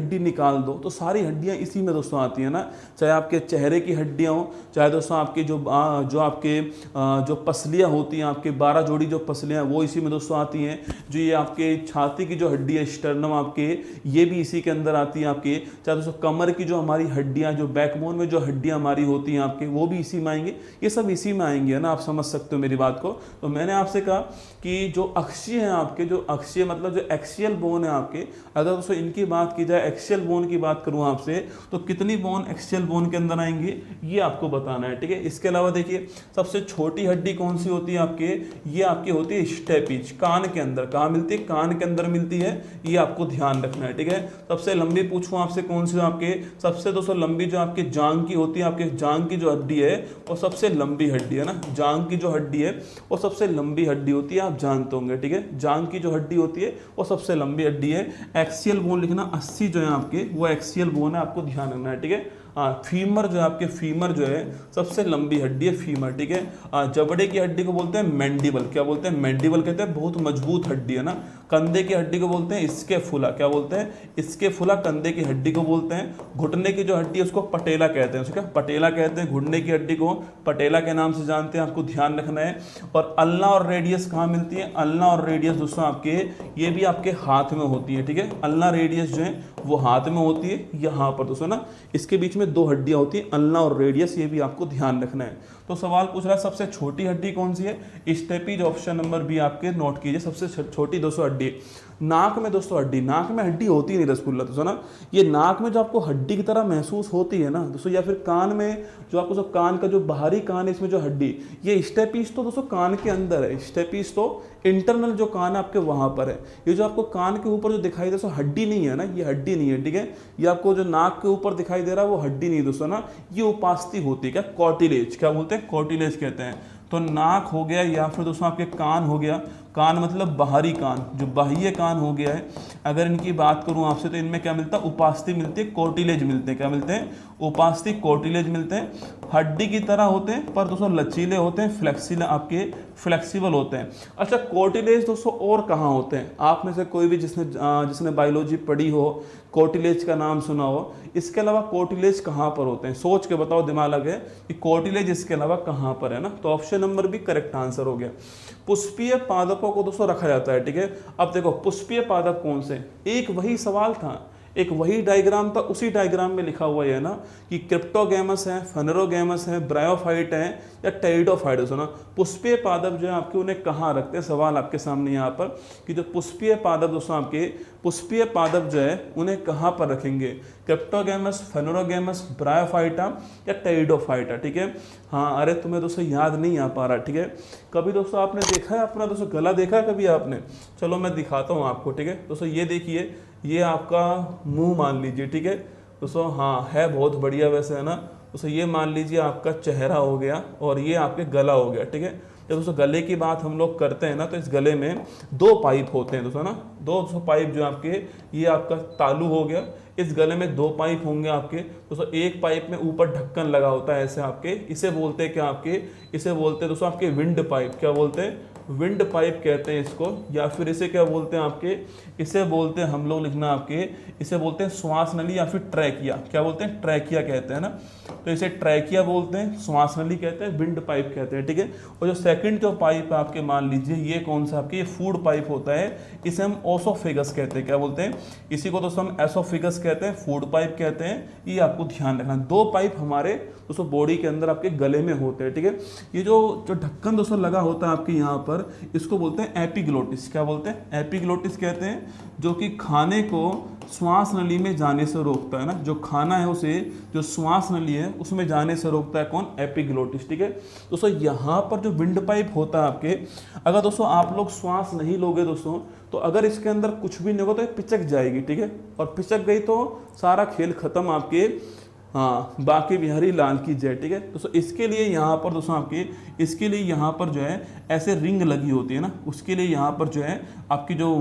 हड्डी निकाल दो, तो सारी हड्डियां इसी में दोस्तों आती हैं ना। चाहे आपके चेहरे की हड्डियां हो, चाहे दोस्तों आपकी जो आपके जो पसलियां होती हैं, आपके 12 जोड़ी जो पसलियां वो इसी में दोस्तों आती हैं। जो ये आपके छाती की जो हड्डी है स्टर्नम आपके, ये भी इसी के अंदर आती है आपके। चाहे दोस्तों कमर की जो हमारी हड्डियां, जो बैकबोन में जो हड्डियां हमारी होती हैं आपके, वो भी इसी में आएंगी। ये सब इसी में आएंगे, है ना। आप समझ सकते हो मेरी बात को। तो मैंने आपसे कहा कि जो अक्षीय है आपके, जो अक्षीय मतलब जो एक्सियल बोन है आपके, अगर दोस्तों इनकी बात की जाए, एक्सियल बोन की बात करूं आपसे, तो कितनी बोन एक्सियल बोन के अंदर आएंगी ये आपको बताना है, ठीक है। इसके अलावा देखिए सबसे छोटी हड्डी कौन सी होती है आपके, ये आपकी होती है स्टेपिज, कान के अंदर। कहाँ मिलती है? कान के अंदर मिलती है, ये आपको ध्यान रखना है, ठीक है। सबसे लंबी पूछूं आपसे कौन सी आपके, सबसे दोस्तों लंबी जो आपके जांग की होती है, आपके जांग की जो हड्डी है वो सबसे लंबी हड्डी है ना। जांग की जो हड्डी है वो सबसे लंबी हड्डी होती है, आप जानते होंगे, ठीक है। जांग की जो हड्डी होती है वो सबसे लंबी हड्डी है। एक्सियल बोन लिखना, 80 जो है आपके वो एक्सियल बोन है, आपको ध्यान रखना है, ठीक है। फीमर जो है आपके, फीमर जो है सबसे लंबी हड्डी है, फीमर, ठीक है। जबड़े की हड्डी को बोलते हैं मैंडिबल। क्या बोलते हैं? मैंडिबल कहते हैं, बहुत मजबूत हड्डी है ना। कंधे की हड्डी को बोलते हैं इसके फुला। क्या बोलते हैं? इसके फुला कंधे की हड्डी को बोलते हैं। घुटने की जो हड्डी है उसको पटेला कहते हैं, उसका पटेला कहते हैं। घुटने की हड्डी को पटेला के नाम से जानते हैं, आपको ध्यान रखना है। और अल्ना और रेडियस कहाँ मिलती है? अल्ना और रेडियस दोस्तों आपके, ये भी आपके हाथ में होती है, ठीक है। अल्ना रेडियस जो है वो हाथ में होती है, यहाँ पर दोस्तों ना, इसके बीच में 2 हड्डियां होती हैं, अल्ना और रेडियस, ये भी आपको ध्यान रखना है। तो सवाल पूछ रहा है सबसे छोटी हड्डी कौन सी है? स्टेपीज, ऑप्शन नंबर बी आपके नोट कीजिए, सबसे छोटी दोस्तों हड्डी। नाक में दोस्तों हड्डी, नाक में हड्डी होती नहीं रसगुल्ला दोस्तों ना। ये नाक में जो आपको हड्डी की तरह महसूस होती है ना दोस्तों, या फिर कान में जो आपको सब कान का जो बाहरी कान है इसमें जो हड्डी, ये स्टेपीज तो दोस्तों कान के अंदर है। स्टेपीज तो इंटरनल जो कान है आपके वहां पर है। ये जो आपको कान के ऊपर जो दिखाई दे दोस्तों हड्डी नहीं है ना, ये हड्डी नहीं है, ठीक है। ये आपको जो नाक के ऊपर दिखाई दे रहा है वो हड्डी नहीं दोस्तों ना, ये उपास्थि होती है। क्या? कॉर्टिलेज। क्या बोलते हैं? कॉर्टिलेज कहते हैं। तो नाक हो गया, या फिर दोस्तों आपके कान हो गया। कान मतलब बाहरी कान, जो बाह्य कान हो गया है। अगर इनकी बात करूं आपसे तो इनमें क्या मिलता है? उपास्थि मिलती है, कॉर्टिलेज मिलते हैं। क्या मिलते हैं? उपास्थि, कॉर्टिलेज मिलते हैं। हड्डी की तरह होते हैं पर दोस्तों लचीले होते हैं, फ्लेक्सिबल, आपके फ्लेक्सिबल होते हैं। अच्छा, कॉर्टिलेज दोस्तों और कहाँ होते हैं? आप में से कोई भी जिसने बायोलॉजी पढ़ी हो, कॉर्टिलेज का नाम सुना हो। इसके अलावा कॉर्टिलेज कहाँ पर होते हैं? सोच के बताओ, दिमाग लगे कि कॉर्टिलेज इसके अलावा कहाँ पर है ना। तो ऑप्शन नंबर भी करेक्ट आंसर हो गया। पुष्पीय पादपों को दोस्तों रखा जाता है, ठीक है। अब देखो पुष्पीय पादप कौन से, एक वही सवाल था, एक वही डायग्राम था, उसी डायग्राम में लिखा हुआ है ना कि क्रिप्टोगैमस है, फेनेरोगैमस है, ब्रायोफाइट है या टेरिडोफाइट है ना। पुष्पीय पादप जो है आपके उन्हें कहाँ रखते हैं? सवाल आपके सामने यहाँ पर कि जो पुष्पीय पादप दोस्तों आपके, पुष्पीय पादप जो है उन्हें कहाँ पर रखेंगे? क्रिप्टोगैमस, फेनेरोगैमस, ब्रायोफाइटा या टेरिडोफाइटा, ठीक है। हाँ, अरे तुम्हें दोस्तों याद नहीं आ पा रहा, ठीक है। कभी दोस्तों आपने देखा है अपना दोस्तों गला देखा है कभी आपने? चलो मैं दिखाता हूँ आपको, ठीक है। दोस्तों ये देखिए, ये आपका मुंह मान लीजिए, ठीक है दोस्तों। हाँ, है बहुत बढ़िया वैसे, है ना दोस्तों। ये मान लीजिए आपका चेहरा हो गया और ये आपके गला हो गया, ठीक है। जब दोस्तों गले की बात हम लोग करते हैं ना, तो इस गले में 2 पाइप होते हैं दोस्तों ना। 2 पाइप जो आपके, ये आपका तालू हो गया। इस गले में 2 पाइप होंगे आपके दोस्तों। एक पाइप में ऊपर ढक्कन लगा होता है ऐसे आपके, इसे बोलते हैं क्या आपके? इसे बोलते हैं दोस्तों आपके विंड पाइप। क्या बोलते हैं? विंड पाइप कहते हैं इसको। या फिर इसे क्या बोलते हैं आपके? इसे बोलते हैं हम लोग, लिखना आपके, इसे बोलते हैं श्वास नली या फिर ट्रैकिया। क्या बोलते हैं? ट्रैकिया कहते हैं ना। तो इसे ट्रैकिया बोलते हैं, श्वास नली कहते हैं, विंड पाइप कहते हैं, ठीक है। और जो सेकंड जो पाइप आपके मान लीजिए, ये कौन सा आपके? ये फूड पाइप होता है, इसे हम ओसोफेगस कहते हैं। क्या बोलते हैं? इसी को दोस्तों हम एसोफेगस कहते हैं, फूड पाइप कहते हैं। ये आपको ध्यान रखना, 2 पाइप हमारे दोस्तों बॉडी के अंदर आपके गले में होते हैं, ठीक है। ये जो ढक्कन दोस्तों लगा होता है आपके यहाँ पर, इसको बोलते हैं एपिग्लोटिस। क्या बोलते हैं? एपिग्लोटिस कहते हैं, जो कि खाने को श्वास नली में जाने से रोकता है ना। जो खाना है उसे, जो श्वास नली है उसमें जाने से रोकता है, कौन? एपिग्लोटिस, ठीक है दोस्तों। यहाँ पर जो विंड पाइप होता है आपके, अगर दोस्तों आप लोग श्वास नहीं लोगे दोस्तों, तो अगर इसके अंदर कुछ भी नहीं होगा तो ये पिचक जाएगी, ठीक है। और पिचक गई तो सारा खेल खत्म आपके। हाँ, बाकी बिहारी लाल की जय। ठीक है दोस्तों, इसके लिए यहाँ पर दोस्तों आपके, इसके लिए यहाँ पर जो है ऐसे रिंग लगी होती है ना, उसके लिए यहाँ पर जो है आपकी जो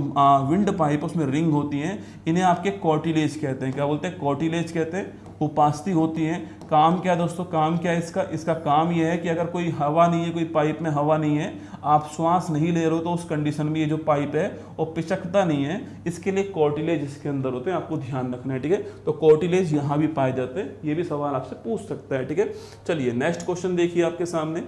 विंड पाइप उसमें रिंग होती हैं, इन्हें आपके कॉर्टिलेज कहते हैं। क्या बोलते हैं? कॉर्टिलेज कहते हैं। उपास्थि होती हैं। काम क्या है दोस्तों? काम क्या है इसका? इसका काम यह है कि अगर कोई हवा नहीं है, कोई पाइप में हवा नहीं है, आप श्वास नहीं ले रहे हो, तो उस कंडीशन में ये जो पाइप है वो पिचकता नहीं है। इसके लिए कॉर्टिलेज इसके अंदर होते हैं, आपको ध्यान रखना है। ठीक है, तो कॉर्टिलेज यहाँ भी पाए जाते हैं। ये भी सवाल आपसे पूछ सकता है। ठीक है, चलिए नेक्स्ट क्वेश्चन देखिए आपके सामने।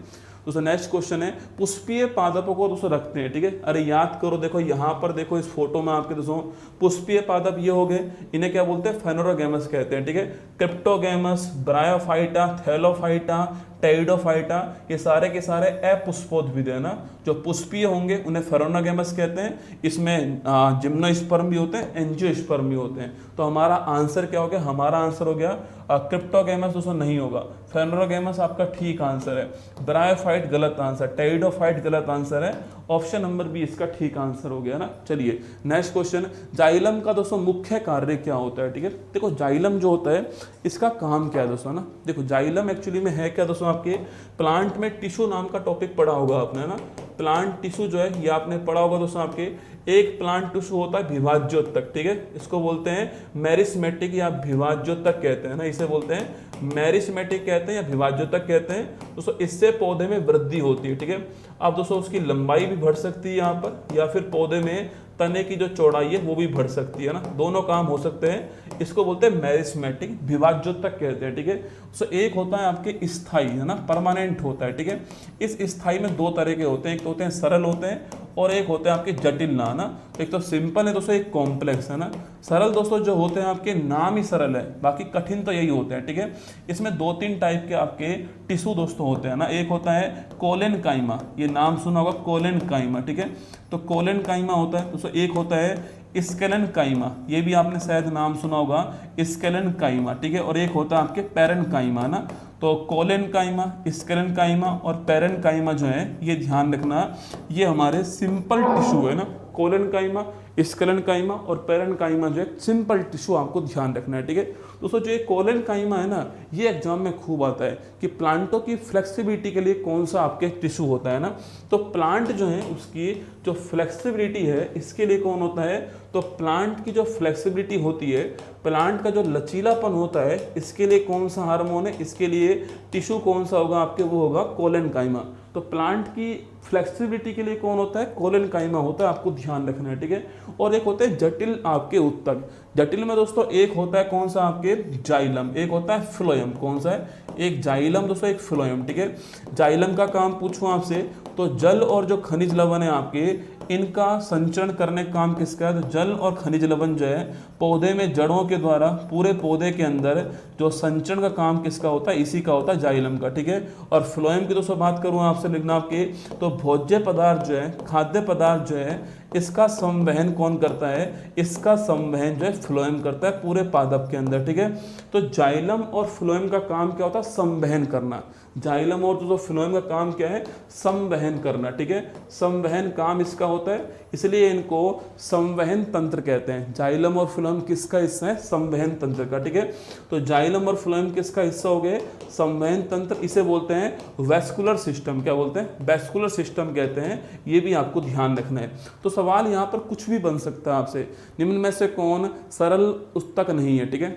दोस्तों नेक्स्ट क्वेश्चन है, पुष्पीय पादपों को दोस्तों रखते हैं। ठीक है, अरे याद करो, देखो यहाँ पर देखो इस फोटो में आपके दोस्तों पुष्पीय पादप ये हो गए, इन्हें क्या बोलते हैं? फेनोरोगेमस कहते हैं। ठीक है, क्रिप्टोगेमस, ब्रायोफाइटा, थैलोफाइटा, टेरिडोफाइटा, ये सारे के सारे अपुष्पोद्भिद है ना, जो पुष्पीय होंगे उन्हें फेनोरोगेमस कहते हैं। इसमें जिम्नोस्पर्म भी होते हैं, एंजियोस्पर्म भी होते हैं। तो हमारा आंसर क्या हो गया? हमारा आंसर हो गया क्रिप्टोगेमस दोस्तों नहीं होगा, फेनोरोगेमस आपका ठीक आंसर है। ब्रायोफाइट गलत आंसर, टेरिडोफाइट गलत आंसर है। ऑप्शन नंबर बी इसका ठीक आंसर हो गया ना। चलिए नेक्स्ट क्वेश्चन, जाइलम का दोस्तों मुख्य कार्य क्या होता है? ठीक है, देखो जाइलम जो होता है इसका काम क्या है दोस्तों ना, देखो जाइलम एक्चुअली में है क्या दोस्तों, आपके प्लांट में टिश्यू नाम का टॉपिक पढ़ा होगा आपने ना। प्लांट टिश्यू जो है ये आपने पढ़ा होगा दोस्तों। आपके एक प्लांट टिश्यू होता है विभाज्योतक। ठीक है, इसको बोलते हैं मेरिस्मेटिक या विभाज्योतक कहते हैं ना, इसे बोलते हैं मेरिस्मेटिक कहते हैं या विभाज्योतक कहते हैं दोस्तों। इससे पौधे में वृद्धि होती है। ठीक है, अब दोस्तों उसकी लंबाई भी बढ़ सकती है यहाँ पर, या फिर पौधे में तने की जो चौड़ाई है वो भी बढ़ सकती है ना, दोनों काम हो सकते हैं। इसको बोलते हैं मेरिस्मेटिक, विभाज्योतक कहते हैं। ठीक है, तो एक होता है आपके स्थायी है ना, परमानेंट होता है। ठीक है, इस स्थायी में दो तरह के होते हैं, एक तो होते हैं सरल होते हैं और एक होते हैं आपके जटिल ना। एक तो सिंपल है दोस्तों, एक कॉम्प्लेक्स है ना। सरल दोस्तों जो होते हैं आपके नाम ही सरल है, बाकी कठिन तो यही होते हैं। ठीक है, इसमें दो तीन टाइप के आपके टिश्यू दोस्तों होते हैं ना। एक होता है कोलेनकाइमा, ये नाम सुना होगा कोलेनकाइमा। ठीक है, तो कोलेनकाइमा होता है दोस्तों। एक होता है स्केलेनकाइमा, ये भी आपने शायद नाम सुना होगा, स्केलेनकाइमा। ठीक है, और एक होता है आपके पेरेनकाइमा ना। तो कोलेनकाइमा, स्केलेनकाइमा और पेरेनकाइमा जो है ये ध्यान रखना, ये हमारे सिंपल टिश्यू है ना। कोलेनकाइमा, स्केलेनकाइमा और पेरेनकाइमा जो है सिंपल टिश्यू, आपको ध्यान रखना है। ठीक है दोस्तों, जो ये कोलेनकाइमा है ना, ये एग्जाम में खूब आता है कि प्लांटों की फ्लेक्सिबिलिटी के लिए कौन सा आपके टिश्यू होता है ना। तो प्लांट जो है उसकी जो फ्लेक्सिबिलिटी है इसके लिए कौन होता है? तो प्लांट की जो फ्लेक्सिबिलिटी होती है, प्लांट का जो लचीलापन होता है, इसके लिए कौन सा हार्मोन है? इसके लिए टिश्यू कौन सा होगा आपके? वो होगा कोलेनकाइमा। तो प्लांट की फ्लेक्सिबिलिटी के लिए कौन होता है? कोलेनकाइमा होता है, आपको ध्यान रखना है। ठीक है, और एक होते हैं जटिल आपके उत्तक। जटिल में दोस्तों एक होता है कौन सा आपके? जाइलम, एक होता है फ्लोएम। कौन सा है? एक जाइलम दोस्तों, एक फ्लोएम। ठीक है, जाइलम का काम पूछूं आपसे तो जल और जो खनिज लवण है आपके, इनका संचरण करने का काम किसका है? तो जल और खनिज लवण जो है पौधे में जड़ों के द्वारा पूरे पौधे के अंदर जो संचरण का काम किसका होता है? इसी का होता है, जाइलम का। ठीक है, और फ्लोएम की दोस्तों बात करूं आपसे लिखना आपके, तो भोज्य पदार्थ जो है, खाद्य पदार्थ जो है, इसका संवहन कौन करता है? इसका संवहन जो है फ्लोएम करता है पूरे पादप के अंदर। ठीक है, तो जाइलम और फ्लोएम का काम क्या होता है? संवहन करना। जाइलम और जो फ्लोएम का काम क्या है? संवहन करना। ठीक है, संवहन काम इसका होता है, इसलिए इनको संवहन तंत्र कहते हैं। जाइलम और फ्लोएम किसका हिस्सा है? संवहन तंत्र का। ठीक है, तो जाइलम और फ्लोएम किसका हिस्सा हो गए? संवहन तंत्र। इसे बोलते हैं वैस्कुलर सिस्टम। क्या बोलते हैं? वैस्कुलर सिस्टम कहते हैं। ये भी आपको ध्यान रखना है। तो सवाल यहाँ पर कुछ भी बन सकता है आपसे, निम्न में से कौन सरल उत्तक नहीं है? ठीक है,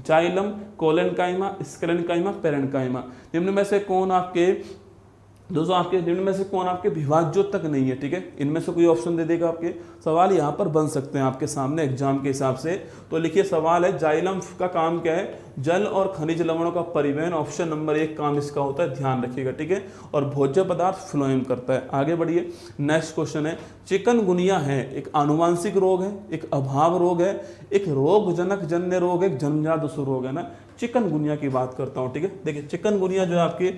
जाइलम, कोलेनकाइमा, स्केलेनकाइमा, पेरेनकाइमा। निम्न में से कौन आपके दोस्तों, आपके निम्न में से कौन आपके विभाज्योतक नहीं है? ठीक है, इनमें से कोई ऑप्शन दे देगा। आपके सवाल यहाँ पर बन सकते हैं आपके सामने एग्जाम के हिसाब से। तो लिखिए सवाल है, जाइलम का काम क्या है? जल और खनिज लवणों का परिवहन। ऑप्शन नंबर 1 काम इसका होता है, ध्यान रखिएगा। ठीक है, और भोज्य पदार्थ फ्लोएम करता है। आगे बढ़िए, नेक्स्ट क्वेश्चन है, चिकनगुनिया है एक आनुवांशिक रोग है, एक अभाव रोग है, एक रोगजनक जन्य रोग है, एक जन्मजात रोग है ना। चिकनगुनिया की बात करता हूँ। ठीक है, देखिए चिकनगुनिया जो है आपके,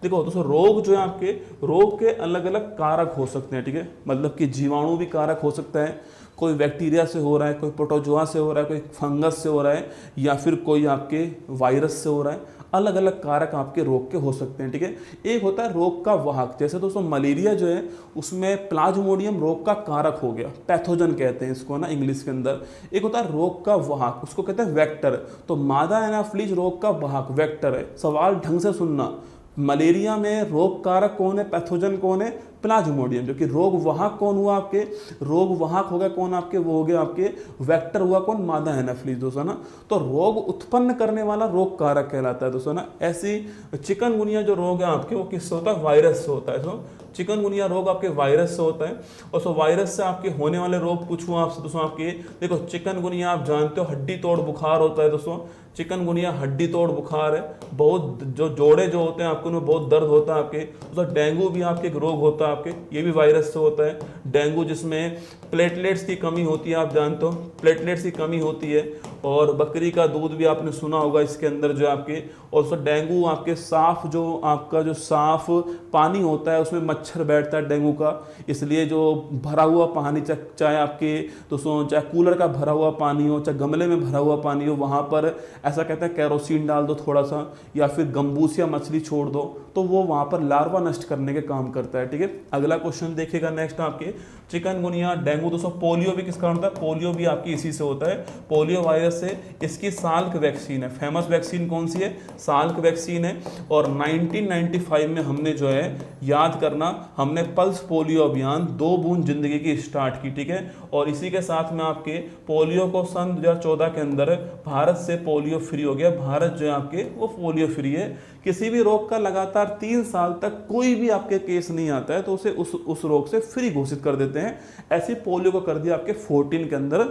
देखो दोस्तों रोग जो है आपके, रोग के अलग अलग कारक हो सकते हैं। ठीक है, मतलब कि जीवाणु भी कारक हो सकता है, कोई बैक्टीरिया से हो रहा है, कोई प्रोटोजोआ से हो रहा है, कोई फंगस से हो रहा है, या फिर कोई आपके वायरस से हो रहा है। अलग अलग कारक आपके रोग के हो सकते हैं, ठीक है। एक होता है रोग का वाहक, जैसे दोस्तों मलेरिया जो है उसमें प्लाज्मोडियम रोग का कारक हो गया, पैथोजन कहते हैं इसको ना इंग्लिश के अंदर। एक होता है रोग का वाहक, उसको कहते हैं वेक्टर। तो मादा एनाफ्लीज रोग का वाहक वेक्टर है। सवाल ढंग से सुनना, मलेरिया में रोग कारक कौन है, पैथोजन कौन है, प्लाज्मोडियम। जो कि रोग वाहक कौन हुआ आपके, रोग वाहक हो गया कौन आपके, वो हो गया आपके वेक्टर हुआ कौन, मादा एनाफ्लीज दोस्तों ना। तो रोग उत्पन्न करने वाला रोग कारक कहलाता है दोस्तों ना। ऐसी चिकनगुनिया जो रोग है आपके वो किससे होता है, वायरस से होता है। तो चिकनगुनिया रोग आपके वायरस से होता है। और सो वायरस से आपके होने वाले रोग पूछूं आपसे दोस्तों, आपके देखो चिकनगुनिया आप जानते हो हड्डी तोड़ बुखार होता है दोस्तों। चिकनगुनिया हड्डी तोड़ बुखार है, बहुत जो जोड़े जो होते हैं आपके उनमें बहुत दर्द होता है आपके। तो डेंगू भी आपके एक रोग होता है आपके, ये भी वायरस से होता है। डेंगू जिसमें प्लेटलेट्स की कमी होती है, आप जानते हो प्लेटलेट्स की कमी होती है। और बकरी का दूध भी आपने सुना होगा इसके अंदर जो आपके। और सो डेंगू आपके साफ जो आपका जो साफ पानी होता है उसमें मच्छर बैठता है डेंगू का, इसलिए जो भरा हुआ पानी चाहे आपके दोस्तों चाहे कूलर का भरा हुआ पानी हो, चाहे गमले में भरा हुआ पानी हो, वहाँ पर ऐसा कहते हैं कैरोसिन डाल दो थोड़ा सा, या फिर गम्बूसिया मछली छोड़ दो, तो वो वहाँ पर लार्वा नष्ट करने के काम करता है, ठीक है। अगला क्वेश्चन देखिएगा नेक्स्ट आपके, चिकनगुनिया डेंगू दोस्तों पोलियो भी किस कारण होता है, पोलियो भी आपकी इसी से होता है, पोलियो वायरस से। इसकी साल्क वैक्सीन है, फेमस वैक्सीन कौन सी है, साल्क वैक्सीन है। और 1995 में हमने जो है याद करना, हमने पल्स पोलियो अभियान 2 बूंद जिंदगी की स्टार्ट की, ठीक है। और इसी के साथ में आपके पोलियो को सन 2014 के अंदर भारत से पोलियो फ्री हो गया। भारत जो है आपके वो पोलियो फ्री है। किसी भी रोग का लगातार 3 साल तक कोई भी आपके केस नहीं आता है तो उसे उस रोग से फ्री घोषित कर देते हैं। ऐसे पोलियो को कर दिया आपके 14 के अंदर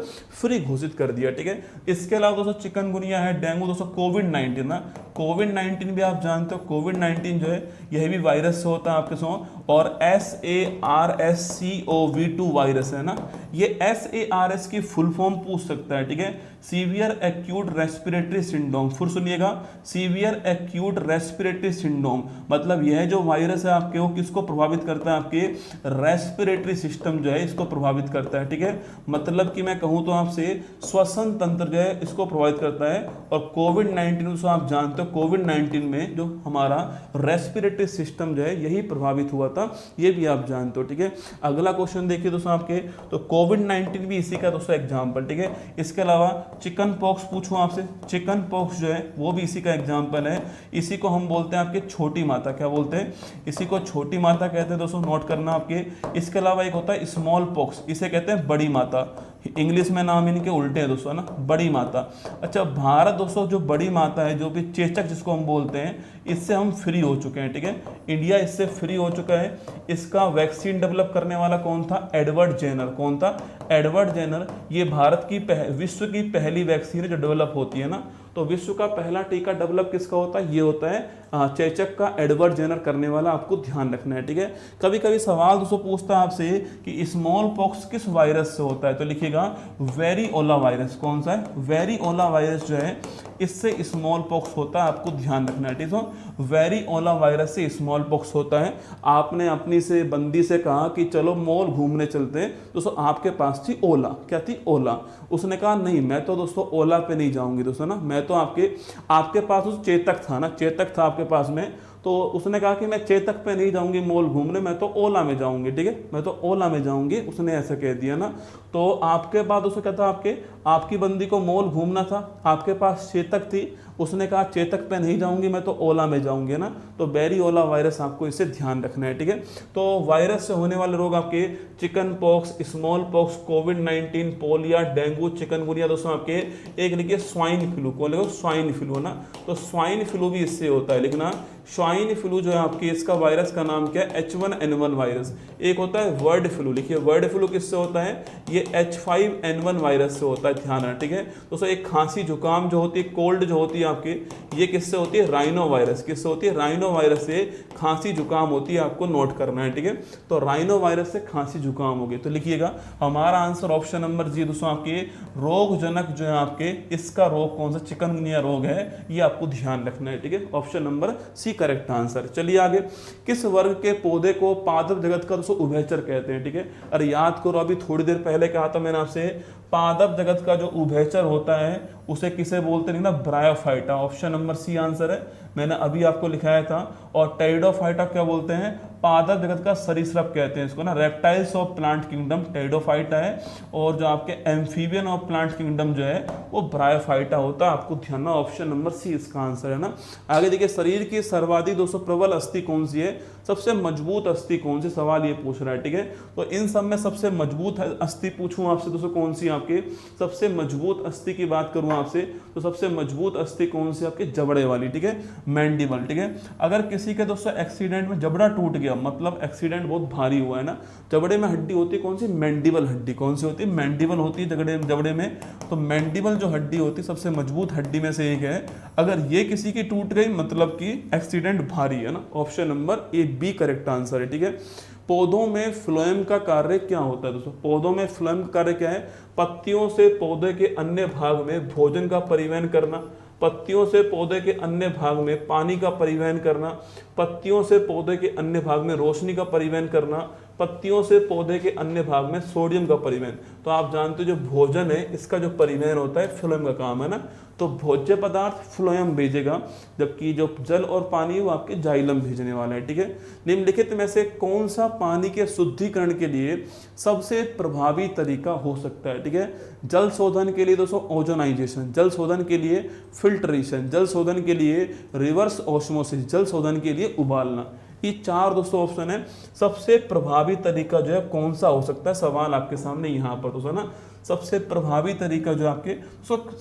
फ्री घोषित कर दिया, ठीक है। इसके अलावा दोस्तों चिकनगुनिया है, डेंगू दोस्तों, कोविड-19 ना, कोविड-19 भी आप जानते हो, कोविड-19 जो है यह भी वायरस से होता है आपके सो। और SARS-CoV-2 वायरस है ना, ये SARS की फुल फॉर्म पूछ सकता है, ठीक है, सीवियर एक्यूट रेस्पिरेटरी सिंड्रोम। फिर सुनिएगा, सीवियर एक्यूट रेस्पिरेटरी सिंड्रोम मतलब यह जो वायरस है आपके वो किसको प्रभावित करता है, आपके रेस्पिरेटरी सिस्टम जो है इसको प्रभावित करता है, ठीक है। मतलब कि मैं कहूं तो आपसे श्वसन तंत्र जो है इसको प्रभावित करता है। और कोविड-19 आप जानते हो, कोविड-19 में जो हमारा रेस्पिरेटरी सिस्टम जो है यही प्रभावित हुआ था, ये भी आप जानते हो, ठीक है। अगला क्वेश्चन देखिए दोस्तों आपके, तो कोविड-19 भी इसी का दोस्तों एग्जाम्पल, ठीक है। इसके अलावा चिकन पॉक्स पूछूं आपसे, चिकन पॉक्स जो है वो भी इसी का एग्जाम्पल है। इसी को हम बोलते हैं आपके छोटी माता, क्या बोलते हैं, इसी को छोटी माता कहते हैं दोस्तों, नोट करना आपके। इसके अलावा एक होता है स्मॉल पॉक्स, इसे कहते हैं बड़ी माता। इंग्लिश में नाम इनके उल्टे हैं दोस्तों ना, बड़ी माता। अच्छा, भारत दोस्तों जो बड़ी माता है, जो भी चेचक जिसको हम बोलते हैं, इससे हम फ्री हो चुके हैं, ठीक है। इंडिया इससे फ्री हो चुका है। इसका वैक्सीन डेवलप करने वाला कौन था, एडवर्ड जेनर। कौन था, एडवर्ड जेनर। ये भारत की विश्व की पहली वैक्सीन है जो डेवलप होती है ना। तो विश्व का पहला टीका डेवलप किसका होता है, ये होता है चेचक का, एडवर्ड जेनर करने वाला, आपको ध्यान रखना है, ठीक है। कभी कभी सवाल दोस्तों पूछता है आपसे कि स्मॉल पॉक्स किस वायरस से होता है, तो लिखिएगा वेरिओला वायरस। कौन सा है, वेरिओला वायरस जो है इससे स्मॉल पॉक्स होता है, आपको ध्यान रखना है, ठीक है। वेरिओला वायरस से स्मॉल पॉक्स होता है। आपने अपनी से बंदी से कहा कि चलो मॉल घूमने चलते हैं, दोस्तों आपके पास थी ओला, क्या थी, ओला। उसने कहा नहीं मैं तो दोस्तों ओला पे नहीं जाऊंगी दोस्तों ना, मैं तो आपके पास उस चेतक था ना, चेतक था आपके पास में, तो उसने कहा कि मैं चेतक पे नहीं जाऊंगी मॉल घूमने, मैं तो ओला में जाऊंगी, ठीक है, मैं तो ओला में जाऊंगी, उसने ऐसा कह दिया ना। तो आपके बाद उसने कहा था आपकी बंदी को मॉल घूमना था, आपके पास चेतक थी, उसने कहा चेतक पे नहीं जाऊंगी, मैं तो ओला में जाऊंगी ना। तो वेरिओला वायरस आपको इससे ध्यान रखना है, ठीक है। तो वायरस से होने वाले रोग आपके चिकन पॉक्स, स्मॉल पॉक्स, कोविड-19, पोलियो, डेंगू, चिकनगुनिया दोस्तों आपके। एक लिखिए स्वाइन फ्लू, कौन लिखो, स्वाइन फ्लू ना, तो स्वाइन फ्लू भी इससे होता है, लिखना स्वाइन फ्लू जो है आपकी, इसका वायरस का नाम क्या है, H1N1 वायरस। एक होता है वर्ड फ्लू, लिखिए वर्ड फ्लू किससे होता है, ये H5N1 वायरस से होता है, ध्यान है, ठीक है दोस्तों। एक खांसी जुकाम जो होती है, कोल्ड जो होती है आपके, ये किससे होती है, राइनो वायरस, किससे होती है, राइनो वायरस से खांसी जुकाम होती है, आपको नोट करना है, ठीक है। तो राइनो वायरस से खांसी जुकाम होगी, तो लिखिएगा हमारा आंसर ऑप्शन नंबर जी दोस्तों आपके रोगजनक जो है आपके, इसका रोग कौन सा, चिकनगुनिया रोग है, ये आपको ध्यान रखना है, ठीक है। Option number C correct answer. चलिए आगे, किस वर्ग के पौधे को पादप जगत का दोस्तों उभयचर कहते हैं, ठीक है। अरे याद करो, अभी थोड़ी देर पहले कहा था मैंने आपसे, पादप जगत का जो उभयचर होता है उसे किसे बोलते हैं ना, bryophyta. Option number C answer है, मैंने अभी आपको लिखाया था। और टेरिडोफाइटा क्या बोलते हैं, पादप जगत का सरीसृप कहते हैं इसको ना, reptiles of plant kingdom pteridophyta है, और जो आपके एम्फीबियन ऑफ प्लांट किंगडम जो है वो ब्रायोफाइटा होता है। आपको ध्यान ना, ऑप्शन नंबर सी इसका आंसर है ना। आगे देखिए, शरीर की सर्वाधिक दोस्तों प्रबल अस्थि कौन सी है, सबसे मजबूत अस्थि कौन सी, सवाल ये पूछ रहा है, ठीक है। तो इन सब में सबसे मजबूत अस्थि पूछूं आपसे दोस्तों कौन सी, आपके सबसे मजबूत अस्थि की बात करूं आपसे, तो सबसे मजबूत अस्थि कौन सी, आपके जबड़े वाली, ठीक है, मैंडिबल, ठीक है। अगर किसी के दोस्तों एक्सीडेंट में जबड़ा टूट गया, मतलब एक्सीडेंट बहुत भारी हुआ है ना, जबड़े में हड्डी होती है कौन सी, मैंडिबल हड्डी, कौन सी होती है, मैंडिबल होती है जबड़े में। तो मैंडिबल जो हड्डी होती है सबसे मजबूत हड्डी में से एक है। अगर ये किसी की टूट गई मतलब कि एक्सीडेंट भारी है ना। Option number A B correct answer है, ठीक है। पौधों में फ्लोएम का कार्य क्या होता है दोस्तों, पौधों में फ्लोएम का कार्य क्या है, पत्तियों से पौधे के अन्य भाग में भोजन का परिवहन करना, पत्तियों से पौधे के अन्य भाग में पानी का परिवहन करना, पत्तियों से पौधे के अन्य भाग में रोशनी का परिवहन करना, पत्तियों से पौधे के अन्य भाग में सोडियम का परिवहन। तो आप जानते हो जो भोजन है इसका जो परिवहन होता है फ्लोएम का काम है ना, तो भोज्य पदार्थ फ्लोएम भेजेगा, जबकि जो जल और पानी है वो आपके जाइलम भेजने वाला है, ठीक है। निम्नलिखित में से कौन सा पानी के शुद्धिकरण के लिए सबसे प्रभावी तरीका हो सकता है, ठीक है। जल शोधन के लिए दोस्तों ओजोनाइजेशन, जल शोधन के लिए फिल्ट्रेशन, जल शोधन के लिए रिवर्स ऑस्मोसिस, जल शोधन के लिए उबालना। ये चार दोस्तों ऑप्शन है। सबसे प्रभावी तरीका जो है कौन सा हो सकता है, सवाल आपके सामने यहाँ पर दोस्तों ना, सबसे प्रभावी तरीका जो आपके,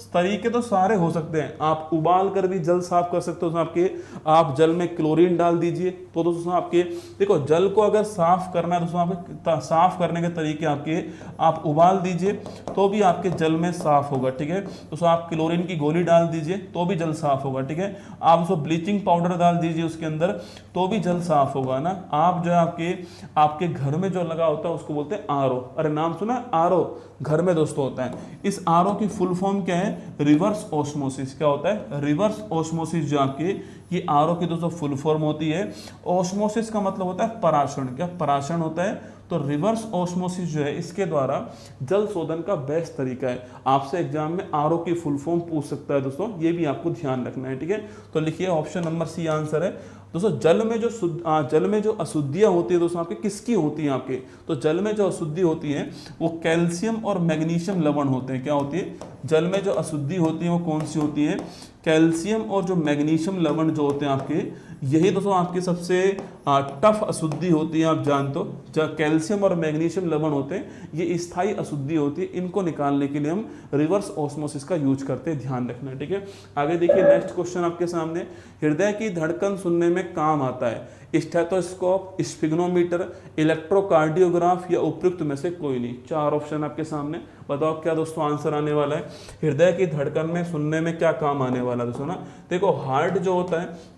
तरीके तो सारे हो सकते हैं। आप उबाल कर भी जल साफ कर सकते हो आपके, आप जल में क्लोरीन डाल दीजिए तो दोस्तों आपके, देखो जल को अगर साफ करना है दोस्तों आपके, साफ करने के तरीके आपके, आप उबाल दीजिए तो भी आपके जल में साफ होगा, ठीक है। दोस्तों आप क्लोरीन की गोली डाल दीजिए तो भी जल साफ होगा, ठीक है। आप उसको ब्लीचिंग पाउडर डाल दीजिए उसके अंदर तो भी जल साफ होगा ना। आप जो है आपके घर में जो लगा होता है उसको बोलते हैं आरओ। अरे नाम सुना, आरओ घर में दोस्तों होता है। इस आरओ की फुल फॉर्म क्या है, रिवर्स ऑस्मोसिस। क्या होता है, रिवर्स ऑस्मोसिस जो आपके, ये आरओ की दोस्तों फुल फॉर्म होती है। ऑस्मोसिस का मतलब होता है पराशरण, क्या पराशरण होता है। तो रिवर्स ऑस्मोसिस जो है इसके द्वारा जल शोधन का बेस्ट तरीका है। आपसे एग्जाम में आरओ की फुल फॉर्म पूछ सकता है दोस्तों, ये भी आपको ध्यान रखना है, ठीक है। तो लिखिए ऑप्शन नंबर सी आंसर है दोस्तों। जल में जो अशुद्धियां होती है दोस्तों आपके, किसकी होती हैं आपके, तो जल में जो अशुद्धि होती है वो कैल्शियम और मैग्नीशियम लवण होते हैं। क्या होती है, जल में जो अशुद्धि होती है वो कौन सी होती है, कैल्शियम और जो मैग्नीशियम लवण जो होते हैं आपके, यही दोस्तों आपकी सबसे टफ अशुद्धि होती है। आप जानते हो जो कैल्शियम और मैग्नीशियम लवण होते हैं ये स्थायी अशुद्धि होती है, इनको निकालने के लिए हम रिवर्स ऑस्मोसिस का यूज करते हैं, ध्यान रखना है, ठीक है। आगे देखिए नेक्स्ट क्वेश्चन आपके सामने, हृदय की धड़कन सुनने में काम आता है स्टेथोस्कोप, स्फिग्नोमीटर, इलेक्ट्रोकार्डियोग्राफ या उपयुक्त में से कोई नहीं। चार ऑप्शन आपके सामने, बताओ क्या दोस्तों आंसर आने वाला है। हृदय की धड़कन में सुनने में क्या काम आने वाला है दोस्तों ना, देखो हार्ट जो होता है,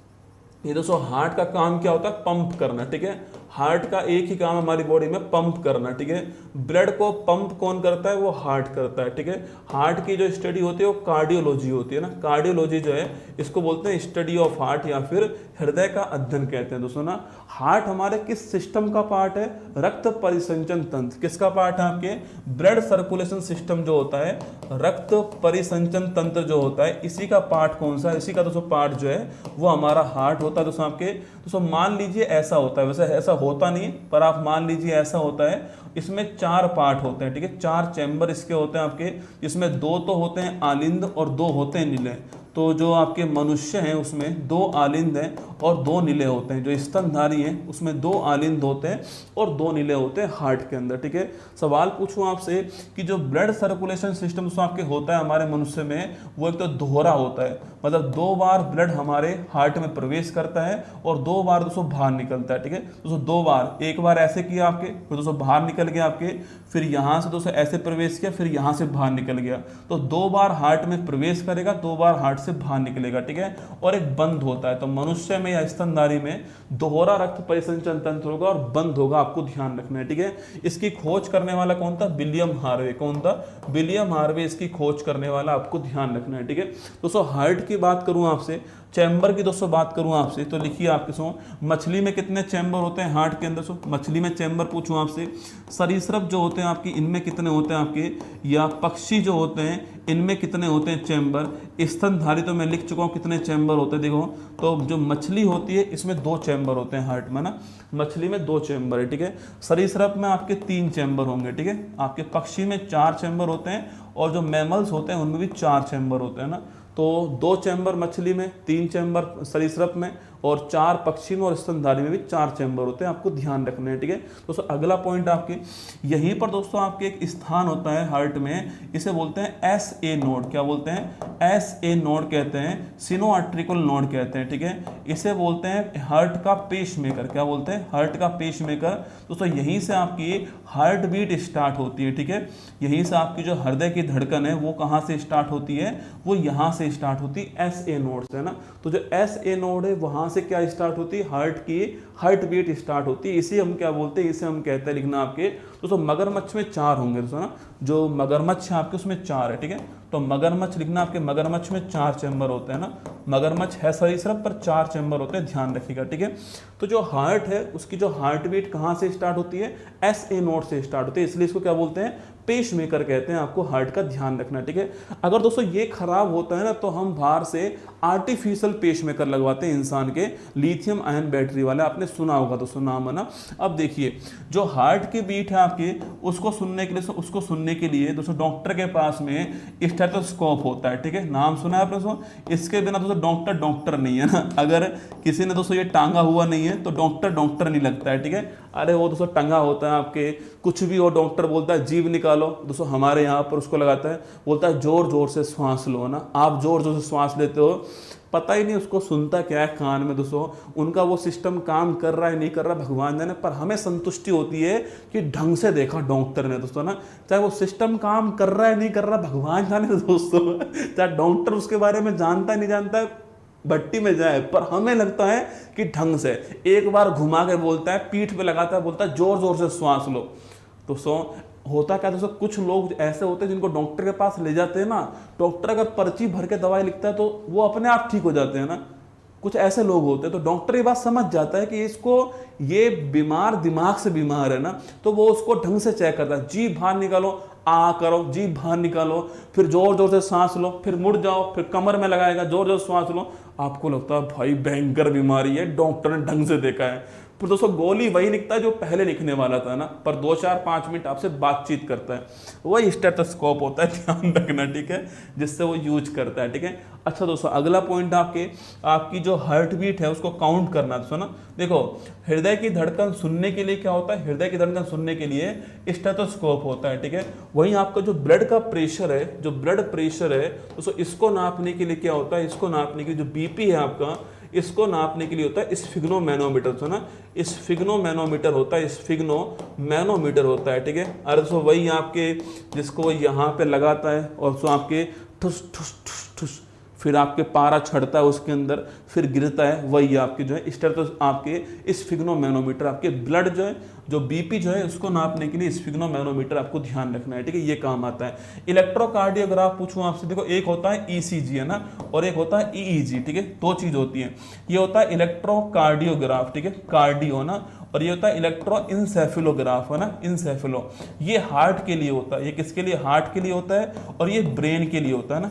ये दोस्तों हार्ट का काम क्या होता है, पंप करना, ठीक है। हार्ट का एक ही काम हमारी बॉडी में पंप करना, ठीक है। ब्लड को पंप कौन करता है, वो हार्ट करता है, ठीक है। हार्ट की जो स्टडी होती है वो कार्डियोलॉजी होती है ना। कार्डियोलॉजी जो है इसको बोलते हैं स्टडी ऑफ हार्ट या फिर हृदय का अध्ययन कहते हैं दोस्तों ना। हार्ट हमारे किस सिस्टम का पार्ट है, रक्त परिसंचन तंत्र। किसका पार्ट है आपके, ब्लड सर्कुलेशन सिस्टम जो होता है, रक्त परिसंचन तंत्र जो होता है, इसी का पार्ट कौन सा है, इसी का दोस्तों पार्ट जो है वो हमारा हार्ट होता है दोस्तों आपके। दोस्तों मान लीजिए ऐसा होता है, वैसे ऐसा होता नहीं पर आप मान लीजिए ऐसा होता है, इसमें चार पार्ट होते हैं, ठीक है। चार चैम्बर इसके होते हैं आपके, इसमें दो तो होते हैं आलिंद और दो होते हैं निलय। तो जो आपके मनुष्य हैं उसमें 2 आलिंद हैं और 2 नीले होते हैं। जो स्तनधारी हैं उसमें 2 आलिंद होते हैं और 2 नीले होते हैं हार्ट के अंदर, ठीक है। सवाल पूछूं आपसे कि जो ब्लड सर्कुलेशन सिस्टम उसमें आपके होता है हमारे मनुष्य में, वो एक तो दोहरा होता है, मतलब 2 बार ब्लड हमारे हार्ट में प्रवेश करता है और 2 बार दोस्तों बाहर निकलता है, ठीक है। दोस्तों 2 बार, एक बार ऐसे किया आपके, फिर दोस्तों बाहर निकल गया आपके, फिर यहाँ से दोस्तों ऐसे प्रवेश किया, फिर यहाँ से बाहर निकल गया। तो 2 बार हार्ट में प्रवेश करेगा, 2 बार हार्ट से बाहर निकलेगा, ठीक है। और एक बंद होता है। तो मनुष्य में या स्तनधारी में दोहरा रक्त परिसंचरण तंत्र होगा और बंद होगा, आपको ध्यान रखना है, ठीक है। इसकी खोज करने वाला कौन था? William Harvey. कौन था? विलियम हार्वे इसकी खोज करने वाला, आपको ध्यान रखना है, ठीक है। दोस्तों हार्ट की बात करूं आपसे, चैम्बर की दोस्तों बात करूं आपसे, तो लिखिए आपके सो मछली में कितने चैम्बर होते हैं हार्ट के अंदर? सो मछली में चैम्बर पूछूं आपसे, सरीसृप जो होते हैं आपकी इनमें कितने होते हैं आपके, या पक्षी जो होते हैं इनमें कितने होते हैं चैम्बर? स्तनधारी तो मैं लिख चुका हूं कितने चैम्बर होते हैं, देखो। तो जो मछली होती है इसमें 2 चैम्बर होते हैं हार्ट में ना, मछली में 2 चैम्बर है, ठीक है। सरीसृप में आपके 3 चैम्बर होंगे, ठीक है। आपके पक्षी में 4 चैम्बर होते हैं और जो मैमल्स होते हैं उनमें भी 4 चैम्बर होते हैं ना। तो 2 चैम्बर मछली में, 3 चैम्बर सरीसृप में और 4 पक्षी में और स्तनधारी में भी 4 चैम्बर होते हैं, आपको ध्यान रखना है, ठीक है। दोस्तों अगला पॉइंट आपके यहीं पर दोस्तों आपके एक स्थान होता है हार्ट में, इसे बोलते हैं SA नोड। क्या बोलते हैं? SA नोड कहते हैं, सिनोआर्ट्रिकल नोड कहते हैं, ठीक है। इसे बोलते हैं हार्ट का पेसमेकर। क्या बोलते हैं? हार्ट का पेसमेकर। दोस्तों यहीं से आपकी हार्ट बीट स्टार्ट होती है, ठीक है। यहीं से आपकी जो हृदय की धड़कन है वो कहाँ से स्टार्ट होती है? वो यहाँ से स्टार्ट होती है, SA नोड से, है ना। तो जो SA नोड है वहाँ से क्या स्टार्ट होती है? हार्ट की हार्ट बीट स्टार्ट होती है। इसे हम क्या बोलते हैं? इसे हम कहते हैं, लिखना आपके दोस्तों मगरमच्छ में 4 होंगे दोस्तों ना, जो मगरमच्छ है आपके उसमें 4 है, ठीक है। तो मगरमच्छ लिखना, आपके मगरमच्छ में 4 चैम्बर होते हैं ना। मगरमच्छ है सरीसृप पर 4 चैम्बर होते हैं, ध्यान रखिएगा, ठीक है। तो जो हार्ट है उसकी जो हार्ट बीट कहाँ से स्टार्ट होती है? SA नोड से स्टार्ट होती है, इसलिए इसको क्या बोलते हैं? पेसमेकर कहते हैं। आपको हार्ट का ध्यान रखना है, ठीक है। अगर दोस्तों ये खराब होता है ना तो हम बाहर से आर्टिफिशियल पेसमेकर लगवाते हैं इंसान के, लिथियम आयन बैटरी वाले, आपने सुना होगा दोस्तों नाम, है ना। अब देखिए जो हार्ट की बीट है आपकी उसको सुनने के लिए दोस्तों डॉक्टर के पास में स्टेथोस्कोप होता है, ठीक है। नाम सुना है आपने दोस्तों? इसके बिना दोस्तों डॉक्टर नहीं है ना। अगर किसी ने दोस्तों ये टांगा हुआ नहीं है तो डॉक्टर नहीं लगता है, ठीक है। अरे वो दोस्तों टंगा होता है आपके, कुछ भी हो, डॉक्टर बोलता है जीभ निकालो, दोस्तों हमारे यहाँ पर उसको लगाता है, बोलता है जोर जोर से श्वास लो ना। आप जोर जोर से श्वास लेते हो, पता ही नहीं उसको सुनता क्या है कान में दोस्तों, उनका वो सिस्टम काम कर रहा है नहीं कर रहा भगवान जाने, पर हमें संतुष्टि होती है कि ढंग से देखा डॉक्टर ने दोस्तों ना। चाहे वो सिस्टम काम कर रहा है नहीं कर रहा भगवान जाने दोस्तों, चाहे डॉक्टर उसके बारे में जानता है नहीं जानता है, भट्टी में जाए, पर हमें लगता है कि ढंग से एक बार घुमा के बोलता है, पीठ पे लगाता है, बोलता है जोर जोर से श्वास लो। दोस्तों होता क्या दोस्तों, कुछ लोग ऐसे होते हैं जिनको डॉक्टर के पास ले जाते हैं ना, डॉक्टर अगर पर्ची भर के दवाई लिखता है तो वो अपने आप ठीक हो जाते हैं ना। कुछ ऐसे लोग होते हैं तो डॉक्टर ये बात समझ जाता है कि इसको ये बीमार दिमाग से बीमार है ना, तो वो उसको ढंग से चेक करता है। जी बाहर निकालो, आ करो, जी बाहर निकालो, फिर जोर जोर से सांस लो, फिर मुड़ जाओ, फिर कमर में लगाएगा, जोर जोर सांस लो। आपको लगता है भाई भयंकर बीमारी है, डॉक्टर ने ढंग से देखा है। फिर दोस्तों गोली वही लिखता है जो पहले लिखने वाला था ना, पर 2-4-5 मिनट आपसे बातचीत करता है, वही स्टेथोस्कोप होता है, ध्यान रखना, ठीक है, जिससे वो यूज करता है, ठीक है। अच्छा दोस्तों अगला पॉइंट आपकी जो हार्ट बीट है उसको काउंट करना दोस्तों ना। देखो हृदय की धड़कन सुनने के लिए क्या होता है? हृदय की धड़कन सुनने के लिए स्टेथोस्कोप होता है, ठीक है। वहीं आपका जो ब्लड का प्रेशर है, जो ब्लड प्रेशर है दोस्तों, इसको नापने के लिए क्या होता है? इसको नापने के लिए जो बीपी है आपका, इसको नापने के लिए होता है स्फिग्नोमैनोमीटर, तो ना स्फिग्नोमैनोमीटर होता है, स्फिग्नोमैनोमीटर होता है, ठीक है। अरे तो वही आपके जिसको यहाँ पे लगाता है और सो आपके ठुस ठुस ठुस ठुस, फिर आपके पारा छड़ता है उसके अंदर, फिर गिरता है, वही आपके जो है तो आपके स्फिग्नोमैनोमीटर, आपके ब्लड जो है, जो बीपी जो है उसको नापने के लिए स्फिग्नोमैनोमीटर आपको ध्यान रखना है, ठीक है, ये काम आता है। इलेक्ट्रोकार्डियोग्राफ पूछूं आपसे, देखो एक होता है ECG है ना, और एक होता है EEG, ठीक है, 2 चीज होती है। ये होता है इलेक्ट्रोकार्डियोग्राफ, ठीक है, कार्डियो ना, और ये होता है इलेक्ट्रोइंसेफेलोग्राफ, है ना, इंसेफेलो, ये हार्ट के लिए होता है। ये किसके लिए? हार्ट के लिए होता है, और ये ब्रेन के लिए होता है ना।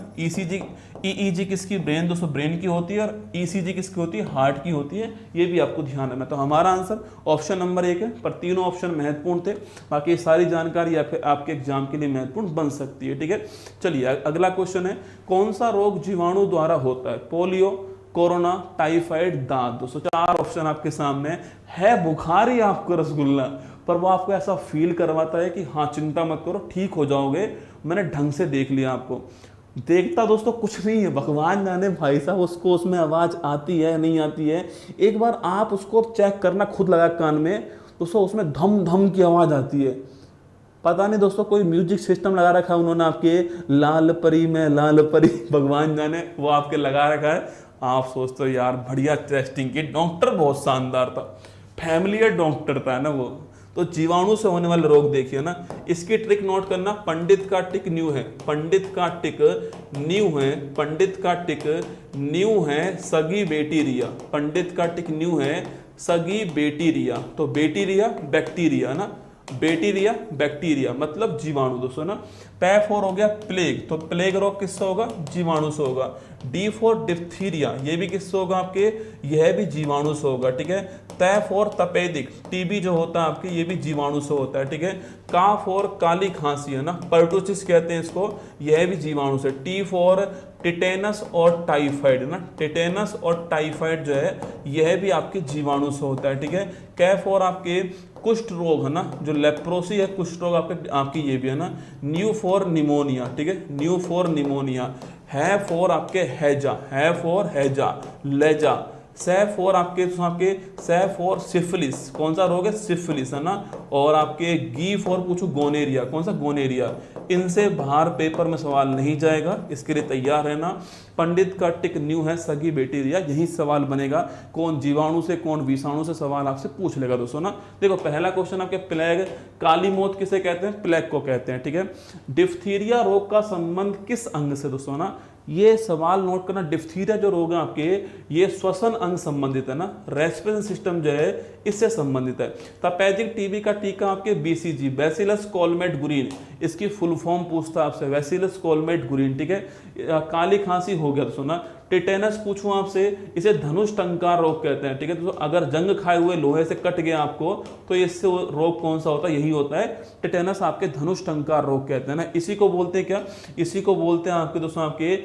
ईईजी किसकी, ब्रेन दोस्तों ब्रेन की होती है, और ईसीजी किसकी होती है, हार्ट की होती है। ये भी आपको ध्यान रखना। तो हमारा आंसर ऑप्शन नंबर 1 है, पर तीनों ऑप्शन महत्वपूर्ण थे। बाकी सारी जानकारी आपके एग्जाम के लिए महत्वपूर्ण बन सकती है, ठीक है। चलिए अगला क्वेश्चन है, कौन सा रोग जीवाणु द्वारा होता है? पोलियो, कोरोना, टाइफाइड, दांत। दोस्तों 4 ऑप्शन आपके सामने है। बुखार ही आपको रसगुल्ला, पर वो आपको ऐसा फील करवाता है कि हाँ चिंता मत करो, ठीक हो जाओगे, मैंने ढंग से देख लिया आपको। देखता दोस्तों कुछ नहीं है, भगवान जाने भाई साहब उसको उसमें आवाज आती है नहीं आती है। एक बार आप उसको चेक करना, खुद लगा कान में दोस्तों, उसमें धम धम की आवाज आती है। पता नहीं दोस्तों कोई म्यूजिक सिस्टम लगा रखा है उन्होंने आपके, लाल परी में लाल परी, भगवान जाने वो आपके लगा रखा है। आप सोचते हो यार बढ़िया टेस्टिंग की, डॉक्टर बहुत शानदार था, फैमिलियर डॉक्टर था ना वो। तो जीवाणु से होने वाले रोग देखिए ना, इसकी ट्रिक नोट करना। पंडित का टिक न्यू है, पंडित का टिक न्यू है, पंडित का टिक न्यू है, सगी बेटी रिया। पंडित का टिक न्यू है, सगी बेटी रिया। तो बेटी रिया बैक्टीरिया ना, बैक्टीरिया बैक्टीरिया मतलब जीवाणु दोस्तों ना। पै फॉर हो गया प्लेग, तो प्लेग रोग किससे होगा? जीवाणु से होगा। डी फॉर डिप्थीरिया, ये भी किससे होगा आपके? यह भी जीवाणु से होगा, ठीक है। तै फॉर तपेदिक, टीबी जो होता है आपके, ये भी जीवाणु से होता है, ठीक है। का फॉर काली खांसी है ना, पर्टुसिस कहते हैं इसको, यह भी जीवाणु से। टी फॉर टिटेनस और टाइफाइड ना, टिटेनस और टाइफाइड जो है यह भी आपके जीवाणु से होता है, ठीक है। कै फॉर आपके कुष्ठ रोग है ना, जो लेप्रोसी है, कुष्ठ रोग आपकी ये भी है ना। न्यू फॉर निमोनिया, ठीक है, न्यू फॉर निमोनिया। है फॉर आपके हैजा, है फॉर हैजा, लेजा। सै फॉर आपके सै फॉर सिफिलिस, कौन सा रोग है? सिफिलिस है ना। और आपके गी फॉर पूछो गोनेरिया, कौन सा? गोनेरिया। इनसे बाहर पेपर में सवाल नहीं जाएगा, इसके लिए तैयार रहना। पंडित का टिक न्यू है, सगी बेटी रिया, यही सवाल बनेगा। कौन जीवाणु से कौन विषाणु से सवाल आपसे पूछ लेगा दोस्तों ना। देखो पहला क्वेश्चन आपके प्लेग, काली मौत किसे कहते हैं? प्लेग को कहते हैं, ठीक है। डिप्थीरिया रोग का संबंध किस अंग से दोस्तों ना? ये सवाल नोट करना। डिप्थीरिया जो रोग है आपके, ये श्वसन अंग संबंधित है ना, रेस्पिरेशन सिस्टम जो है इससे संबंधित है। तपेदिक टीबी का टीका आपके बीसीजी, बैसिलस कोलमेट गुरीन, इसकी फुल फॉर्म पूछता है आपसे, बैसिलस कोलमेट गुरीन, ठीक है। काली खांसी हो गया दोस्तों ना। टिटेनस पूछूं आपसे, इसे धनुष टंकार रोग कहते हैं, ठीक है। तो अगर जंग खाए हुए लोहे से कट गया आपको, तो इससे रोग कौन सा होता है? यही होता है टिटेनस, आपके धनुष टंकार रोग कहते हैं ना। इसी को बोलते हैं क्या? इसी को बोलते हैं आपके दोस्तों आपके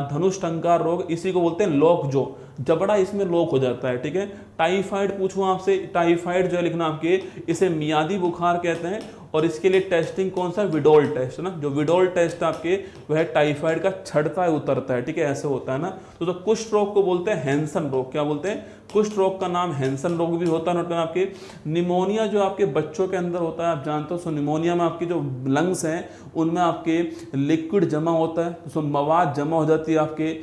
धनुष टंकार रोग, इसी को बोलते हैं लॉक जो, जबड़ा इसमें लॉक हो जाता है, ठीक है। टाइफाइड पूछूं आपसे, टाइफाइड जो है लिखना आपके, इसे मियादी बुखार कहते हैं। और इसके लिए टेस्टिंग कौन सा? विडोल टेस्ट ना, जो विडोल टेस्ट आपके वह टाइफाइड का छड़ता है उतरता है, ठीक है, ऐसे होता है ना। तो कुष्ठ रोग को बोलते हैं हैंसन रोग, क्या बोलते हैं? कुष्ठ रोग का नाम हैंसन रोग भी होता है। आपके निमोनिया जो आपके बच्चों के अंदर होता है, आप जानते हो। सो निमोनिया में आपकी जो लंग्स हैं उनमें आपके लिक्विड जमा होता है, तो मवाद जमा हो जाती है आपके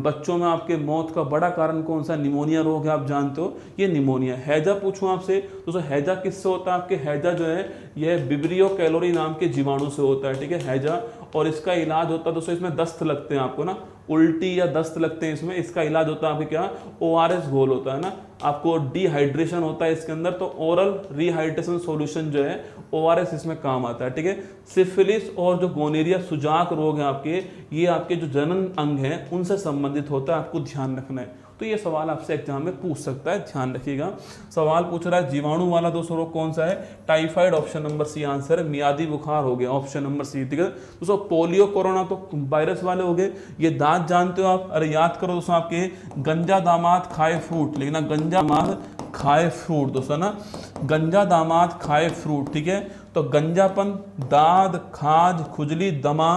बच्चों में। आपके मौत का बड़ा कारण कौन सा? निमोनिया रोग है, आप जानते हो, ये निमोनिया। हैजा पूछूं आपसे, तो हैजा किससे होता है? आपके हैजा जो है यह विब्रियो कैलोरी नाम के जीवाणु से होता है, ठीक है, हैजा। और इसका इलाज होता है दोस्तों, इसमें दस्त लगते हैं आपको ना, उल्टी या दस्त लगते हैं इसमें, इसका इलाज होता है आपके क्या? ORS घोल होता है ना। आपको डिहाइड्रेशन होता है इसके अंदर, तो ओरल रिहाइड्रेशन सॉल्यूशन जो है ORS इसमें काम आता है, ठीक है। सिफिलिस और जो गोनेरिया सुजाक रोग है आपके, ये आपके जो जनन अंग हैं उनसे संबंधित होता है, आपको ध्यान रखना है। तो ये सवाल आपसे एग्जाम में पूछ सकता है, ध्यान रखिएगा। सवाल पूछ रहा है जीवाणु वाला दोस्तों रोग कौन सा है? Typhoid, option number C answer है। मियादी बुखार हो गया, ऑप्शन नंबर सी, ठीक है दोस्तों। पोलियो, कोरोना तो वायरस वाले हो गए। ये दांत जानते हो आप? अरे याद करो दोस्तों, आपके गंजा दामाद खाए फ्रूट, लेकिन गंजा दामाद खाए फ्रूट दोस्तों ना, गंजा दामाद खाए फ्रूट, ठीक है। तो गंजापन, दाद, खाज, खुजली, दमा,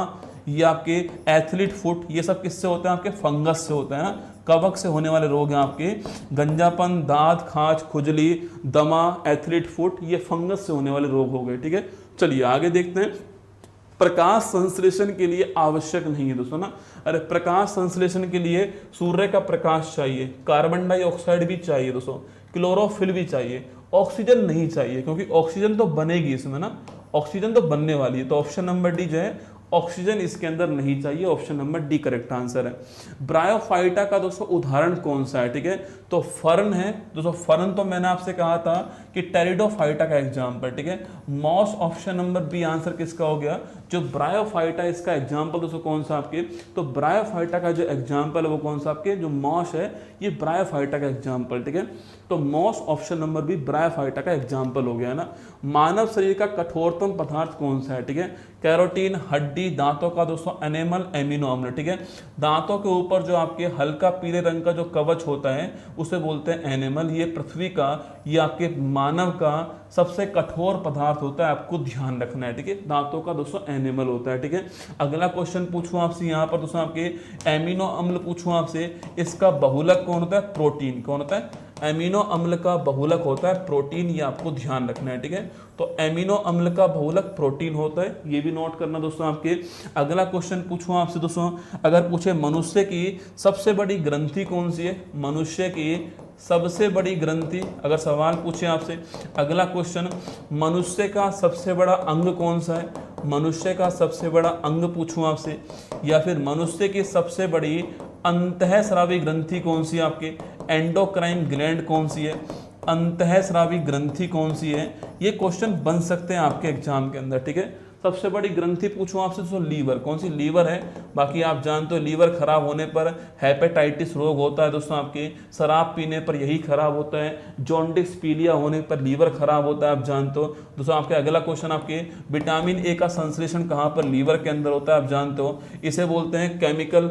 ये आपके एथलीट फुट, ये सब किससे होते हैं? आपके फंगस से होता है ना, कवक से होने वाले रोग हैं आपके। गंजापन, दाद, खाज, खुजली, दमा, एथलीट फुट, ये फंगस से होने वाले रोग हो गए, ठीक है। चलिए आगे देखते हैं। प्रकाश संश्लेषण के लिए आवश्यक नहीं है दोस्तों ना। अरे प्रकाश संश्लेषण के लिए सूर्य का प्रकाश चाहिए, कार्बन डाइऑक्साइड भी चाहिए दोस्तों, क्लोरोफिल भी चाहिए, ऑक्सीजन नहीं चाहिए, क्योंकि ऑक्सीजन तो बनेगी इसमें ना, ऑक्सीजन तो बनने वाली है। तो ऑप्शन नंबर डी जो है ऑक्सीजन इसके अंदर नहीं चाहिए, option number D correct answer है। ब्रायोफाइटा का दोस्तों उदाहरण कौन सा है, ठीक है, तो फर्न है दोस्तों, फर्न तो मैंने आपसे कहा था कि टेरिडोफाइटा का एग्जाम्पल, ठीक है। Moss option number B answer किसका हो गया, जो ब्रायोफाइटा इसका एग्जाम्पल दोस्तों कौन सा आपके, तो ब्रायोफाइटा का जो एग्जाम्पल है वो कौन सा आपके, जो मॉस है ये ब्रायोफाइटा का एग्जाम्पल, ठीक है। तो moss option number B bryophyta का एग्जाम्पल हो गया ना। मानव शरीर का कठोरतम पदार्थ कौन सा है, ठीक है, कैरोटीन, हड्डी, दांतों का दोस्तों एनेमल, एमिनो अम्ल, ठीक है। दांतों के ऊपर जो आपके हल्का पीले रंग का जो कवच होता है उसे बोलते हैं एनेमल। ये पृथ्वी का, ये आपके मानव का सबसे कठोर पदार्थ होता है, आपको ध्यान रखना है, ठीक है। दांतों का दोस्तों एनिमल होता है, ठीक है। अगला क्वेश्चन पूछूं आपसे यहाँ पर दोस्तों, आपके एमिनो अम्ल पूछूं आपसे, इसका बहुलक कौन होता है, प्रोटीन। कौन होता है, एमिनो अम्ल का बहुलक होता है प्रोटीन, ये आपको ध्यान रखना है, ठीक है। तो एमिनो अम्ल का बहुलक प्रोटीन होता है, ये भी नोट करना दोस्तों आपके। अगला क्वेश्चन पूछूं आपसे दोस्तों, अगर पूछे मनुष्य की सबसे बड़ी ग्रंथि कौन सी है, मनुष्य की सबसे बड़ी ग्रंथि, अगर सवाल पूछे आपसे। अगला क्वेश्चन, मनुष्य का सबसे बड़ा अंग कौन सा है, मनुष्य का सबसे बड़ा अंग पूछूं आपसे, या फिर मनुष्य की सबसे बड़ी अंतःस्रावी ग्रंथि कौन सी है आपके, एंडोक्राइन ग्लैंड कौन सी है, अंतःस्रावी ग्रंथि कौन सी है, ये क्वेश्चन बन सकते हैं आपके एग्जाम के अंदर, ठीक है। सबसे बड़ी ग्रंथि पूछूं आपसे तो लीवर, कौन सी, लीवर है। बाकी आप जानते हो लीवर खराब होने पर हेपेटाइटिस रोग होता है दोस्तों आपके, शराब पीने पर यही खराब होता है, जॉन्डिस पीलिया होने पर लीवर खराब होता है, आप जानते हो दोस्तों। आपके अगला क्वेश्चन आपके, विटामिन ए का संश्लेषण कहाँ पर, लीवर के अंदर होता है, आप जानते हो। इसे बोलते हैं केमिकल,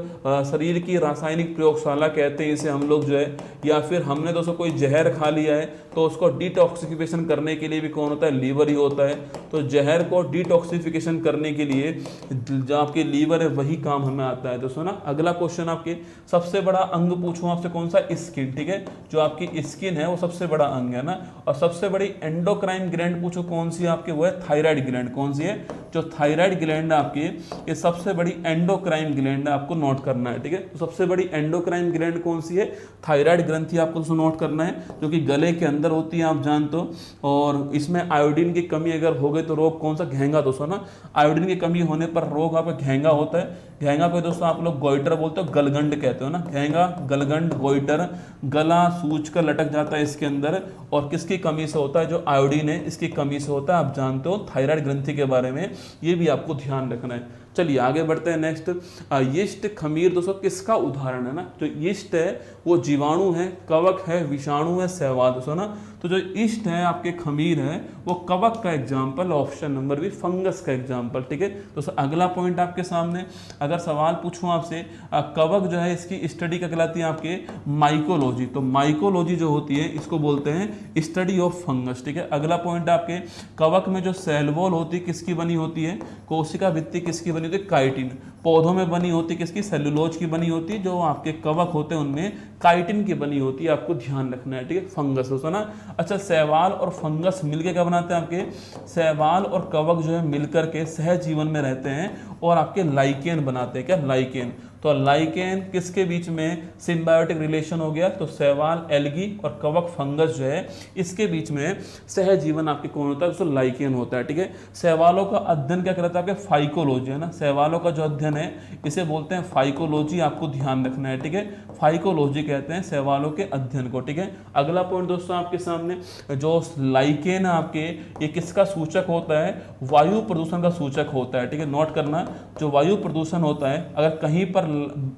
शरीर की रासायनिक प्रयोगशाला कहते हैं इसे हम लोग जो है। या फिर हमने दोस्तों कोई जहर खा लिया है तो उसको डिटॉक्सिफिकेशन करने के लिए भी कौन होता है, लीवर ही होता है। तो जहर को डिटॉक्सिफिकेशन करने के लिए जो आपके लीवर है वही काम हमें आता है दोस्तों ना। अगला क्वेश्चन आपके, सबसे बड़ा अंग पूछूं आपसे कौन सा, स्किन, ठीक है। जो आपकी स्किन है वो सबसे बड़ा अंग है ना। और सबसे बड़ी एंडोक्राइन ग्लैंड पूछो कौन सी आपके, वो है थायराइड ग्लैंड। कौन सी है, जो थायराइड ग्लैंड है आपकी, ये सबसे बड़ी एंडोक्राइन ग्लैंड है, आपको नोट करना है, ठीक है। तो सबसे बड़ी एंडोक्राइन ग्लैंड कौन सी है, थायराइड ग्रंथि, आपको नोट करना है, जो कि गले के अंदर होती है, आप जानते हो। और इसमें आयोडीन की कमी अगर हो गई तो रोग कौन सा, घेंगा दोस्तों ना। आयोडीन की कमी होने पर रोग आपका घेंगा होता है। घेंगा को दोस्तों आप लोग गोइटर बोलते हो, गलगंड कहते हो ना, घेंगा, गलगंड, गोइटर, गला सूज कर लटक जाता है इसके अंदर, और किसकी कमी से होता है, जो आयोडीन है इसकी कमी से होता है, आप जानते हो। थायराइड ग्रंथि के बारे में ये भी आपको ध्यान रखना है। चलिए आगे बढ़ते हैं। नेक्स्ट, यीस्ट, खमीर दोस्तों किसका उदाहरण है ना। जो यीस्ट है वो जीवाणु है, कवक है, विषाणु है, शैवाल दोस्तों ना। तो जो यीस्ट है आपके, खमीर है, वो कवक का example, option number B fungus का एग्जाम्पल, ठीक है। दोस्तों अगला पॉइंट आपके सामने, अगर सवाल पूछूं आपसे, कवक जो है इसकी स्टडी क्या कहलाती है आपके, माइकोलॉजी। तो माइकोलॉजी जो होती है इसको बोलते हैं स्टडी ऑफ फंगस, ठीक है। अगला पॉइंट आपके, कवक में जो सेल वॉल होती है किसकी बनी होती है, कोशिका भित्ति किसकी बनी होती है, काइटिन। पौधों में बनी होती है किसकी, सेलुलोज की बनी होती है। जो आपके कवक होते हैं उनमें काइटिन की बनी होती है, आपको ध्यान रखना है, ठीक है। फंगस दोस्तों ना। अच्छा, शैवाल और फंगस मिलकर क्या बनाते हैं आपके, शैवाल और कवक जो है मिलकर के सहजीवन में रहते हैं और आपके लाइकेन बनाते हैं, क्या, लाइकेन। तो लाइकेन किसके बीच में सिम्बायोटिक रिलेशन हो गया, तो शैवाल एल्गी और कवक फंगस जो है इसके बीच में सहजीवन आपके कौन होता है, तो लाइकेन होता है, ठीक है। शैवालों का अध्ययन क्या कहलाता है आपके, फाइकोलॉजी है ना। शैवालों का जो अध्ययन है इसे बोलते हैं फाइकोलॉजी, आपको ध्यान रखना है, ठीक है। फाइकोलॉजी कहते हैं शैवालों के अध्ययन को, ठीक है। अगला पॉइंट दोस्तों आपके सामने, जो लाइकेन है आपके, ये किसका सूचक होता है, वायु प्रदूषण का सूचक होता है, ठीक है। नोट करना, जो वायु प्रदूषण होता है अगर कहीं पर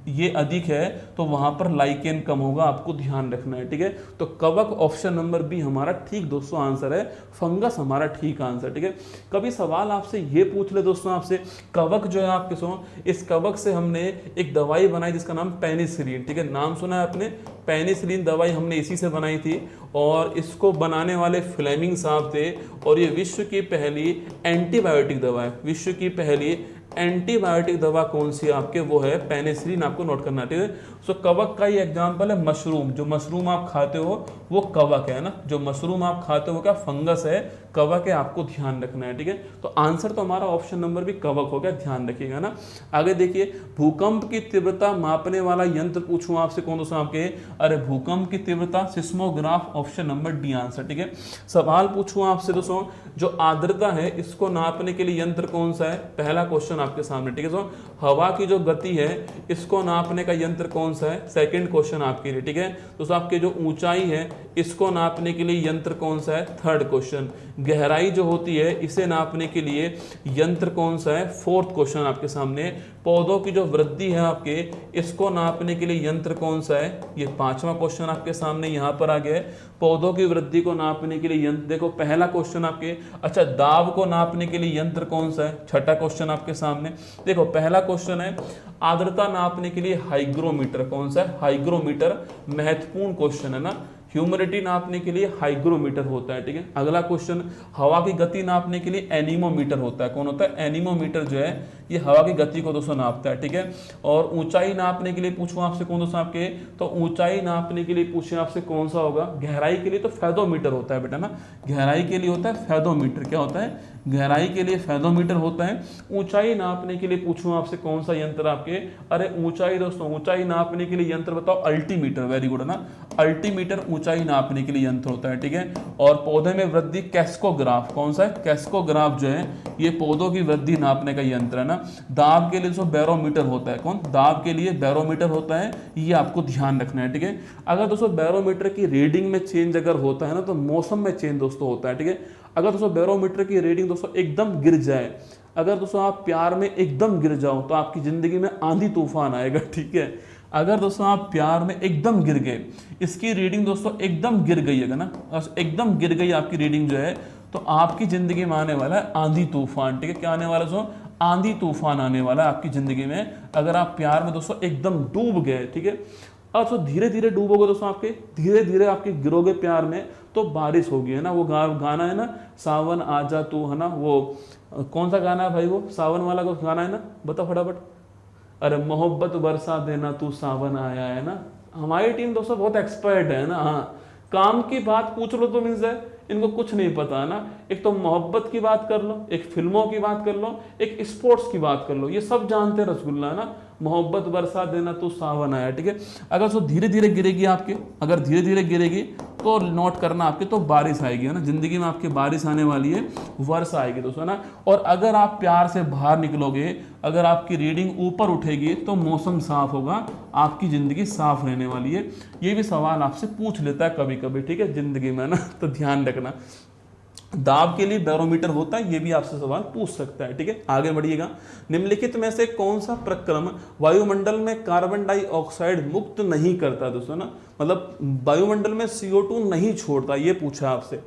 ये अधिक है तो वहां पर लाइकेन कम होगा, आपको ध्यान रखना है, ठीक है। तो कवक ऑप्शन नंबर बी हमारा ठीक दोस्तों आंसर है, फंगस हमारा ठीक आंसर, ठीक है। कभी सवाल आपसे ये पूछ ले दोस्तों आपसे, कवक जो है आपके सो, इस कवक से हमने एक दवाई बनाई जिसका नाम पेनिसिलिन, ठीक है। नाम सुना है आपने, पेनिसिलिन दवाई हमने इसी से बनाई थी और इसको बनाने वाले फ्लेमिंग साहब थे। और ये विश्व की पहली एंटीबायोटिक दवा है, विश्व की पहली एंटीबायोटिक दवा कौन सी आपके, वो है पेनिसिलिन, आपको नोट करना, ठीक है। सो कवक का ही एग्जांपल है मशरूम, जो मशरूम आप खाते हो वो कवक है ना, जो मशरूम आप खाते हो क्या, फंगस है, कवक है, आपको ध्यान रखना है, ठीक है। तो आंसर तो हमारा ऑप्शन नंबर भी कवक हो गया, ध्यान रखिएगा ना। आगे देखिए, भूकंप की तीव्रता मापने वाला यंत्र पूछूं आपसे कौन दोस्तों आपके, अरे भूकंप की तीव्रता seismograph, option number D answer, ठीक है। सवाल पूछूं आपसे दोस्तों, जो आर्द्रता है इसको नापने के लिए यंत्र कौन सा है, पहला क्वेश्चन आपके सामने, ठीक है। सो हवा की जो गति है इसको नापने का यंत्र कौन सा है, सेकंड क्वेश्चन आपके लिए, ठीक है। तो आपके जो ऊंचाई है इसको नापने के लिए यंत्र कौन सा है, थर्ड क्वेश्चन। गहराई जो होती है इसे नापने के लिए यंत्र कौन सा है, फोर्थ क्वेश्चन आपके सामने। पौधों की जो वृद्धि है आपके इसको नापने के लिए यंत्र कौन सा है, ये पांचवा क्वेश्चन आपके सामने यहाँ पर आ गया है। पौधों की वृद्धि को नापने के लिए यंत्र, देखो पहला क्वेश्चन आपके, अच्छा दाब को नापने के लिए यंत्र कौन सा है, छठा क्वेश्चन आपके सामने। देखो पहला क्वेश्चन है आर्द्रता नापने के लिए हाइग्रोमीटर, कौन सा है, हाइग्रोमीटर, महत्वपूर्ण क्वेश्चन है ना। ह्यूमिडिटी नापने के लिए हाइग्रोमीटर होता है, ठीक है। अगला क्वेश्चन हवा की गति नापने के लिए एनीमोमीटर होता है, कौन होता है, एनीमोमीटर जो है ये हवा की गति को दोस्तों नापता है, ठीक है। और ऊंचाई नापने के लिए पूछूं आपसे कौन दोस्तों आपके, तो ऊंचाई नापने के लिए पूछे आपसे कौन सा होगा, गहराई के लिए तो फेदोमीटर होता है बेटा ना, गहराई के लिए होता है फेदोमीटर, क्या होता है, गहराई के लिए फेदोमीटर होता है। ऊंचाई नापने के लिए पूछूं आपसे कौन सा यंत्र आपके, अरे ऊंचाई दोस्तों, ऊंचाई नापने के लिए यंत्र बताओ, अल्टीमीटर, वेरी गुड है ना, अल्टीमीटर ऊंचाई नापने के लिए यंत्र होता है, ठीक है। और पौधे में वृद्धि कैस्कोग्राफ, कौन सा है, कैस्कोग्राफ जो है ये पौधों की वृद्धि नापने का यंत्र है ना। दाब के लिए दोस्तों बैरोमीटर होता है, कौन, दाब के लिए बैरोमीटर होता है, ये आपको ध्यान रखना है, ठीक है। अगर दोस्तों बैरोमीटर की रीडिंग में चेंज अगर होता है ना तो मौसम में चेंज दोस्तों होता है, ठीक है। अगर दोस्तों बैरोमीटर की रीडिंग दोस्तों एकदम गिर जाए, अगर दोस्तों आप प्यार में एकदम गिर जाओ तो आपकी जिंदगी में आंधी तूफान आएगा, ठीक है। अगर दोस्तों आप प्यार में एकदम गिर गए, इसकी रीडिंग दोस्तों एकदम गिर गई है ना, एकदम गिर गई आपकी रीडिंग जो है, तो आपकी जिंदगी में आने वाला है आंधी तूफान, ठीक है। क्या आने वाला दोस्तों, आंधी तूफान आने वाला है आपकी जिंदगी में, अगर आप प्यार में दोस्तों एकदम डूब गए, ठीक है। अब तो धीरे धीरे डूबोगे दोस्तों, आपके धीरे धीरे आपके गिरोगे प्यार में तो बारिश होगी, है ना। वो गाना है ना, सावन आजा तू, है ना, वो कौन सा गाना है भाई, वो सावन वाला को गाना है ना, बताओ फटाफट, अरे मोहब्बत बरसा देना तू सावन आया, है ना। हमारी टीम दोस्तों बहुत एक्सपर्ट है ना, हाँ, काम की बात पूछ लो तो मीन्स है इनको कुछ नहीं पता है ना। एक तो मोहब्बत की बात कर लो, एक फिल्मों की बात कर लो, एक स्पोर्ट्स की बात कर लो, ये सब जानते हैं रसगुल्ला, है ना। मोहब्बत बरसा देना तो सावन आया, ठीक है। अगर सो धीरे धीरे गिरेगी आपके, अगर धीरे धीरे गिरेगी तो नोट करना आपके, तो बारिश आएगी, है ना, जिंदगी में आपके बारिश आने वाली है, वर्षा आएगी दोस्तों, है ना। और अगर आप प्यार से बाहर निकलोगे, अगर आपकी रीडिंग ऊपर उठेगी तो मौसम साफ होगा, आपकी जिंदगी साफ रहने वाली है। ये भी सवाल आपसे पूछ लेता है कभी कभी, ठीक है, जिंदगी में ना, तो ध्यान रखना। दाब के लिए बैरोमीटर होता है, ये भी आपसे सवाल पूछ सकता है, ठीक है। आगे बढ़िएगा, निम्नलिखित में से कौन सा प्रक्रम वायुमंडल में कार्बन डाइऑक्साइड मुक्त नहीं करता दोस्तों ना, मतलब वायुमंडल में CO2 नहीं छोड़ता, ये पूछा आपसे।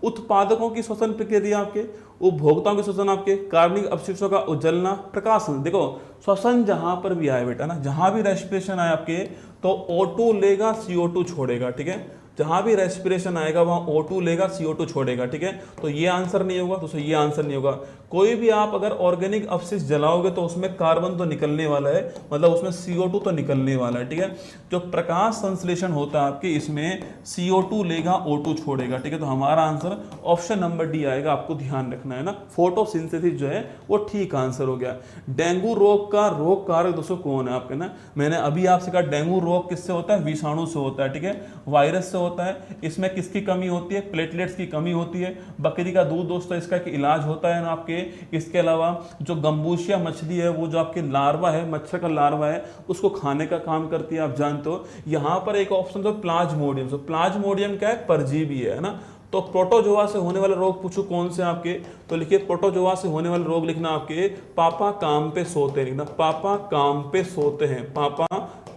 उत्पादकों की श्वसन प्रक्रिया आपके, उपभोक्ताओं के श्वसन आपके, कार्बनिक अपशिष्टों का उजलना, प्रकाशन। देखो श्वसन जहां पर भी आए बेटा ना, जहां भी रेस्पिरेशन आए आपके तो O2 लेगा, CO2 छोड़ेगा, ठीक है। जहां भी रेस्पिरेशन आएगा वहां O2 लेगा, CO2 छोड़ेगा, ठीक है। तो ये आंसर नहीं होगा दोस्तों, ये आंसर नहीं होगा। कोई भी आप अगर ऑर्गेनिक अपशिष्ट जलाओगे तो उसमें कार्बन तो निकलने वाला है, मतलब उसमें CO2 तो निकलने वाला है, ठीक है। जो प्रकाश संश्लेषण होता है आपके, इसमें CO2 लेगा, O2 छोड़ेगा, ठीक है। तो हमारा आंसर ऑप्शन नंबर डी आएगा, आपको ध्यान रखना है ना। फोटोसिंथेसिस जो है वो ठीक आंसर हो गया। डेंगू रोग का रोग कारक दोस्तों कौन है आपके ना, मैंने अभी आपसे कहा डेंगू रोग किससे होता है, विषाणु से होता है, ठीक है, वायरस से होता है। इसमें किसकी कमी होती है, प्लेटलेट्स की कमी होती है। बकरी का दूध दोस्तों इसका एक इलाज होता है ना आपके। इसके अलावा जो गंबूशिया मछली है, वो जो आपके लार्वा है, मच्छर का लार्वा है, उसको खाने का काम करती है, आप जानते हो। यहाँ पर एक ऑप्शन तो प्लाज्मोडियम, तो प्लाज्मोडियम क्या है, परजीवी है ना। तो प्रोटोजोआ से होने वाले रोग पूछो कौन से आपके, तो लिखिए प्रोटोजोआ से होने वाले रोग लिखना आपके, पापा काम पे सोते हैं, लिखना पापा काम पे सोते हैं, पापा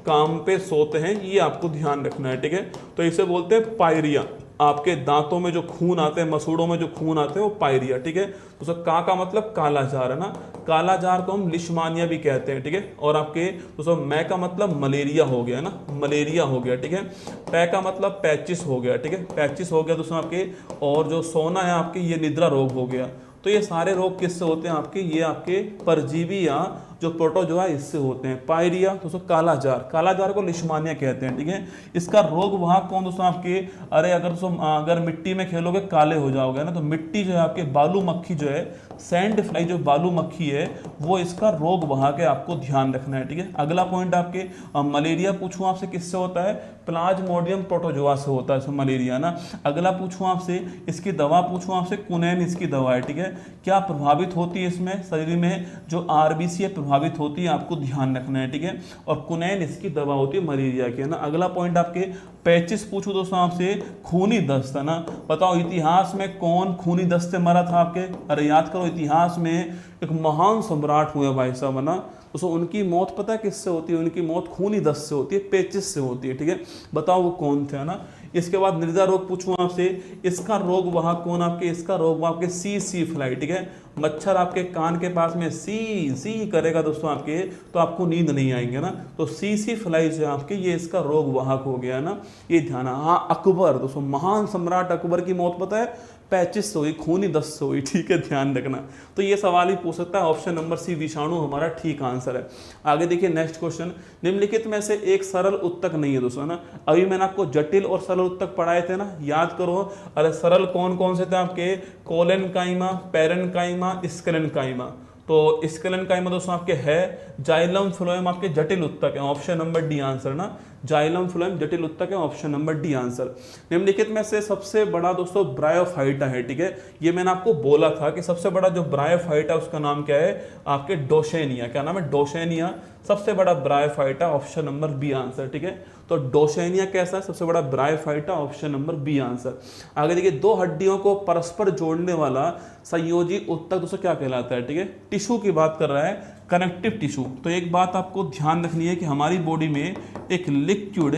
काम पे सोते हैं, ये आपको ध्यान रखना है, ठीक है। तो इसे बोलते हैं पायरिया। आपके दांतों में जो खून आते हैं, मसूड़ों में जो खून आते हैं, वो पायरिया, ठीक है। तो सर का मतलब काला जार है ना, काला जार को हम लिशमानिया भी कहते हैं, ठीक है। और आपके दोस्तों मै का मतलब मलेरिया हो गया ना, मलेरिया हो गया, ठीक है। पै का मतलब पैचिस हो गया, ठीक है, पैचिस हो गया दोस्तों आपके। और जो सोना है आपके, ये निद्रा रोग हो गया। तो ये सारे रोग किससे होते हैं आपके, ये आपके परजीवी या जो प्रोटोजोआ इससे होते हैं। पायरिया दोस्तों काला जार, काला जार को लिशमानिया कहते हैं, ठीक है। इसका रोग वाहक कौन दोस्तों आपके, अरे अगर दोस्तों अगर मिट्टी में खेलोगे काले हो जाओगे ना, तो मिट्टी जो है आपके बालू मक्खी जो है, सैंड फ्लाई जो बालू मक्खी है वो इसका रोग वाहक है, आपको ध्यान रखना है, ठीक है। अगला पॉइंट आपके मलेरिया पूछूं आपसे किससे होता है, प्लाज्मोडियम प्रोटोजोआ से होता है मलेरिया ना। अगला पूछूं आपसे इसकी दवा पूछूं आपसे, कुनैन इसकी दवा है, ठीक है। क्या प्रभावित होती है इसमें शरीर में, जो आरबीसी है प्रभावित होती है, आपको ध्यान रखना है, ठीक है। और कुनैन इसकी दवा होती है मलेरिया की, है ना। अगला पॉइंट आपके पेचिस पूछूं दोस्तों आपसे, खूनी दस्त, है ना। बताओ इतिहास में कौन खूनी दस्त से मरा था आपके, अरे याद करो, इतिहास में एक महान सम्राट हुए भाई साहब, है ना। तो उनकी मौत पता है किससे होती है, उनकी मौत खूनी दस्त से होती है, पेचिस से होती है, ठीक है। बताओ वो कौन थे, है ना। इसके बाद मृदा रोग पूछूं आपसे, इसका रोग वाहक कौन आपके, इसका रोग वाहक आपके सी फ्लाई, ठीक है। मच्छर आपके कान के पास में सी करेगा दोस्तों आपके, तो आपको नींद नहीं आएंगे ना। तो सी फ्लाई जो है आपके, ये इसका रोग वाहक हो गया ना, ये ध्यान। हाँ अकबर दोस्तों, महान सम्राट अकबर की मौत पता है पैचिस से हुई, खूनी दस्त से हुई, ठीक है, ध्यान रखना। तो ये सवाल ही पूछ सकता है, ऑप्शन नंबर सी विषाणु हमारा ठीक आंसर है। आगे देखिए नेक्स्ट क्वेश्चन, निम्नलिखित में से एक सरल उत्तक नहीं है दोस्तों, ना। अभी मैंने आपको जटिल और सरल उत्तक पढ़ाए थे ना, याद करो। अरे सरल कौन कौन से थे आपके, कोलेनकाइमा, पेरेनकाइमा, स्क्लेनकाइमा। तो स्क्लेनकाइमा दोस्तों आपके है, जाइलम फ्लोएम आपके जटिल उत्तक है, ऑप्शन नंबर डी आंसर ना। जाइलम फ्लोएम जटिल उत्तक है, ऑप्शन नंबर डी आंसर। निम्नलिखित में से सबसे बड़ा दोस्तों ब्रायोफाइटा है, ठीक है। ये मैंने आपको बोला था कि सबसे बड़ा जो ब्रायोफाइटा उसका नाम क्या है आपके, डोशेनिया। क्या नाम है, डोशेनिया सबसे बड़ा bryophyta, option number B answer, ठीक है। तो डोशेनिया कैसा है, सबसे बड़ा bryophyta, option number B answer. आगे देखिए, दो हड्डियों को परस्पर जोड़ने वाला संयोजी उत्तक दोस्तों क्या कहलाता है, ठीक है। टिश्यू की बात कर रहा है, कनेक्टिव टिश्यू। तो एक बात आपको ध्यान रखनी है कि हमारी बॉडी में एक लिक्विड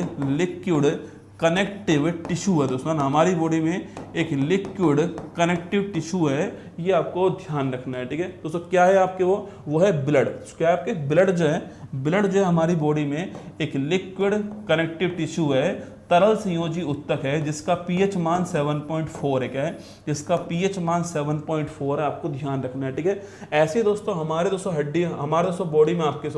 कनेक्टिव टिश्यू है दोस्तों, हमारी बॉडी में एक लिक्विड कनेक्टिव टिश्यू है, ये आपको ध्यान रखना है, ठीक है दोस्तों। क्या है आपके, वो है ब्लड। क्या है आपके, ब्लड जो है हमारी बॉडी में एक लिक्विड कनेक्टिव टिश्यू है, तरल संयोजी उत्तक है, जिसका पीएच मान 7.4 है। क्या है, जिसका पीएच मान 7.4 है, आपको ध्यान रखना है, ठीक है। ऐसे दोस्तों हमारे दोस्तों हड्डी, हमारे दोस्तों बॉडी में आपके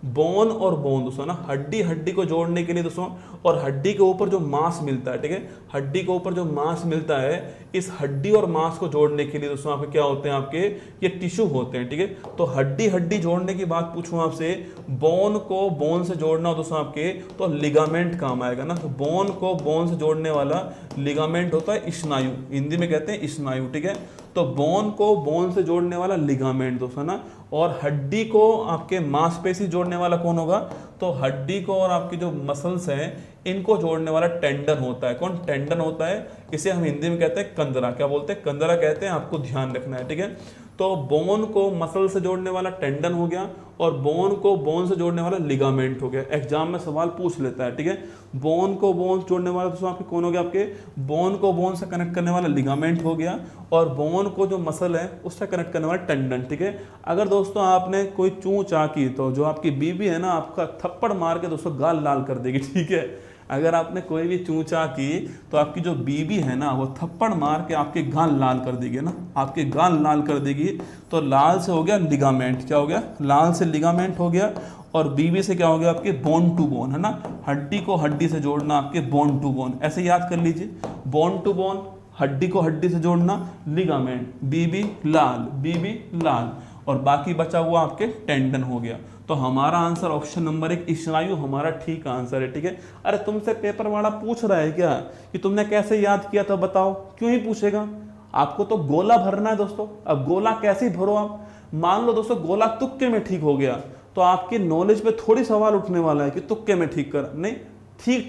बोन और बोन दोस्तों ना, हड्डी को जोड़ने के लिए दोस्तों, और हड्डी के ऊपर जो मांस मिलता है, ठीक है, हड्डी के ऊपर जो मांस मिलता है, इस हड्डी और मांस को जोड़ने के लिए दोस्तों आपके क्या होते हैं, आपके ये टिश्यू होते हैं, ठीक है। तो हड्डी जोड़ने की बात पूछूं आपसे, बोन को बोन से जोड़ना हो दोस्तों आपके, तो लिगामेंट काम आएगा ना। तो बोन को बोन से जोड़ने वाला लिगामेंट होता है स्नायु, हिंदी में कहते हैं स्नायु, ठीक है। तो बोन को बोन से जोड़ने वाला लिगामेंट दोस्तों ना, और हड्डी को आपके मांसपेशी जोड़ने वाला कौन होगा, तो हड्डी को और आपकी जो मसल्स हैं इनको जोड़ने वाला टेंडन होता है। कौन, टेंडन होता है, इसे हम हिंदी में कहते हैं कंदरा। क्या बोलते हैं, कंदरा कहते हैं, आपको ध्यान रखना है, ठीक है। तो बोन को मसल से जोड़ने वाला टेंडन हो गया, और बोन को बोन से जोड़ने वाला लिगामेंट हो गया। एग्जाम में सवाल पूछ लेता है, ठीक है। बोन को बोन से जोड़ने वाला दोस्तों आपके कौन हो गया, आपके बोन को बोन से कनेक्ट करने वाला लिगामेंट हो गया, और बोन को जो मसल है उससे कनेक्ट करने वाला टेंडन, ठीक है। अगर दोस्तों आपने कोई चूं चा की, तो जो आपकी बीबी है ना, आपका थप्पड़ मार के दोस्तों गाल लाल कर देगी, ठीक है। अगर आपने कोई भी चूचा की, तो आपकी जो बीबी है ना, वो थप्पड़ मार के आपके गाल लाल कर देगी ना, आपके गाल लाल कर देगी। तो लाल से हो गया लिगामेंट, क्या हो गया, लाल से लिगामेंट हो गया, और बीबी से क्या हो गया, आपके बोन टू बोन, है ना। हड्डी को हड्डी से जोड़ना, आपके बोन टू बोन, ऐसे याद कर लीजिए, बोन टू बोन, हड्डी को हड्डी से जोड़ना, लिगामेंट, बीबी लाल, और बाकी बचा हुआ आपके टेंडन हो गया। तो हमारा आंसर ऑप्शन नंबर 1 स्नायु हमारा ठीक आंसर है, ठीक है। अरे तुमसे पेपर वाला पूछ रहा है क्या कि तुमने कैसे याद किया था, बताओ, क्यों ही पूछेगा, आपको तो गोला भरना है दोस्तों। अब गोला कैसे भरो आप, मान लो दोस्तों गोला तुक्के में ठीक हो गया, तो आपकी नॉलेज पे थोड़ी सवाल उठने वाला है कि तुक्के में ठीक कर, नहीं,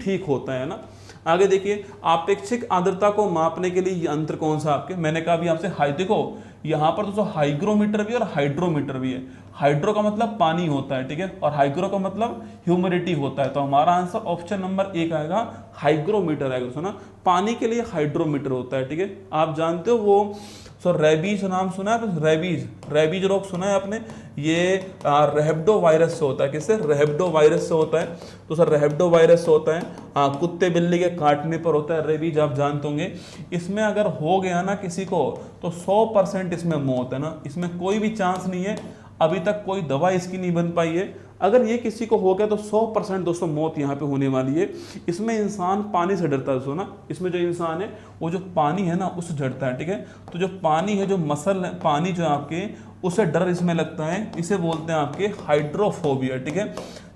ठीक होता है ना। आगे देखिए, आपेक्षिक आर्द्रता को मापने के लिए यंत्र कौन सा आपके, मैंने कहा अभी आपसे, देखो यहाँ पर दोस्तों हाइग्रोमीटर भी और हाइड्रोमीटर भी है। हाइड्रो का मतलब पानी होता है, ठीक है, और हाइग्रो का मतलब ह्यूमिडिटी होता है। तो हमारा आंसर ऑप्शन नंबर 1 आएगा, हाइग्रोमीटर आएगा दोस्तों ना। पानी के लिए हाइड्रोमीटर होता है, ठीक है। आप जानते हो वो रेबीज नाम सुना है, रेबीज रोग सुना है आपने, ये रेहब्डो वायरस से होता है। किससे, रेहब्डो वायरस से होता है। तो सर रेहब्डो वायरस से होता है, कुत्ते बिल्ली के काटने पर होता है रेबीज, आप जानते होंगे। इसमें अगर हो गया ना किसी को, तो 100% इसमें मौत है ना, इसमें कोई भी चांस नहीं है। अभी तक कोई दवा इसकी नहीं बन पाई है। अगर ये किसी को हो गया तो 100% दोस्तों मौत यहाँ पे होने वाली है। इसमें इंसान पानी से डरता है दोस्तों ना, इसमें जो इंसान है वो जो पानी है ना उससे डरता है, ठीक है। तो जो पानी है, जो मसल पानी जो आपके, उससे डर इसमें लगता है, इसे बोलते हैं आपके हाइड्रोफोबिया, ठीक है।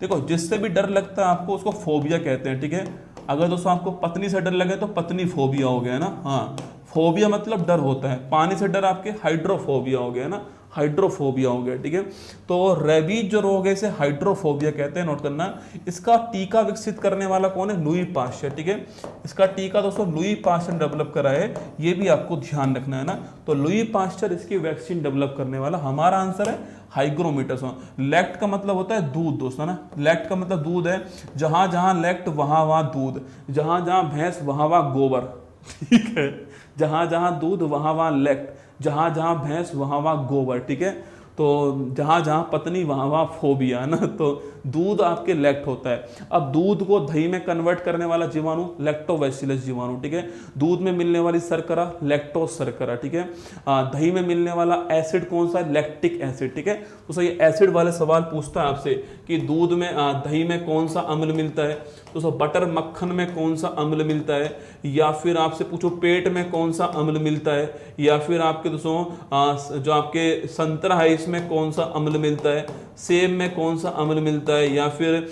देखो जिससे भी डर लगता है आपको उसको फोबिया कहते हैं, ठीक है। अगर दोस्तों आपको पत्नी से डर लगे तो पत्नी फोबिया हो गया ना, हाँ, फोबिया मतलब डर होता है, पानी से डर आपके हाइड्रोफोबिया हो गया ना, हाइड्रोफोबिया हो गया, ठीक है। तो रेबीज जो रोग है इसे हाइड्रोफोबिया कहते हैं, नोट करना। इसका टीका विकसित करने वाला कौन है? लुई पाश्चर, ठीक है। इसका टीका दोस्तों लुई पाश्चर ने डेवलप करा है, ये भी आपको ध्यान रखना है ना। तो लुई पाश्चर इसकी वैक्सीन डेवलप करने वाला। हमारा आंसर है हाइग्रोमीटर्स। लैक्ट का मतलब होता है दूध दोस्तों ना, लैक्ट का मतलब दूध है, जहां जहां लैक्ट वहां वहां दूध, जहां जहां भैंस वहां वहां गोबर, ठीक है। जहां जहां दूध वहां वहां लैक्ट, जहां जहां भैंस वहां वहां गोबर, ठीक है। तो जहां जहां पत्नी वहां वहां फोबिया ना, तो दूध आपके लैक्ट होता है। अब दूध को दही में कन्वर्ट करने वाला जीवाणु लैक्टोबैसिलस जीवाणु, ठीक है। दूध में मिलने वाली शर्करा लैक्टोज शर्करा, ठीक है। दही में मिलने वाला एसिड कौन सा है? लैक्टिक एसिड, ठीक है। तो सर ये एसिड वाले सवाल पूछता है आपसे कि दूध में दही में कौन सा अम्ल मिलता है, तो सर बटर मक्खन में कौन सा अम्ल मिलता है, या फिर आपसे पूछो पेट में कौन सा अम्ल मिलता है, या फिर आपके दोस्तों जो आपके संतरा है इसमें कौन सा अम्ल मिलता है, सेब में कौन सा अम्ल मिलता है, या फिर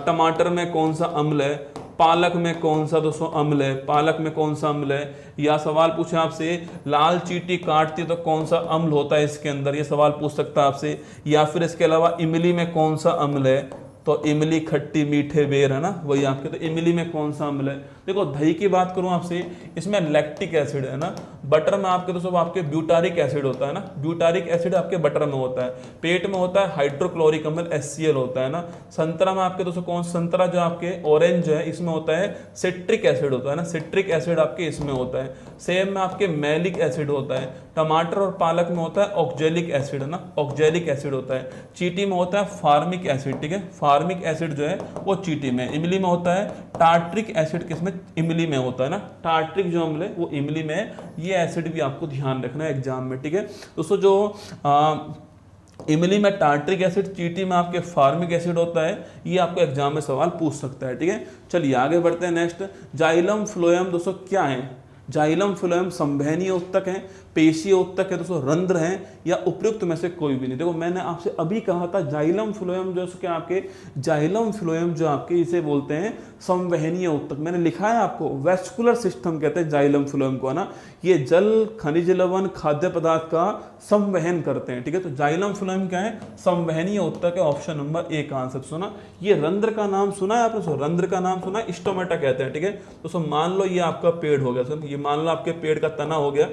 टमाटर में कौन सा अम्ल है, पालक में कौन सा दोस्तों अम्ल है, पालक में कौन सा अम्ल है, या सवाल पूछे आपसे लाल चींटी काटती है तो कौन सा अम्ल होता है इसके अंदर, ये सवाल पूछ सकता है आपसे। या फिर इसके अलावा इमली में कौन सा अम्ल है, तो इमली खट्टी मीठे बेर है ना, वही आपके। तो इमली में कौन सा अम्ल है? देखो दही की बात करूं आपसे, इसमें लैक्टिक एसिड है ना। बटर में आपके दोस्तों आपके ब्यूटारिक एसिड होता है ना, ब्यूटारिक एसिड आपके बटर में होता है। पेट में होता है हाइड्रोक्लोरिक अम्ल HCl होता है ना। संतरा में आपके दोस्तों कौन, संतरा जो आपके ऑरेंज है इसमें होता है सिट्रिक एसिड होता है ना, सिट्रिक एसिड आपके इसमें होता है। सेब में आपके मैलिक एसिड होता है। टमाटर और पालक में होता है ऑक्जेलिक एसिड है ना, ऑक्जेलिक एसिड होता है। चींटी में होता है फार्मिक एसिड, ठीक है। फार्मिक एसिड जो है वो चींटी में। इमली में होता है टार्ट्रिक एसिड, किसमें? इमली में होता है ना। टार्ट्रिक जो अम्ल है वो इमली में है। ये एसिड भी आपको ध्यान रखना है एग्जाम में, ठीक है दोस्तों। जो इमली में टार्ट्रिक एसिड, चींटी में आपके फार्मिक एसिड होता है, ये आपको एग्जाम में सवाल पूछ सकता है, ठीक है। चलिए आगे बढ़ते हैं। नेक्स्ट जाइलम फ्लोएम दोस्तों क्या है? जाइलम फ्लोएम संवहनीय उत्तक है, पेशीय उत्तक है दोस्तों, रंध्र हैं, या उपयुक्त में से कोई भी नहीं। देखो मैंने आपसे अभी कहा था जाइलम फ्लोएम जो क्या आपके, जाइलम फ्लोएम जो आपके इसे बोलते हैं संवहनीय उत्तक। मैंने लिखा है आपको वेस्कुलर सिस्टम कहते हैं जाइलम फ्लोएम को, है ना। ये जल, खनिज लवण, खाद्य पदार्थ का संवहन करते हैं, ठीक है। तो जाइलम फ्लोएम क्या है? संवहनीय उत्तक है। ऑप्शन नंबर ए का आंसर सुना। ये रंध्र का नाम सुना है आपने? रंध्र का नाम सुना है, स्टोमेटा कहते हैं, ठीक है। तो मान लो ये आपका पेड़ हो गया, ये मान लो आपके पेड़ का तना हो गया,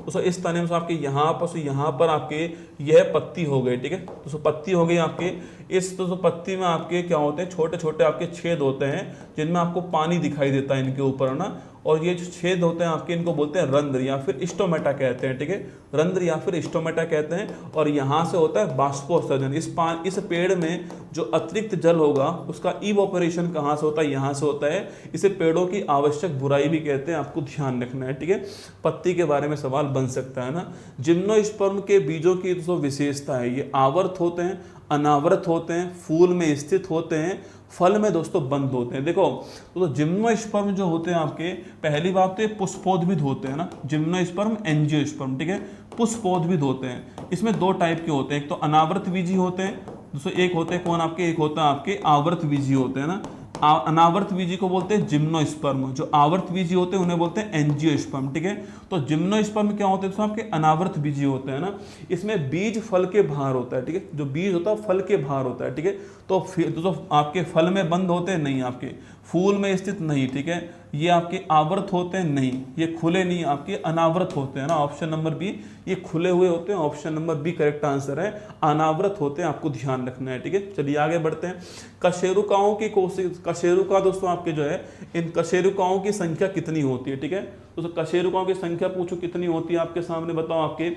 तो इस तने में आपके यहाँ पर आपके यह पत्ती हो गई, ठीक है। तो पत्ती हो गई आपके, इस तो पत्ती में आपके क्या होते हैं, छोटे छोटे आपके छेद होते हैं जिनमें आपको पानी दिखाई देता है इनके ऊपर, है ना। और ये जो छेद होते हैं आपके, इनको बोलते हैं रंध्र या फिर स्टोमेटा कहते हैं, ठीक है। रंध्र या फिर स्टोमेटा कहते हैं। और यहाँ से होता है बाष्पोत्सर्जन। इस पेड़ में जो अतिरिक्त जल होगा उसका इवोपरेशन कहाँ से होता है? यहाँ से होता है। इसे पेड़ों की आवश्यक बुराई भी कहते हैं, आपको ध्यान रखना है, ठीक है। पत्ती के बारे में सवाल बन सकता है ना। जिम्नोस्पर्म के बीजों की जो विशेषता है, ये आवर्त होते हैं, अनावृत होते हैं, फूल में स्थित होते हैं, फल में दोस्तों बंद होते हैं। देखो तो जिम्नोस्पर्म जो होते हैं आपके, पहली बात तो ये पुष्पोद्भिद होते हैं ना, जिम्नोस्पर्म, एंजियोस्पर्म, ठीक है। पुष्पोद्भिद होते हैं। इसमें दो टाइप के होते हैं, एक तो अनावृत बीजी होते हैं, दोस्तों एक होते हैं कौन आपके, एक होता है आपके आवर्त बीजी होते हैं ना। अनावर्त बीजी को बोलते हैं जिम्नोस्पर्म, जो आवर्त बीजी होते हैं उन्हें बोलते हैं एंजियोस्पर्म, ठीक है। तो जिम्नोस्पर्म क्या होते हैं दोस्तों? आपके अनावर्त बीजी होते हैं ना। इसमें बीज फल के बाहर होता है, ठीक है। जो बीज होता है फल के बाहर होता है, ठीक है। तो फिर दोस्तों आपके फल में बंद होते हैं नहीं, आपके फूल में स्थित नहीं, ठीक है। ये आपके आवर्त होते हैं नहीं, ये खुले नहीं, आपके अनावृत होते हैं ना। ऑप्शन नंबर बी, ये खुले हुए होते हैं। Option number B correct answer है, अनावृत होते हैं, आपको ध्यान रखना है, ठीक है। चलिए आगे बढ़ते हैं। कशेरुकाओं की कोशिश, कशेरुका दोस्तों आपके जो है, इन कशेरुकाओं की संख्या कितनी होती है, ठीक है। तो कशेरुकाओं की संख्या पूछो कितनी होती है आपके सामने, बताओ। आपके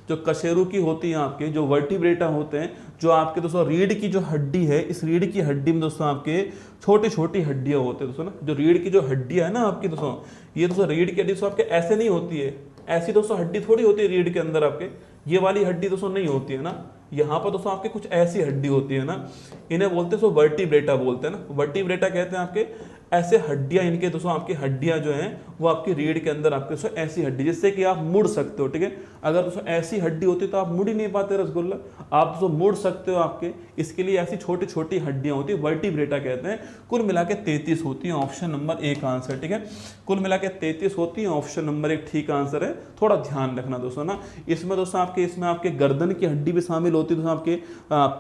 जो कशेरुकी होती है, आपके जो वर्टिब्रेटा होते हैं, जो आपके दोस्तों रीढ़ की जो हड्डी है, इस रीढ़ की हड्डी में दोस्तों आपके छोटी छोटी हड्डियां होते हैं दोस्तों ना। जो रीढ़ की जो हड्डियां है ना आपकी दोस्तों, ये दोस्तों रीढ़ की हड्डी दोस्तों आपके ऐसे नहीं होती है, ऐसी दोस्तों हड्डी थोड़ी होती है रीढ़ के अंदर आपके, ये वाली हड्डी दोस्तों नहीं होती है ना। यहाँ पर दोस्तों आपके कुछ ऐसी हड्डी होती है ना, इन्हें बोलते हैं वर्टिब्रेटा बोलते हैं ना, वर्टिब्रेटा कहते हैं आपके ऐसे हड्डियां, इनके दोस्तों आपकी हड्डियां जो हैं वो आपकी रीढ़ के अंदर आपके दोस्तों ऐसी हड्डी जिससे कि आप मुड़ सकते हो, ठीक है। अगर दोस्तों ऐसी हड्डी होती तो आप मुड़ ही नहीं पाते रसगुल्ला, आप दोस्तों मुड़ सकते हो आपके, इसके लिए ऐसी छोटी छोटी हड्डियां होती है, वर्टिब्रेटा कहते हैं। कुल मिला के 33 होती है, ऑप्शन नंबर ए का आंसर, ठीक है। कुल मिला के 33 होती है, ऑप्शन नंबर 1 ठीक आंसर है। थोड़ा ध्यान रखना दोस्तों ना, इसमें दोस्तों आपके गर्दन की हड्डी भी शामिल होती है, दोस्तों आपके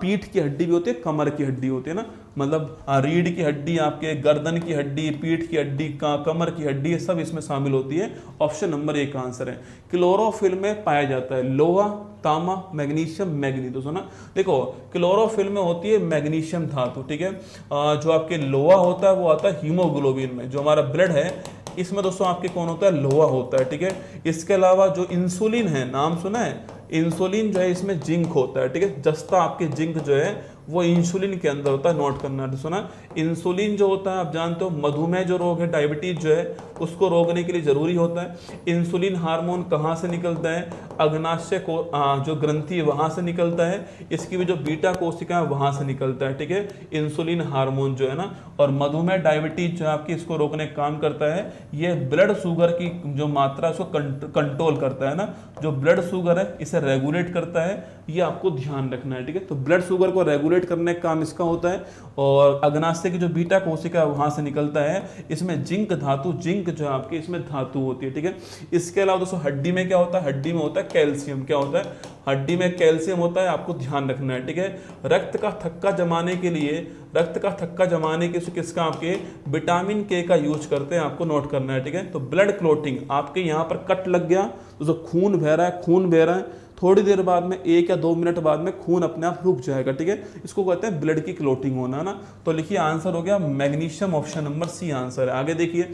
पीठ की हड्डी भी होती है, कमर की हड्डी होती है ना, मतलब रीढ़ की हड्डी, आपके गर्दन की हड्डी, पीठ की हड्डी, कमर की हड्डी, ये सब इसमें शामिल होती है। ऑप्शन नंबर 1 का आंसर है। क्लोरोफिल में पाया जाता है लोहा, तांबा, मैग्नीशियम, मैग्नी। दोस्तों ना देखो, क्लोरोफिल में होती है मैग्नीशियम धातु, ठीक है। जो आपके लोहा होता है वो आता है हीमोग्लोबिन में, जो हमारा ब्लड है इसमें दोस्तों आपके कौन होता है, लोहा होता है, ठीक है। इसके अलावा जो इंसुलिन है, नाम सुना है, इंसुलिन जो है इसमें जिंक होता है, ठीक है। जस्ता आपके जिंक जो है वो इंसुलिन के अंदर होता है, नोट करना है सुना। इंसुलिन जो होता है आप जानते हो, मधुमेह जो रोग है, डायबिटीज जो है उसको रोकने के लिए जरूरी होता है। इंसुलिन हार्मोन कहाँ से निकलता है, अग्नाशय को जो ग्रंथि है वहां से निकलता है, इसकी भी जो बीटा कोशिका है वहां से निकलता है, ठीक है, इंसुलिन हार्मोन जो है ना। और मधुमेह डायबिटीज जो है आपकी, इसको रोकने का काम करता है, ये ब्लड शुगर की जो मात्रा उसको कंट्रोल करता है ना, जो ब्लड शुगर है इसे रेगुलेट करता है, ये आपको ध्यान रखना है, ठीक है। तो ब्लड शुगर को रेगुलेट करने का काम इसका होता है। और अग्नाशय की जो बीटा कोशिका वहां से निकलता है, इसमें जिंक धातु, जिंक जो है आपकी इसमें धातु होती है, ठीक है। इसके अलावा दोस्तों हड्डी में क्या होता है, हड्डी में होता है कैल्शियम। क्या होता है, हड्डी में कैल्शियम होता है, आपको ध्यान रखना है, ठीक है। रक्त का थक्का जमाने के लिए, रक्त का थक्का जमाने के किसका, आपके विटामिन के का यूज करते हैं, आपको नोट करना है, ठीक है। तो ब्लड क्लोटिंग, आपके यहाँ पर कट लग गया तो खून बह रहा है, खून बह रहा है, थोड़ी देर बाद में 1 या 2 मिनट बाद में खून अपने आप रुक जाएगा, ठीक है। इसको कहते हैं ब्लड की क्लोटिंग होना ना। तो लिखिए आंसर हो गया magnesium, option number C answer है। आगे देखिए,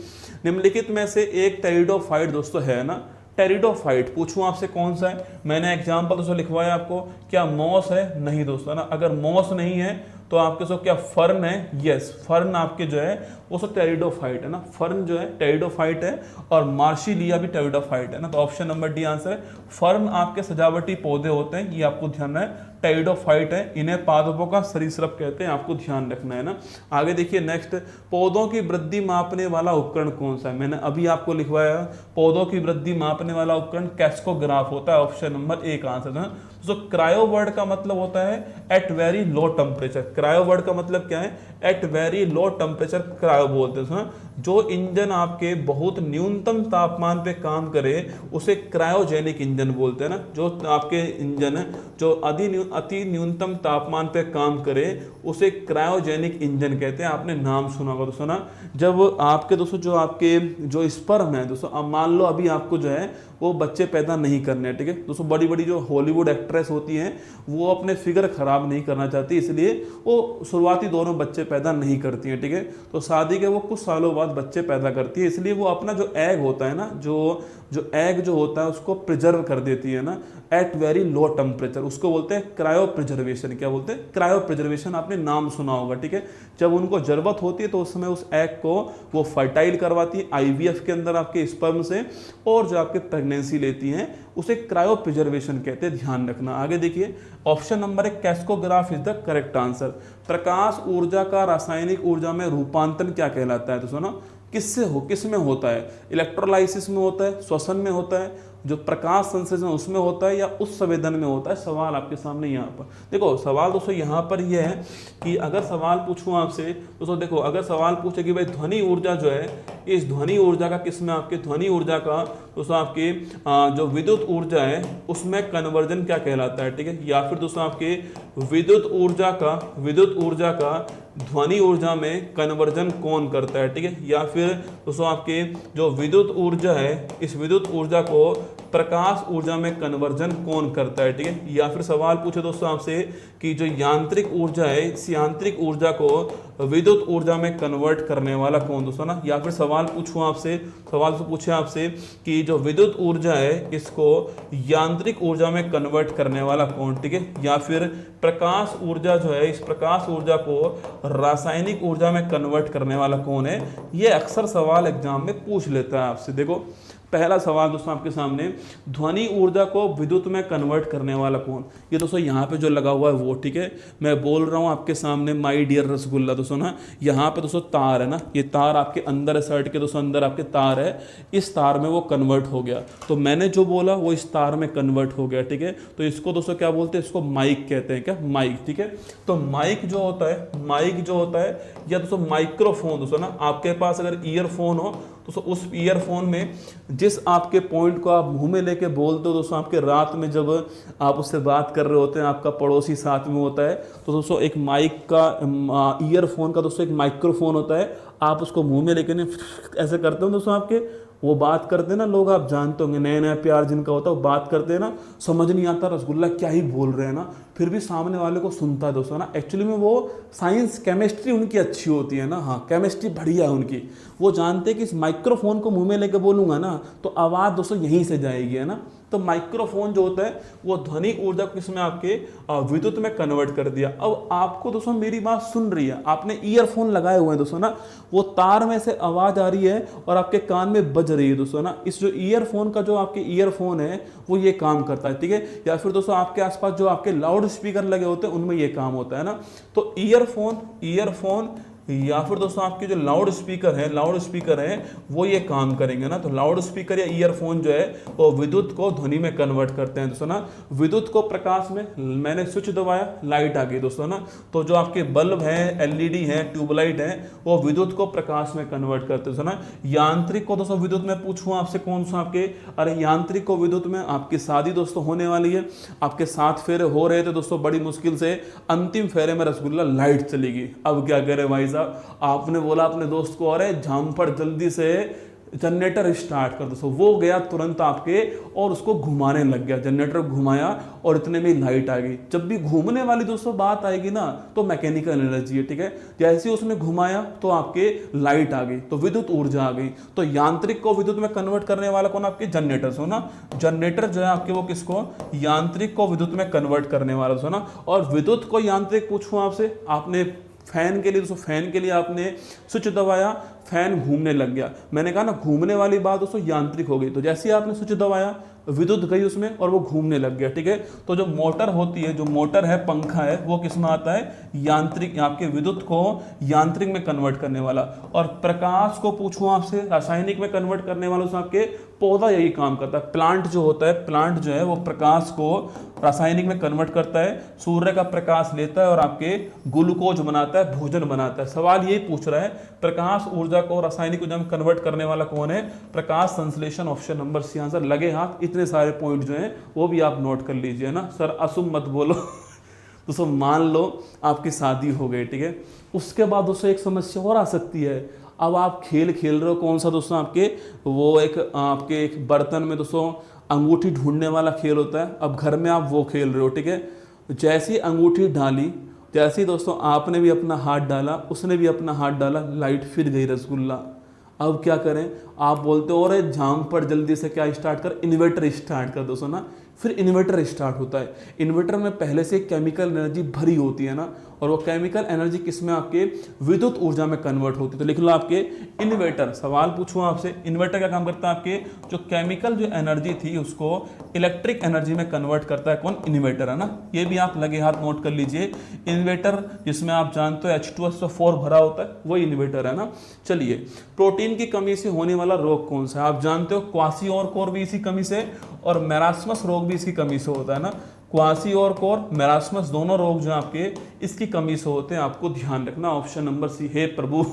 निम्नलिखित में से एक टेरिडोफाइट दोस्तों है ना, टेरिडोफाइट पूछूं आपसे कौन सा है, मैंने एग्जाम्पल दोस्तों लिखवाया आपको, क्या मॉस है, नहीं दोस्तों ना। अगर मॉस नहीं है तो आपके सो क्या फर्न है, यस, फर्न आपके जो है वो सब टेरिडोफाइट है ना, फर्न जो है टेरिडोफाइट है, और मार्शिलिया भी टेरिडोफाइट है ना। तो ऑप्शन नंबर डी आंसर है। फर्न आपके सजावटी पौधे होते हैं, ये आपको ध्यान है, टेरिडोफाइट है, इन्हें पादपों का सरीसृप कहते हैं, आपको ध्यान रखना है ना। आगे देखिए नेक्स्ट, पौधों की वृद्धि मापने वाला उपकरण कौन सा है, मैंने अभी आपको लिखवाया, पौधों की वृद्धि मापने वाला उपकरण कैस्कोग्राफ होता है, ऑप्शन नंबर ए का आंसर है। तो क्रायो वर्ड का मतलब होता है at very low temperature, cryo word का मतलब क्या है, at very low temperature cryo बोलते हैं। जो इंजन आपके बहुत न्यूनतम तापमान पे काम करे उसे क्रायोजेनिक इंजन बोलते हैं ना। जो आपके इंजन है जो अति न्यूनतम तापमान पे काम करे उसे क्रायोजेनिक इंजन कहते हैं। आपने नाम सुना होगा दोस्तों ना। जब आपके दोस्तों जो स्पर्म है दोस्तों, अब मान लो अभी आपको जो है वो बच्चे पैदा नहीं करने, ठीक है दोस्तों। बड़ी बड़ी जो हॉलीवुड एक्ट्रेस होती हैं वो अपने फिगर खराब नहीं करना चाहती, इसलिए वो शुरुआती दौर में बच्चे पैदा नहीं करती हैं, ठीक है। तो शादी के वो कुछ सालों बाद बच्चे पैदा करती है, इसलिए वो अपना जो एग होता है ना, जो एग जो होता है उसको प्रिजर्व कर देती है ना एट वेरी लो टेम्परेचर, उसको बोलते हैं क्रायो प्रिजर्वेशन। क्या बोलते हैं, क्रायो प्रिजर्वेशन, आपने नाम सुना होगा, ठीक है। जब उनको जरूरत होती है तो उस समय उस एग को वो फर्टाइल करवाती है आईवीएफ के अंदर आपके स्पर्म से, और जो आपके प्रेगनेंसी लेती हैं उसे क्रायो प्रिजर्वेशन कहते हैं, ध्यान रखना। आगे देखिए option number 1 crescograph is the correct answer. प्रकाश ऊर्जा का रासायनिक ऊर्जा में रूपांतरण क्या कहलाता है दोस्तों ना, किस में होता है, इलेक्ट्रोलाइसिस में होता है, श्वसन में होता है, जो प्रकाश संश्लेषण उसमें होता है, या उस संवेदन में होता है। सवाल आपके सामने यहाँ पर देखो, सवाल दोस्तों यहाँ पर यह है कि अगर सवाल पूछूं आपसे दोस्तों, देखो अगर सवाल पूछे कि भाई ध्वनि ऊर्जा जो है, इस ध्वनि ऊर्जा का किसमें, आपके ध्वनि ऊर्जा का दोस्तों आपकी जो विद्युत ऊर्जा है उसमें कन्वर्जन क्या कहलाता है, ठीक है। या फिर दोस्तों आपके विद्युत ऊर्जा का ध्वनि ऊर्जा में कन्वर्जन कौन करता है, ठीक है। या फिर दोस्तों आपके जो विद्युत ऊर्जा है, इस विद्युत ऊर्जा को प्रकाश ऊर्जा में कन्वर्जन कौन करता है, ठीक है। या फिर सवाल पूछे दोस्तों आपसे कि जो यांत्रिक ऊर्जा है, इस यांत्रिक ऊर्जा को विद्युत ऊर्जा में कन्वर्ट करने वाला कौन दोस्तों ना। या फिर सवाल पूछे आपसे कि जो विद्युत ऊर्जा है इसको यांत्रिक ऊर्जा में कन्वर्ट करने वाला कौन, ठीक है। या फिर प्रकाश ऊर्जा जो है, इस प्रकाश ऊर्जा को रासायनिक ऊर्जा में कन्वर्ट करने वाला कौन है। ये अक्सर सवाल एग्जाम में पूछ लेता है आपसे। देखो पहला सवाल दोस्तों आपके सामने, ध्वनि ऊर्जा को विद्युत में कन्वर्ट करने वाला कौन? ये दोस्तों यहाँ पे जो लगा हुआ है वो, ठीक है, मैं बोल रहा हूँ आपके सामने माय डियर रसगुल्ला दोस्तों ना, यहाँ पे दोस्तों तार है ना, ये तार आपके अंदर है, शर्ट के दोस्तों अंदर आपके तार है, इस तार में वो कन्वर्ट हो गया, तो मैंने जो बोला वो इस तार में कन्वर्ट हो गया, ठीक है। तो इसको दोस्तों क्या बोलते हैं, इसको माइक कहते हैं, क्या, माइक, ठीक है। तो माइक जो होता है, माइक जो होता है या दोस्तों माइक्रोफोन दोस्तों ना, आपके पास अगर ईयरफोन हो तो उस ईयरफोन में जिस आपके पॉइंट को आप मुंह में लेके बोलते हो दोस्तों, आपके रात में जब आप उससे बात कर रहे होते हैं, आपका पड़ोसी साथ में होता है, तो दोस्तों एक माइक का, ईयरफोन का दोस्तों एक माइक्रोफोन होता है, आप उसको मुंह में लेके ऐसे करते हो दोस्तों, आपके वो बात करते हैं ना लोग, आप जानते होंगे, नया नया प्यार जिनका होता है वो बात करते हैं ना, समझ नहीं आता रसगुल्ला क्या ही बोल रहे हैं ना, फिर भी सामने वाले को सुनता है दोस्तों ना। एक्चुअली में वो साइंस केमिस्ट्री उनकी अच्छी होती है ना, हाँ केमिस्ट्री बढ़िया है उनकी, वो जानते हैं कि इस माइक्रोफोन को मुंह में लेकर बोलूँगा ना तो आवाज़ दोस्तों यहीं से जाएगी, है ना। तो माइक्रोफोन जो होता है वो ध्वनि ऊर्जा को इसमें आपके विद्युत में कन्वर्ट कर दिया। अब आपको दोस्तों मेरी बात सुन रही है, आपने ईयरफोन लगाए हुए हैं दोस्तों ना, वो तार में से आवाज़ आ रही है और आपके कान में बज रही है दोस्तों ना। इस जो ईयरफोन का जो आपके ईयरफोन है वो ये काम करता है, ठीक है। या फिर दोस्तों आपके आसपास जो आपके लाउड स्पीकर लगे होते हैं उनमें ये काम होता है ना। तो ईयरफोन या फिर दोस्तों आपके जो लाउड स्पीकर है वो ये काम करेंगे ना। तो लाउड स्पीकर या ईयरफोन जो है वो विद्युत को ध्वनि में कन्वर्ट करते हैं दोस्तों ना। विद्युत को प्रकाश में, मैंने स्विच दबाया, लाइट आ गई दोस्तों ना। तो जो आपके बल्ब है, एलईडी है, ट्यूबलाइट है, वो विद्युत को प्रकाश में कन्वर्ट करते हैं दोस्तों ना। यांत्रिक को दोस्तों विद्युत में पूछूं आपसे कौन सा आपके, अरे यांत्रिक को विद्युत में, आपकी शादी दोस्तों होने वाली है, आपके 7 फेरे हो रहे थे दोस्तों बड़ी मुश्किल से, अंतिम फेरे में रसगुल्ला लाइट चली गई, अब क्या करे भाई, आपने बोला अपने दोस्त को, अरे झामपड़ जल्दी से जनरेटर स्टार्ट कर दो, वो गया तुरंत आपके और उसको घुमाने लग गया, जनरेटर घुमाया और इतने में लाइट आ गई। जब भी घूमने वाली दोस्तों बात आएगी ना तो मैकेनिकल एनर्जी है, ठीक है। जैसे ही उसने घुमाया तो आपके लाइट आ गई, तो विद्युत ऊर्जा आ गई। तो यांत्रिक को विद्युत में कन्वर्ट करने वाला कौन, आपके जनरेटर हो ना। जनरेटर जो है आपके वो किसको, यांत्रिक को विद्युत में कन्वर्ट करने वाला हो ना। और विद्युत को यांत्रिक पूछूं आपसे, आपने फैन के लिए दोस्तों, फैन के लिए आपने स्विच दबाया, फैन घूमने लग गया, मैंने कहा ना घूमने वाली बात दोस्तों यांत्रिक हो गई। तो जैसे ही आपने स्विच दबाया विद्युत गई उसमें और वो घूमने लग गया, ठीक है। तो जो मोटर होती है, जो मोटर है, पंखा है, वो किस में आता है, यांत्रिक, आपके विद्युत को यांत्रिक में कन्वर्ट करने वाला। और प्रकाश को पूछूं आपसे, रासायनिक में कन्वर्ट करने वाला उसमें आपके पौधा यही काम करता है। प्लांट जो होता है, प्लांट जो है वो प्रकाश को रासायनिक में कन्वर्ट करता है, सूर्य का प्रकाश लेता है और आपके ग्लूकोज बनाता है, भोजन बनाता है। सवाल यही पूछ रहा है प्रकाश ऊर्जा को रासायनिक ऊर्जा में कन्वर्ट करने वाला कौन है, प्रकाश संश्लेषण, ऑप्शन नंबर सी आंसर। लगे हाथ, इतने सारे पॉइंट जो हैं वो भी आप नोट कर लीजिए ना। सर असुम मत बोलो दोस्तों, मान लो आपकी शादी हो गई, ठीक है। उसके बाद दोस्तों एक समस्या और आ सकती है, अब आप खेल खेल रहे हो, कौन सा दोस्तों, आपके वो आपके एक बर्तन में दोस्तों अंगूठी ढूंढने वाला खेल होता है। अब घर में आप वो खेल रहे हो, ठीक है। जैसी अंगूठी डाली, जैसे ही दोस्तों आपने भी अपना हाथ डाला, उसने भी अपना हाथ डाला, लाइट फिर गई रसगुल्ला। अब क्या करें, आप बोलते हो अरे झांग पर जल्दी से क्या स्टार्ट कर, इन्वर्टर स्टार्ट कर दोस्तों ना। फिर इन्वर्टर स्टार्ट होता है, इन्वर्टर में पहले से केमिकल एनर्जी भरी होती है ना, और वो केमिकल एनर्जी किसमें, आपके विद्युत ऊर्जा में कन्वर्ट होती है। तो लिख लो आपके इन्वर्टर। सवाल पूछूं आपसे, इन्वर्टर क्या काम करता है, आपके जो केमिकल जो एनर्जी थी उसको इलेक्ट्रिक एनर्जी में कन्वर्ट करता है कौन, इन्वर्टर, है ना। ये भी आप लगे हाथ नोट कर लीजिए। इन्वर्टर जिसमें आप जानते हो H2SO4 भरा होता है, वो इन्वर्टर है ना। चलिए, प्रोटीन की कमी से होने वाला रोग कौन सा है, आप जानते हो क्वासियोरकोर भी इसी कमी से, और मैरास्मस रोग भी इसकी कमी से होता है ना। क्वासियोरकोर, मैरास्मस दोनों रोग जो आपके इसकी कमी से होते हैं, आपको ध्यान रखना। ऑप्शन नंबर सी। हे प्रभु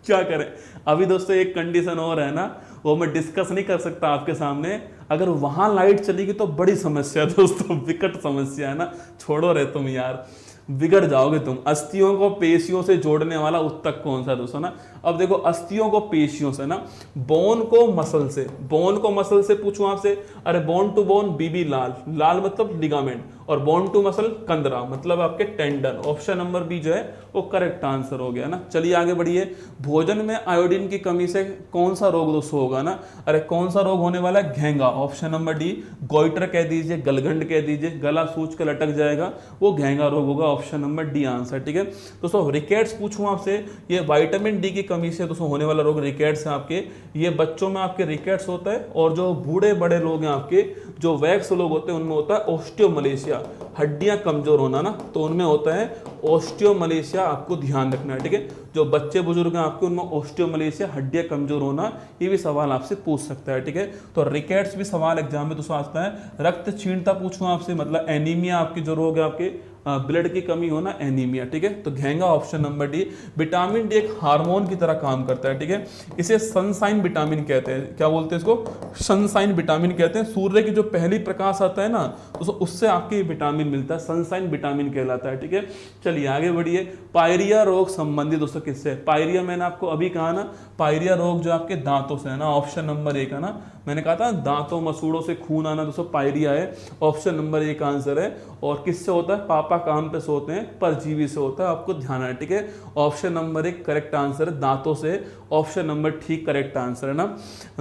क्या करें। अभी दोस्तों एक कंडीशन और है ना, वो मैं डिस्कस नहीं कर सकता आपके सामने। अगर वहां लाइट चली गई तो बड़ी समस्या है दोस्तों, विकट समस्या है ना। छोड़ो रे तुम यार, बिगड़ जाओगे तुम। अस्थियों को पेशियों से जोड़ने वाला उत्तक कौन सा दोस्तों ना। अब देखो, अस्थियों को पेशियों से ना, बोन को मसल से, बोन को मसल से पूछूं आपसे, अरे बोन टू बोन, बीबी लाल, लाल मतलब लिगामेंट, और बोन टू मसल कंदरा मतलब आपके टेंडन। ऑप्शन नंबर बी जो है वो करेक्ट आंसर हो गया ना। चलिए आगे बढ़िए। भोजन में आयोडीन की कमी से कौन सा रोग दोस्तों होगा ना, अरे कौन सा रोग होने वाला है, घेंगा। ऑप्शन नंबर डी, गोइटर कह दीजिए, गलगंड कह दीजिए, गला सूज कर लटक जाएगा, वो घेंगा रोग होगा। ऑप्शन नंबर डी आंसर, ठीक है दोस्तों। रिकेट्स पूछूं आपसे, ये विटामिन डी की कमी से दोस्तों होने वाला रोग रिकेट्स है आपके। ये बच्चों में आपके रिकेट्स होता है, और जो बूढ़े बड़े लोग हैं आपके, जो वैक्स लोग होते हैं, उनमें होता है ओस्टियोमलेशिया, हड्डियां कमजोर होना ना, तो उनमें होता है ओस्टियोमलेशिया। आपको ध्यान रखना है, ठीक है। जो बच्चे बुजुर्ग हैं आपके, उनमें ओस्टियोमलेशिया, हड्डियां कमजोर होना, ये भी सवाल आपसे पूछ सकता है, ठीक है। तो रिकेट्स भी सवाल एग्जाम में दोस्तों आता है। रक्त क्षीणता पूछूं आपसे, मतलब एनीमिया, आपकी जो रोग है आपके ब्लड की कमी होना, एनीमिया, ठीक है। तो घेंगा option number D. Vitamin D एक हार्मोन की तरह काम करता है, ठीक है। इसे सनसाइन विटामिन कहते हैं। क्या बोलते हैं इसको? सनसाइन विटामिन कहते हैं। सूर्य की जो पहली प्रकाश आता है ना, तो उससे आपके विटामिन मिलता है, सनसाइन विटामिन कहलाता है, ठीक है। चलिए आगे बढ़िए। पायरिया रोग संबंधित दोस्तों किससे? पायरिया मैंने आपको अभी कहा ना, पायरिया रोग जो आपके दांतों से है ना, ऑप्शन नंबर एक है ना, मैंने कहा था दांतों मसूड़ों से खून आना दोस्तों पायरिया है, ऑप्शन नंबर एक आंसर है। और किससे होता है? पापा काम पे सोते हैं, परजीवी से होता है, आपको ध्यान है, ठीक है। ऑप्शन नंबर एक करेक्ट आंसर है, दांतों से। ऑप्शन नंबर ठीक करेक्ट आंसर है ना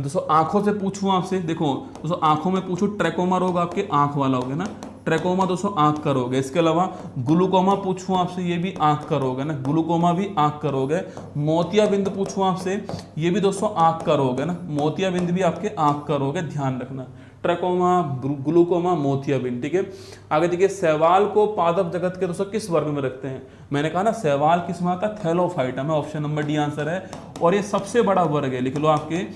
दोस्तों। आंखों से पूछूं आपसे, देखो दोस्तों आंखों में पूछूं, ट्रैकोमा रोग आपके आंख वाला हो गया ना, ट्रैकोमा दोस्तों आंख का रोग है। इसके अलावा ग्लूकोमा पूछूं आपसे, ये भी आंख का रोग है ना, ग्लूकोमा भी आंख का रोग है। मोतियाबिंद पूछूं आपसे, ये भी दोस्तों आंख का रोग है ना, मोतियाबिंद भी आपके आंख का रोग है, ध्यान रखना। ट्रैकोमा, ग्लूकोमा, मोतियाबिंद, ठीक है। आगे देखिए, शैवाल को पादप जगत के दोस्तों किस वर्ग में रखते हैं? मैंने कहा ना शैवाल किस में आता है? थैलोफाइटा में, ऑप्शन नंबर डी आंसर है। और ये सबसे बड़ा वर्ग है, लिख लो आपके,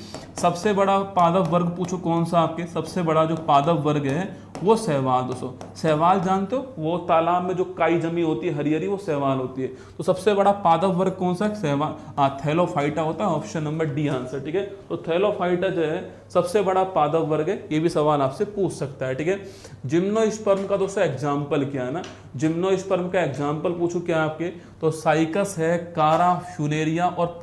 सबसे बड़ा पादप वर्ग पूछो कौन सा? आपके सबसे बड़ा जो पादप वर्ग है वो शैवाल दोस्तों। शैवाल जानते हो, वो तालाब में जो काई जमी होती है हरी हरी, वो शैवाल होती है। तो सबसे बड़ा पादप वर्ग कौन सा है? शैवाल, थैलोफाइटा होता है, ऑप्शन नंबर डी आंसर, ठीक है। तो थैलोफाइटा जो है सबसे बड़ा पादप वर्ग है, ये भी सवाल आपसे पूछ सकता है, ठीक है। जिम्नोस्पर्म का दोस्तों एग्जाम्पल क्या है ना, जिम्नोस्पर्म का एग्जाम्पल पूछूं क्या आपके, तो साइकस है, कारा, फ्यूनेरिया और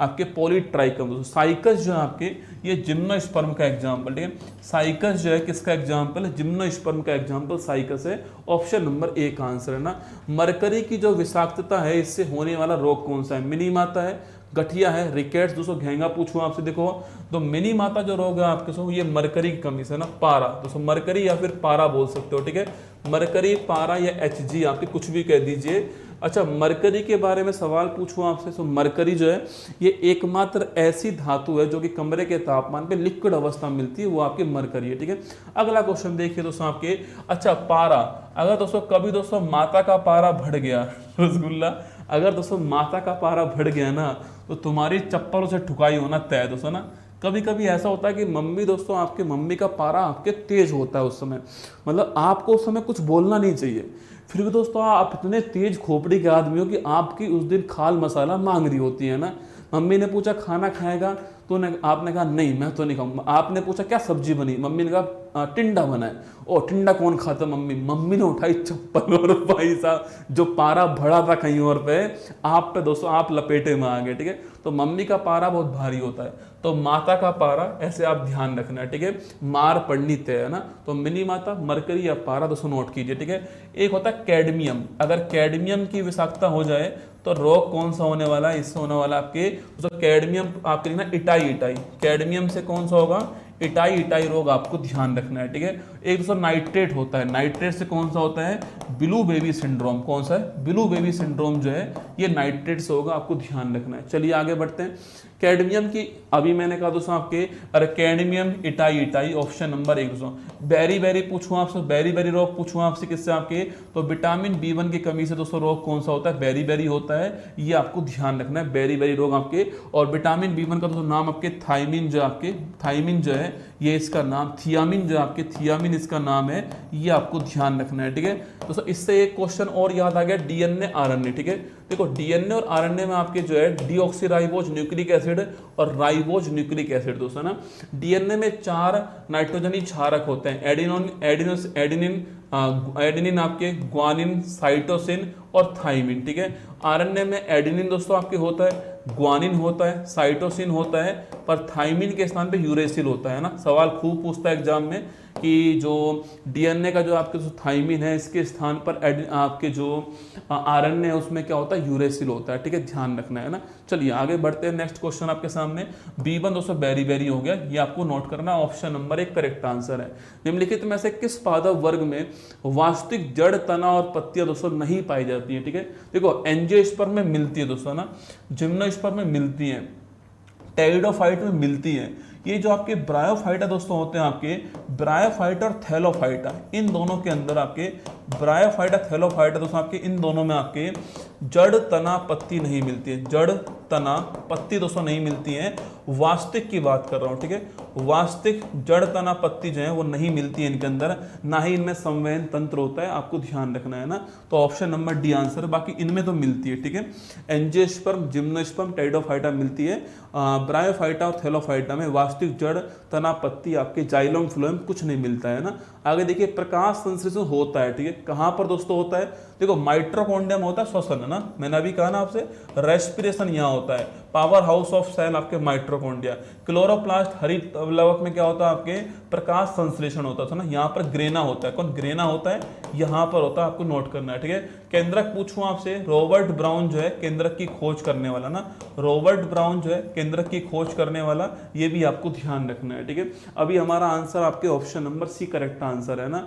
आपके पॉलीट्राइकम। दोस्तों साइकस जो है आपके, ये जिम्नोस्पर्म का एग्जाम्पल, ठीक है। साइकस जो है किसका एग्जाम्पल है? जिम्नोस्पर्म का एग्जाम्पल साइकस है, ऑप्शन नंबर एक आंसर है ना। मरकरी की जो विषाक्तता है, इससे होने वाला रोग कौन सा है? मिनी माता है, गठिया है, रिकेट्स। दोस्तों घेंगा पूछूं आपसे, देखो तो मिनी माता जो रोग है आपके सो, ये मरकरी की कमी से ना, पारा दोस्तों, मरकरी या फिर पारा बोल सकते हो, ठीक है। मरकरी, पारा या HG, आपके कुछ भी कह दीजिए। अच्छा, मरकरी के बारे में सवाल पूछूं आपसे, तो मरकरी जो है ये एकमात्र ऐसी धातु है जो कि कमरे के तापमान पे लिक्विड अवस्था में मिलती है, वो आपकी मरकरी है, ठीक है। अगला क्वेश्चन देखिए दोस्तों आपके, अच्छा पारा, अगर दोस्तों कभी दोस्तों माता का पारा बढ़ गया, रसगुल्ला, अगर दोस्तों माता का पारा बढ़ गया ना, तो तुम्हारी चप्पलों से ठुकाई होना तय दोस्तों ना। कभी कभी ऐसा होता है कि मम्मी दोस्तों, आपके मम्मी का पारा आपके तेज होता है उस समय, मतलब आपको उस समय कुछ बोलना नहीं चाहिए, फिर भी दोस्तों आप इतने तेज खोपड़ी के आदमी हो कि आपकी उस दिन खाल मसाला मांग रही होती है ना। मम्मी ने पूछा खाना खाएगा, तो आपने कहा नहीं मैं तो नहीं खाऊंगा। आपने पूछा क्या सब्जी बनी, मम्मी ने कहा टिंडा बना है। ओ टिंडा कौन खाता? मम्मी ने उठाई चप्पल, और भाई साहब जो पारा भरा था कहीं और पे, आप पे दोस्तों आप लपेटे में आ गए, ठीक है। तो मम्मी का पारा बहुत भारी होता है, तो माता का पारा ऐसे आप ध्यान रखना है, ठीक है। मार पड़नी तय है ना, तो मिनी माता, मरकरी या पारा दोस्तों नोट कीजिए, ठीक है। एक होता है कैडमियम, अगर कैडमियम की विषाक्तता हो जाए तो रोग कौन सा होने वाला है? इससे होने वाला आपके तो कैडमियम, आपके लिखना इटाई, कैडमियम से कौन सा होगा? इटाई रोग आपको ध्यान रखना है, ठीक है। एक दोस्तों नाइट्रेट होता है, नाइट्रेट से कौन सा होता है? Blue baby syndrome. कौन सा है? ब्लू बेबी सिंड्रोम जो है ये नाइट्रेट से होगा, आपको ध्यान रखना है। चलिए आगे बढ़ते हैं। कैडमियम की अभी मैंने कहा दोस्तों आपके, अरे कैडमियम इटाई, ऑप्शन नंबर एक दोस्तों। बेरी पूछूं आपसे, बेरी रोग पूछूं आपसे किससे? आपके तो विटामिन B1 की कमी से दोस्तों रोग कौन सा होता है? बेरी होता है, ये आपको ध्यान रखना है, बेरी रोग आपके। और विटामिन B1 का दोस्तों नाम आपके थायमिन, जो आपके थायमिन जो है ये इसका नाम, थियामिन जो आपके थियामिन इसका नाम है, ये आपको ध्यान रखना है, ठीक है दोस्तों। इससे एक क्वेश्चन और याद आ गया, DNA RNA, ठीक है। देखो DNA और RNA में आपके जो है डीऑक्सीराइबोज न्यूक्लिक एसिड और राइबोज न्यूक्लिक एसिड दोस्तों ना। DNA में 4 नाइट्रोजनी क्षारक होते हैं, एडेनिन आपके, ग्वानिन, साइटोसिन और थाइमिन, ठीक है। RNA में एडेनिन दोस्तों आपके होता है, ग्वानिन होता है, साइटोसिन होता है, पर थायमिन के स्थान पे यूरेसिल होता है ना। सवाल खूब पूछता है एग्जाम में कि जो डीएनए का जो आपके जो थायमिन है इसके स्थान पर आपके जो आरएनए है उसमें क्या होता है, यूरेसिल होता है। ठीक है, ध्यान रखना है ना। चलिए आगे बढ़ते हैं। नेक्स्ट क्वेश्चन आपके सामने B1 दोस्तों बेरी बेरी हो गया, ये आपको नोट करना। ऑप्शन नंबर 1 करेक्ट आंसर है। निम्नलिखित में से किस पादप वर्ग में वास्तविक जड़, तना और पत्तियां दोस्तों नहीं पाई जाती है। ठीक है, देखो एंजियोस्पर्म में मिलती है दोस्तों ना, जिम्नोस्पर्म में मिलती है, टेरिडोफाइट में मिलती है। ये जो आपके ब्रायोफाइटा दोस्तों होते हैं, आपके ब्रायोफाइटा और थैलोफाइटा, इन दोनों के अंदर आपके ब्रायोफाइटा थैलोफाइटा दोस्तों आपके इन दोनों में आपके जड़, तना, पत्ती नहीं मिलती है। जड़, तना, पत्ती दोस्तों नहीं मिलती है। वास्तविक की बात कर रहा हूं। ठीक है, वास्तविक जड़, तना, पत्ती जो है वो नहीं मिलती है इनके अंदर, ना ही इनमें संवहन तंत्र होता है, आपको ध्यान रखना है ना। तो ऑप्शन नंबर डी आंसर है। बाकी इनमें तो मिलती है। ठीक है, एंजियोस्पर्म, जिम्नोस्पर्म, टेरिडोफाइटा मिलती है, ब्रायोफाइटा और थैलोफाइटा में वास्तविक जड़, तना, पत्ती, आपके जाइलम फ्लोएम कुछ नहीं मिलता है ना। आगे देखिए प्रकाश संश्लेषण होता है। ठीक है, कहां पर दोस्तों होता है, देखो माइटोकॉन्ड्रिया में होता है श्वसन है ना, मैंने अभी कहा ना आपसे, रेस्पिरेशन यहाँ होता है, पावर हाउस ऑफ सेल आपके माइटोकॉन्ड्रिया। क्लोरोप्लास्ट हरित लवक में क्या होता है, आपके प्रकाश संश्लेषण होता था ना, यहाँ पर ग्रेना होता है। कौन ग्रेना होता है, यहाँ पर होता है, आपको नोट करना है। ठीक है, केंद्रक पूछूं आपसे, रॉबर्ट ब्राउन जो है केंद्रक की खोज करने वाला ना, रॉबर्ट ब्राउन जो है केंद्रक की खोज करने वाला, ये भी आपको ध्यान रखना है। ठीक है, अभी हमारा आंसर आपके option number C correct answer है ना।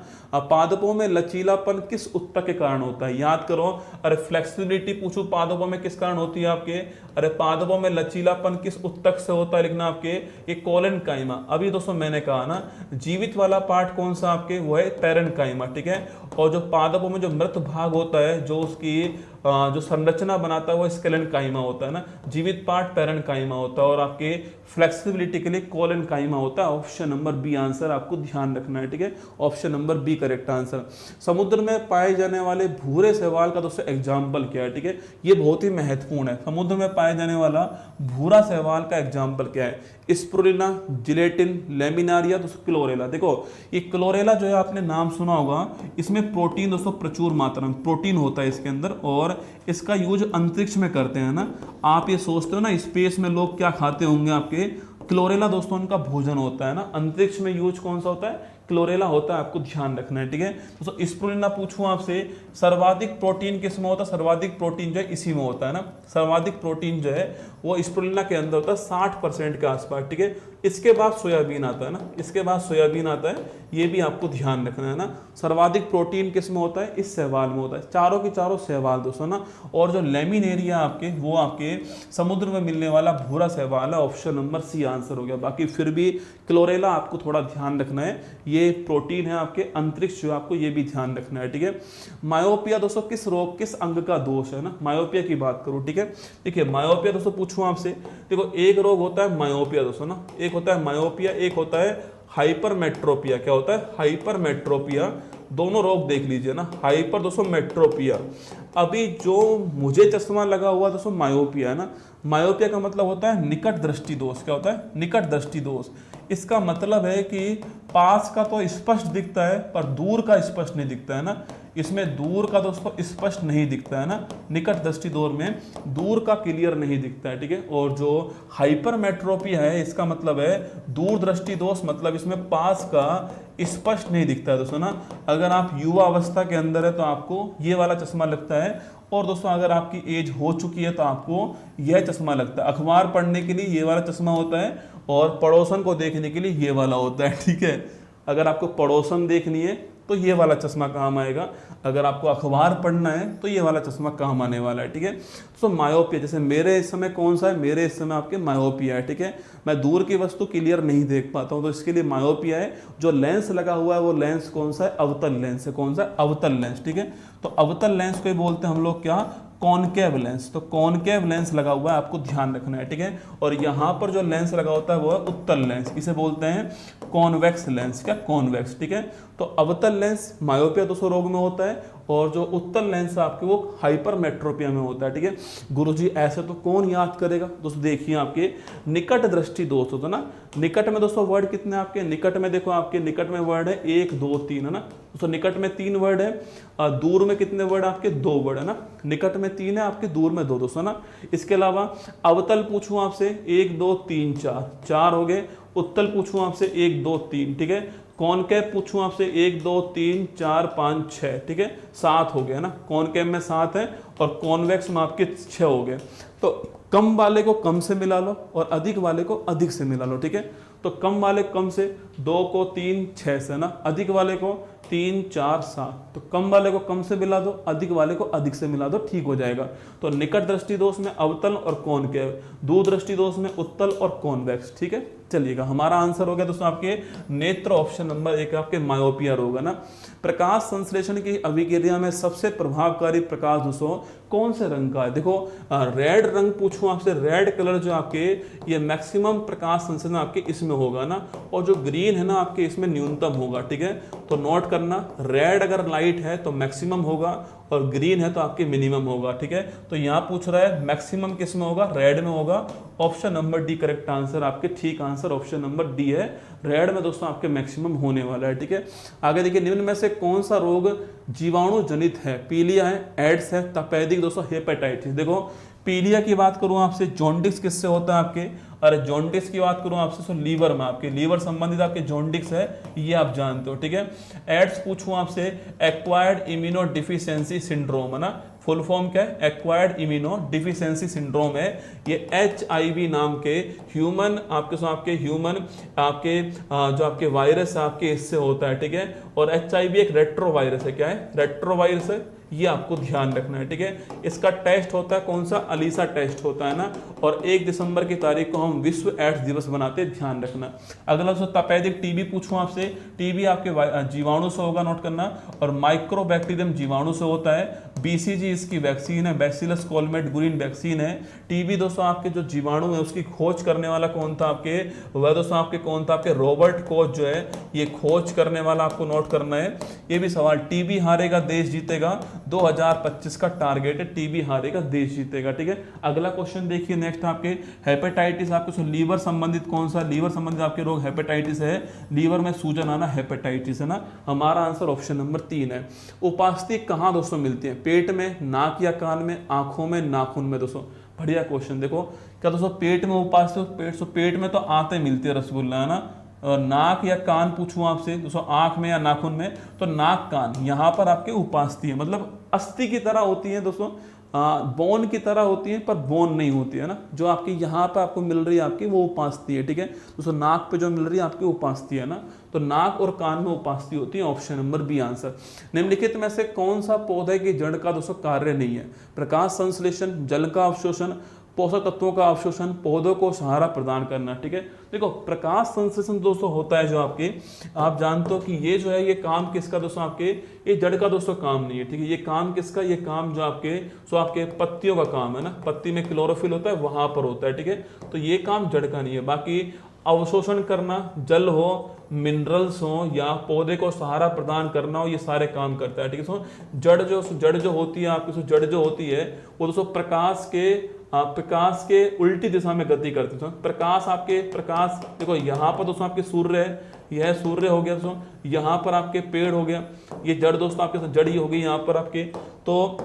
पादपों में लचीलापन किस उत्तक के कारण होता है, याद करो। अरे फ्लेक्सिबिलिटी पूछूं पादपों में किस कारण होती है आपके, अरे पादपों में लचीलापन किस उत्तक से होता है, लिखना आपके ये कोलेनकाइमा। अभी दोस्तों मैंने कहा ना, जीवित वाला पार्ट कौन सा आपके, वो है पैरेन्काइमा। ठीक है, और जो पादपों में जो मृत भाग होता है, जो उसकी जो संरचना बनाता है वो स्केलेनकाइमा होता है ना। जीवित पार्ट पैरेन्काइमा होता है और आपके फ्लेक्सिबिलिटी के लिए कोलेनकाइमा होता है। ऑप्शन नंबर बी आंसर आपको ध्यान रखना है। ठीक है, option number B correct answer. समुद्र में पाए जाने वाले भूरे शैवाल का दोस्तों एग्जाम्पल क्या है। ठीक है, ये बहुत ही महत्वपूर्ण है। समुद्र में पाए जाने वाला भूरा शैवाल का एग्जाम्पल क्या है, स्पुरुलिना, जिलेटिन, लेमिनारिया, दोस्तों क्लोरेला। देखो ये क्लोरेला जो है आपने नाम सुना होगा, इसमें प्रोटीन दोस्तों प्रचुर मात्रा में प्रोटीन होता है इसके अंदर, और इसका यूज अंतरिक्ष में करते हैं ना। आप ये सोचते हो ना स्पेस में लोग क्या खाते होंगे, आपके क्लोरेला दोस्तों उनका भोजन होता है ना। अंतरिक्ष में यूज कौन सा होता है, क्लोरेला होता है, आपको ध्यान रखना है। ठीक है, दोस्तों स्पुरुलिना पूछूं आपसे, सर्वाधिक प्रोटीन किस में होता है, सर्वाधिक प्रोटीन जो है इसी में होता है ना। सर्वाधिक प्रोटीन जो है वो स्पुरुलिना के अंदर होता है 60% के आसपास। ठीक है, इसके बाद सोयाबीन आता है ना, इसके बाद सोयाबीन आता है, ये भी आपको ध्यान रखना है ना। सर्वाधिक प्रोटीन किस में होता है, इस शैवाल में होता है, चारों की चारों शैवाल दोस्तों ना। और जो लेमिनेरिया आपके, वो आपके समुद्र में मिलने वाला भूरा शैवाल है। ऑप्शन नंबर सी आंसर हो गया। बाकी फिर भी क्लोरेला आपको थोड़ा ध्यान रखना है, ये प्रोटीन है आपके अंतरिक्ष जो, आपको ये भी ध्यान रखना है। ठीक है, मायोपिया दोस्तों किस रोग, किस अंग का दोष है ना, मायोपिया की बात करूं। ठीक है, देखिए मायोपिया दोस्तों पूछूं आपसे, देखो एक रोग होता है मायोपिया दोस्तों ना, एक होता है मायोपिया, एक होता है हाइपरमेट्रोपिया। क्या होता है, हाइपरमेट्रोपिया। दोनों रोग देख लीजिए ना, हाइपर दोस्तों मेट्रोपिया। अभी जो मुझे चश्मा लगा हुआ दोस्तों मायोपिया है ना, मायोपिया का मतलब होता है निकट दृष्टि दोष। क्या होता है, निकट दृष्टि दोष। इसका मतलब है कि पास का तो स्पष्ट दिखता है पर दूर का स्पष्ट नहीं दिखता है ना, इसमें दूर का दोस्तों स्पष्ट नहीं दिखता है ना, निकट दृष्टि दोष में दूर का क्लियर नहीं दिखता है। ठीक है, और जो हाइपरमेट्रोपिया है इसका मतलब है दूर दृष्टि दोष, मतलब इसमें पास का स्पष्ट नहीं दिखता है दोस्तों ना। अगर आप युवा अवस्था के अंदर है तो आपको ये वाला चश्मा लगता है, और दोस्तों अगर आपकी एज हो चुकी है तो आपको यह चश्मा लगता है। अखबार पढ़ने के लिए ये वाला चश्मा होता है और पड़ोसन को देखने के लिए ये वाला होता है। ठीक है, अगर आपको पड़ोसन देखनी है तो ये वाला चश्मा काम आएगा, अगर आपको अखबार पढ़ना है तो ये वाला चश्मा काम आने वाला है। ठीक है, तो मायोपिया, जैसे मेरे इस समय कौन सा है, मेरे इस समय आपके मायोपिया है। ठीक है, मैं दूर की वस्तु क्लियर नहीं देख पाता हूँ तो इसके लिए मायोपिया है। जो लेंस लगा हुआ है वो लेंस कौन सा है, अवतल लेंस है। कौन सा, अवतल लेंस। ठीक है, तो अवतल लेंस को बोलते हैं हम लोग क्या, कॉनकेव लेंस। तो कॉनकेव लेंस लगा हुआ है, आपको ध्यान रखना है। ठीक है, और यहाँ पर जो लेंस लगा होता है वो है उत्तल लेंस, इसे बोलते हैं कॉन्वेक्स लेंस। क्या, कॉन्वेक्स। ठीक है, तो अवतल लेंस मायोपिया दोस्तों रोग में होता है, और जो उत्तल लेंस है आपके वो हाइपरमेट्रोपिया में होता है, ठीक है। गुरुजी ऐसे तो कौन याद करेगा दोस्तों, देखिए आपके निकट दृष्टि दोस्त होता है ना, निकट में दोस्तों वर्ड कितने आपके निकट में, देखो आपके निकट में वर्ड है 1 2 3 है ना दोस्तों, निकट में 3 वर्ड है, दूर में कितने वर्ड आपके 2 वर्ड है ना, निकट में 3 है आपके, दूर में 2 दोस्तों ना। इसके अलावा अवतल पूछूं आपसे 1 2 3 4 हो गए, उत्तल पूछूं आपसे 1 2 3, ठीक है। कॉनकेव पूछूं आपसे 1 2 3 4 5 6, ठीक है, 7 हो गया ना, कॉनकेव में 7 है और कॉन्वेक्स में आपके 6 हो गए। तो कम वाले को कम से मिला लो और अधिक वाले को अधिक से मिला लो, ठीक है। तो कम वाले कम से 2 को 3 6 से ना, अधिक वाले को 3 4 7, तो कम वाले को कम से मिला दो, अधिक वाले को अधिक से मिला दो, ठीक हो जाएगा। तो निकट दृष्टि दोष में अवतल और कॉनकेव, दूर दृष्टि दोष में उत्तल और कॉन्वेक्स, ठीक है। चलिएगा, हमारा आंसर हो गया दोस्तों आपके नेत्र, ऑप्शन नंबर 1 आपके मायोपिया रोग है ना। प्रकाश संश्लेषण की अभिक्रिया में सबसे प्रभावकारी प्रकाश दोस्तों कौन से रंग का है, देखो रेड रंग पूछूं आपसे, रेड कलर जो आपके ये मैक्सिमम प्रकाश संश्लेषण आपके इसमें होगा ना, और जो ग्रीन है ना आपके इसमें न्यूनतम होगा, ठीक है। तो नोट करना, रेड अगर लाइट है तो मैक्सिमम होगा और ग्रीन है तो आपके मिनिमम होगा, ठीक है। तो यहाँ पूछ रहा है मैक्सिमम किस में होगा, रेड में होगा, option number D correct answer आपके, ठीक आंसर ऑप्शन नंबर डी है, रेड में दोस्तों आपके मैक्सिमम होने वाला है, ठीक है। आगे देखिए, निम्न में से कौन सा रोग जीवाणु जनित है, पीलिया है, एड्स है, तपेदिक दोस्तों हेपेटाइटिस। देखो पीलिया की बात करूं आपसे, जॉन्डिस किससे होता है आपके, अरे जॉन्डिस की बात करूं आपसे तो लीवर में, आपके लीवर संबंधित आपके जॉन्डिस है, ये आप जानते हो, ठीक है। एड्स पूछूं आपसे, एक्वायर्ड इम्यूनो डिफिशियंसी सिंड्रोम है ना, फुल फॉर्म क्या है, एक्वायर्ड इम्यूनो डिफिशियंसी सिंड्रोम है, ये HIV नाम के ह्यूमन आपके ह्यूमन आपके जो आपके वायरस आपके इससे होता है, ठीक है। और HIV एक रेट्रो वायरस है, क्या है, रेट्रो वायरस है, ये आपको ध्यान रखना है, ठीक है। इसका टेस्ट होता है कौन सा, अलीसा टेस्ट होता है ना, और 1 दिसंबर की तारीख को हम विश्व एड्स दिवस बनाते हैं, ध्यान रखना। अगला दोस्तों तपेदिक टीबी पूछूं आपसे, टीबी आपके जीवाणु से होगा, नोट करना, और माइक्रोबैक्टीरियम जीवाणु से होता है, BCG इसकी वैक्सीन है, बैसिलस कॉलमेट गुरिन वैक्सीन है। टीबी दोस्तों आपके जो जीवाणु है उसकी खोज करने वाला कौन था आपके, वह दोस्तों आपके कौन था, आपके रॉबर्ट कोच जो है ये खोज करने वाला, आपको नोट करना है। ये भी सवाल, टीबी हारेगा देश जीतेगा 2025 का टारगेट है, टीबी हारेगा देश जीतेगा, ठीक है। अगला क्वेश्चन देखिए, नेक्स्ट आपके हेपेटाइटिस, आपको लीवर संबंधित कौन सा, लीवर संबंधित आपके रोग हेपेटाइटिस है, लीवर में सूजन आना हेपेटाइटिस है ना, हमारा आंसर ऑप्शन नंबर 3 है। उपास्थि कहाँ दोस्तों मिलती है, पेट में, नाक या कान में, आंखों में, नाखून में दोस्तों, बढ़िया क्वेश्चन। देखो क्या दोस्तों पेट में उपास्थि, पेट में तो आते मिलती है रसगुल्ला है ना, और नाक या कान पूछूं आपसे दोस्तों, आंख में या नाखून में, तो नाक कान यहाँ पर आपके उपास्थि है, मतलब अस्थि की तरह होती है दोस्तों, बोन की तरह होती है पर बोन नहीं होती है ना, जो आपकी यहाँ पे आपको मिल रही है आपकी वो उपास्थि है, ठीक है। दोस्तों नाक पे जो मिल रही है आपकी उपास्थि है ना, तो नाक और कान में उपास्थि होती है, ऑप्शन नंबर बी आंसर। निम्नलिखित में से कौन सा पौधे की जड़ का दोस्तों कार्य नहीं है, प्रकाश संश्लेषण, जल का अवशोषण, पोषक तत्वों का अवशोषण, पौधों को सहारा प्रदान करना, ठीक है। देखो प्रकाश संश्लेषण दोस्तों होता है जो आपके, आप जानते हो कि ये जो है ये काम किसका दोस्तों, आपके ये जड़ का दोस्तों काम नहीं है, ठीक है। ये काम किसका, ये काम जो आपके आपके पत्तियों का काम है ना, पत्ती में क्लोरोफिल होता है वहां पर होता है, ठीक है। तो ये काम जड़ का नहीं है। बाकी अवशोषण करना, जल हो, मिनरल्स हो या पौधे को सहारा प्रदान करना हो, ये सारे काम करता है, ठीक है। जड़ जो होती है आपकी, जड़ जो होती है वो दोस्तों प्रकाश के उल्टी दिशा में गति करती है। प्रकाश देखो यहाँ पर दोस्तों आपके सूर्य है, यह सूर्य हो गया दोस्तों, यहाँ पर आपके पेड़ हो गया, ये जड़ दोस्तों आपके जड़ ही हो गई यहाँ पर आपके, तो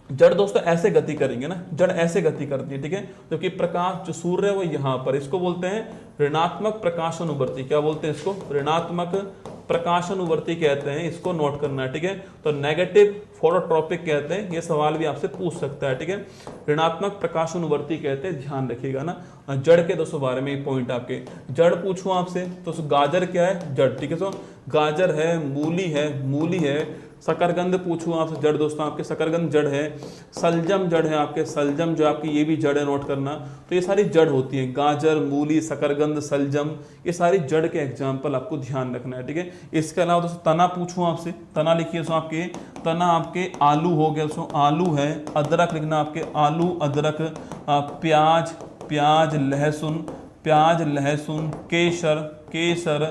जड़ दोस्तों ऐसे गति करेंगे ना, जड़ ऐसे गति करती है, ठीक है। जबकि प्रकाश जो सूर्य है वो यहाँ पर, इसको बोलते हैं ऋणात्मक प्रकाशानुवर्ती, क्या बोलते हैं इसको, ऋणात्मक प्रकाशानुवर्ती कहते हैं, इसको नोट करना है, ठीक है। तो नेगेटिव फोटोट्रॉपिक कहते हैं, ये सवाल भी आपसे पूछ सकता है, ठीक है। ऋणात्मक प्रकाशानुवर्ती कहते हैं, ध्यान रखिएगा ना। जड़ के दोस्तों बारे में पॉइंट आपके, जड़ पूछूं आपसे तो गाजर क्या है, जड़, ठीक है। गाजर है, मूली है, शकरकंद पूछूं आपसे, जड़ दोस्तों आपके शकरकंद जड़ है, सलजम जड़ है आपके, सलजम जो आपकी ये भी जड़ है, नोट करना। तो ये सारी जड़ होती है, गाजर, मूली, शकरकंद, सलजम, ये सारी जड़ के एग्जाम्पल आपको ध्यान रखना है, ठीक है। इसके अलावा दोस्तों तना पूछूं आपसे, तना लिखिए दोस्तों आपके, तना आपके आलू हो गया दोस्तों, आलू है, अदरक लिखना आपके, आलू, अदरक, प्याज, लहसुन, केसर,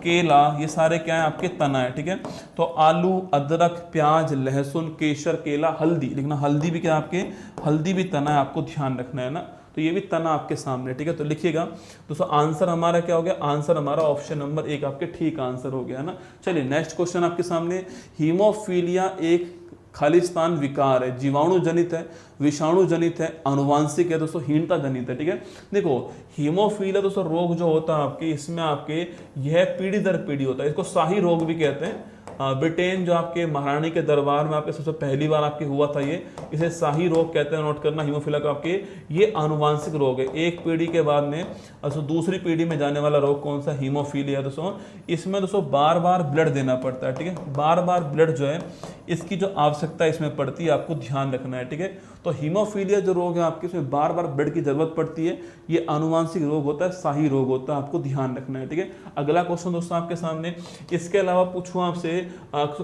केला, ये सारे क्या है आपके तना है, ठीक है। तो आलू, अदरक, प्याज, लहसुन, केसर, केला, हल्दी लिखना, हल्दी भी क्या आपके, हल्दी भी तना है, आपको ध्यान रखना है ना, तो ये भी तना आपके सामने, ठीक है। तो लिखिएगा दोस्तों, आंसर हमारा क्या हो गया, आंसर हमारा ऑप्शन नंबर 1 आपके ठीक आंसर हो गया है ना। चलिए नेक्स्ट क्वेश्चन आपके सामने, हीमोफीलिया एक खालिस्तान विकार है, जीवाणु जनित है, विषाणु जनित है, आनुवांशिक है दोस्तों, हीनता जनित है, ठीक है। देखो हीमोफीलिया दोस्तों रोग जो होता है आपके, इसमें आपके यह पीढ़ी दर पीढ़ी होता है, इसको शाही रोग भी कहते हैं। ब्रिटेन जो आपके महारानी के दरबार में आपके सबसे पहली बार आपके हुआ था ये, इसे शाही रोग कहते हैं, नोट करना। हीमोफीलिया का आपके ये आनुवांशिक रोग है, एक पीढ़ी के बाद में दूसरी पीढ़ी में जाने वाला रोग कौन सा, हीमोफीलिया दोस्तों। इसमें दोस्तों बार बार ब्लड देना पड़ता है, ठीक है, बार बार ब्लड जो है इसकी जो आवश्यकता इसमें पड़ती है, आपको ध्यान रखना है, ठीक है। तो हीमोफीलिया जो रोग है आपके, इसमें बार बार ब्लड की जरूरत पड़ती है, ये आनुवांशिक रोग होता है, शाही रोग होता है, आपको ध्यान रखना है, ठीक है। अगला क्वेश्चन दोस्तों आपके सामने, इसके अलावा पूछूं आपसे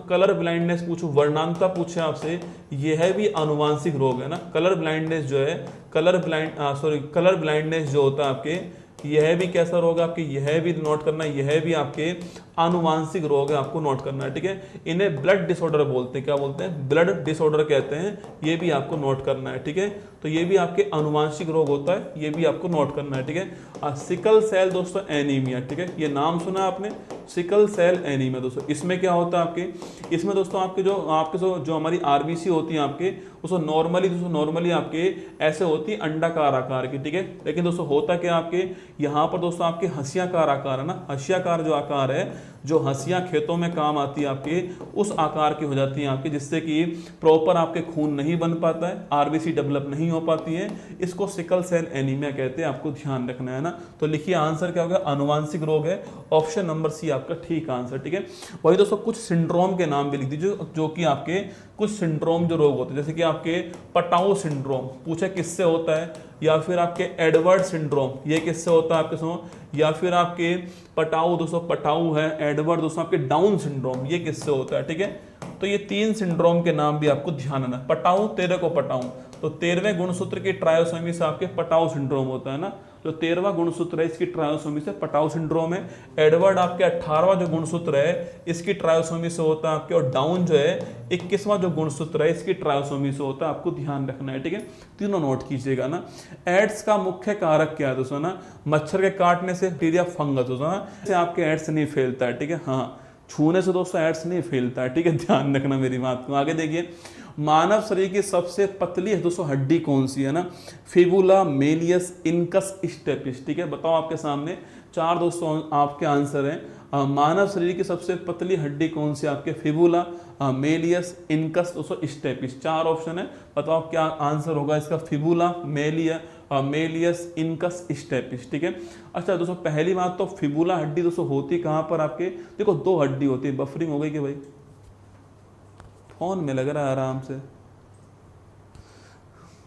कलर ब्लाइंडनेस पूछूं, वर्णांता पूछे आपसे, यह भी आनुवांशिक रोग है ना। कलर ब्लाइंडनेस जो है, कलर ब्लाइंडनेस जो होता है आपके, यह भी कैसा रोग है आपके, यह भी नोट करना, यह भी आपके आनुवांशिक रोग है, आपको नोट करना है, ठीक है। इन्हें ब्लड डिसऑर्डर बोलते हैं, क्या बोलते हैं, ब्लड डिसऑर्डर कहते हैं, ये भी आपको नोट करना है, ठीक है। तो ये भी आपके आनुवांशिक रोग होता है, ये भी आपको नोट करना है, ठीक है। सिकल सेल दोस्तों एनीमिया, ठीक है, ये नाम सुना आपने, सिकल सेल एनीमिया दोस्तों। इसमें क्या होता है आपके, इसमें दोस्तों आपके जो हमारी आरबीसी होती है आपके, उसको नॉर्मली आपके ऐसे होती है अंडाकार आकार की, ठीक है। लेकिन दोस्तों होता क्या आपके यहाँ पर दोस्तों आपके हंसियाकार आकार है ना, हंसियाकार जो आकार है, जो हंसियां खेतों में काम आती है आपके, उस आकार की हो जाती है आपकी, जिससे कि प्रॉपर आपके खून नहीं बन पाता है, आरबीसी डेवलप नहीं हो पाती है, इसको सिकल सेल एनीमिया कहते हैं, आपको ध्यान रखना है ना। तो लिखिए आंसर क्या होगा, आनुवांशिक रोग है, ऑप्शन नंबर सी आपका ठीक आंसर, ठीक है। वही दोस्तों कुछ सिंड्रोम के नाम भी लिख दीजिए, जो कि आपके कुछ सिंड्रोम जो रोग होते हैं, जैसे कि आपके पटाऊ सिंड्रोम पूछे किससे होता है, या फिर आपके एडवर्ड सिंड्रोम ये किससे होता है आपके सुनो, या फिर आपके पटाऊ दोस्तों, पटाऊ है, एडवर्ड दोस्तों आपके डाउन सिंड्रोम ये किससे होता है, ठीक है। तो ये 3 सिंड्रोम के नाम भी आपको ध्यान रखना। पटाऊ 13 को पटाऊ, तो 13वें गुणसूत्र की ट्रायोसोमी से आपके पटाऊ सिंड्रोम होता है ना, जो 13वां गुणसूत्र है इसकी ट्रायोसोमी से पटाऊ सिंड्रोम है। एडवर्ड आपके 18वां जो गुणसूत्र है इसकी ट्रायोसोमी से होता है आपके, और डाउन जो है 21वां जो गुणसूत्र है इसकी ट्रायोसोमी से होता है, आपको ध्यान रखना है, ठीक है। तीनों नोट कीजिएगा ना। एड्स का मुख्य कारक क्या है दोस्तों ना, मच्छर के काटने से, बैक्टीरिया, फंगस दोस्तों ना, से आपके एड्स नहीं फैलता है, ठीक है। हाँ, छूने से दोस्तों एड्स नहीं फैलता है, ठीक है, ध्यान रखना मेरी बात को। आगे देखिए, मानव शरीर की सबसे पतली है दोस्तों हड्डी कौन सी है ना, फिबुला, मेलियस, इनकस, स्टेपिस, ठीक है। बताओ आपके सामने 4 दोस्तों आपके आंसर हैं। मानव शरीर की सबसे पतली हड्डी कौन सी आपके, फिबुला, मेलियस, इनकस दोस्तों, स्टेपिस, 4 ऑप्शन है, बताओ क्या आंसर होगा इसका, फिबुला, मेलियस, इनकस, स्टेपिस, ठीक है। अच्छा दोस्तों पहली बात तो फिबुला हड्डी दोस्तों होती कहाँ पर आपके, देखो 2 हड्डी होती है। बफरिंग हो गई कि भाई, फोन में लग रहा है आराम से,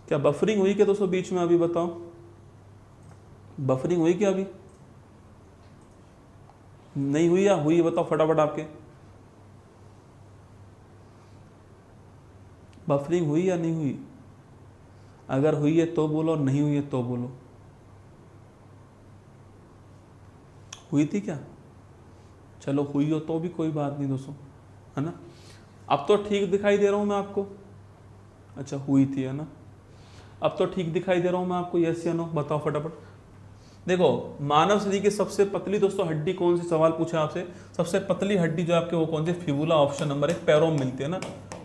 क्या बफरिंग हुई क्या दोस्तों बीच में, अभी बताओ, बफरिंग हुई क्या अभी, नहीं हुई या हुई, बताओ फटाफट आपके, बफरिंग हुई या नहीं हुई, अगर हुई है तो बोलो, नहीं हुई है तो बोलो। हुई थी क्या, चलो हुई हो तो भी कोई बात नहीं दोस्तों, है ना। अब तो ठीक दिखाई दे रहा हूं मैं आपको, अच्छा हुई थी है ना, अब तो ठीक दिखाई दे रहा हूं मैं आपको, यस या नो, बताओ फटाफट। देखो मानव शरीर की सबसे पतली दोस्तों हड्डी कौन सी, सवाल पूछा आपसे, सबसे पतली हड्डी जो आपके वो कौन सी, फिबुला, ऑप्शन नंबर 1, पैरों में मिलती है ना,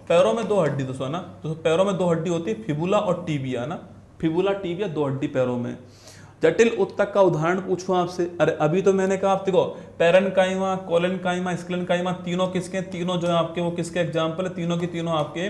पैरों में 2 हड्डी दोस्तों है ना, तो पैरों में 2 हड्डी होती है, फिबुला और टीबिया ना, फिबुला, टीबिया 2 हड्डी पैरों में। जटिल उत्तक का उदाहरण पूछूं आपसे, अरे अभी तो मैंने कहा आप देखो, पैरेन्काइमा, कोलेन्काइमा, स्क्लेन्काइमा, तीनों किसके, तीनों जो है आपके वो किसके एग्जाम्पल है, तीनों की तीनों आपके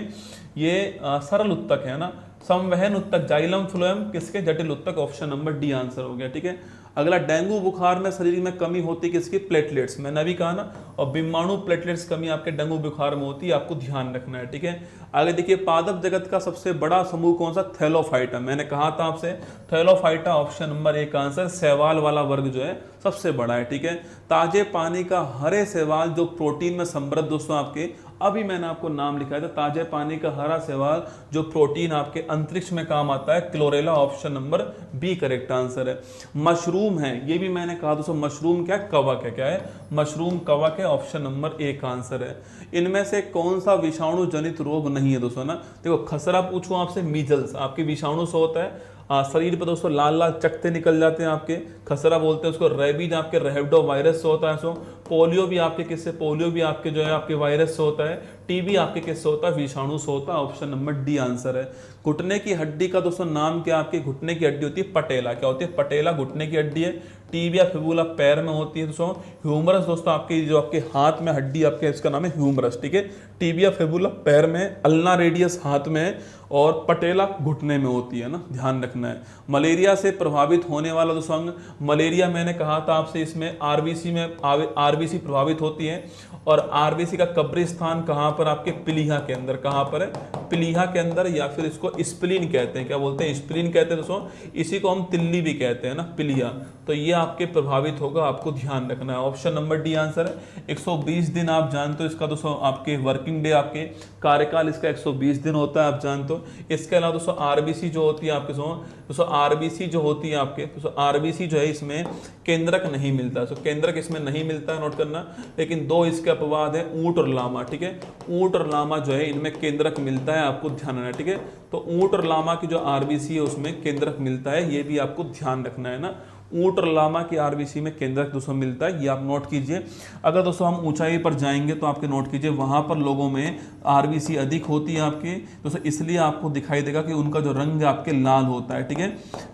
ये सरल उत्तक है ना। संवहन उत्तक, जाइलम फ्लोएम किसके, जटिल उत्तक, ऑप्शन नंबर डी आंसर हो गया, ठीक है। अगला, डेंगू बुखार में शरीर में कमी होती है किसकी, प्लेटलेट्स, मैंने अभी कहा ना, और बिम्बाणु प्लेटलेट्स कमी आपके डेंगू बुखार में होती है, आपको ध्यान रखना है, ठीक है। आगे देखिए, पादप जगत का सबसे बड़ा समूह कौन सा, थैलोफाइटा, मैंने कहा था आपसे थैलोफाइटा, ऑप्शन नंबर 1 आंसर, शैवाल वाला वर्ग जो है सबसे बड़ा है, ठीक है। ताजे पानी का हरे शैवाल जो प्रोटीन में समृद्ध दोस्तों आपके अभी मैंने आपको नाम लिखा था ताजे पानी का हरा शैवाल जो प्रोटीन आपके अंतरिक्ष में काम आता है, chlorella, option number B correct answer है। मशरूम है, ये भी मैंने कहा दोस्तों, मशरूम क्या, कवक है, क्या है, मशरूम कवक है, ऑप्शन नंबर ए का आंसर है। इनमें से कौन सा विषाणु जनित रोग नहीं है दोस्तों ना, देखो खसरा पूछूं आपसे, मीजल्स आपके विषाणु से होता है, शरीर पर दोस्तों लाल लाल चकते निकल जाते हैं आपके, खसरा बोलते हैं उसको, रेबीज आपके रेबडो वायरस से होता है, सो पोलियो भी आपके किससे, पोलियो भी आपके जो है आपके वायरस से होता है, टीबी आपके किससे होता है, विषाणु से होता है, ऑप्शन नंबर डी आंसर है। घुटने की हड्डी का दोस्तों नाम क्या, आपके घुटने की हड्डी होती है पटेला, क्या होती है, पटेला घुटने की हड्डी है। टीबिया फिबुला पैर में होती है दोस्तों। ह्यूमरस दोस्तों आपकी जो आपके हाथ में हड्डी आपके, इसका नाम है ह्यूमरस, ठीक है। टीबिया फिबुला पैर में, अल्ना रेडियस हाथ में, और पटेला घुटने में होती है ना, ध्यान रखना है। मलेरिया से प्रभावित होने वाला दोस्तों अंग, मलेरिया मैंने कहा था आपसे, इसमें आरबीसी में आरबीसी प्रभावित होती है, और आरबीसी का कब्रिस्तान कहाँ पर, आपके पिलीहा के अंदर, कहाँ पर है, पिलीहा के अंदर, या फिर इसको स्प्लीन कहते हैं, क्या बोलते हैं, स्प्लीन कहते हैं दोस्तों, इसी को हम तिल्ली भी कहते हैं ना, पिलीहा। तो ये आपके प्रभावित होगा, आपको ध्यान रखना है, ऑप्शन नंबर डी आंसर है। 120 दिन आप जानते हो इसका दोस्तों, आपके वर्किंग डे, आपके कार्यकाल इसका 120 दिन होता है, आप जानते हो। इसके अलावा दोस्तों आरबीसी जो होती है आपके दोस्तों, आरबीसी जो होती है आपके दोस्तों, आरबीसी जो है इसमें केंद्रक नहीं मिलता, तो केंद्रक इसमें नहीं मिलता है, नोट करना। लेकिन दो इसके अपवाद है, ऊंट और लामा, ठीक है, ऊंट और लामा जो है इनमें केंद्रक मिलता है, आपको ध्यान रखना है, ठीक है। तो ऊंट और लामा की जो आरबीसी है उसमें केंद्रक मिलता है, ये भी आपको ध्यान रखना है ना। ऊंट और लामा की आरबीसी में केंद्रक दोस्तों मिलता है, ये आप नोट कीजिए। अगर दोस्तों हम ऊंचाई पर जाएंगे तो आपके नोट कीजिए, वहां पर लोगों में आरबीसी अधिक होती है आपके दोस्तों, इसलिए आपको दिखाई देगा कि उनका जो रंग आपके लाल होता है, ठीक है,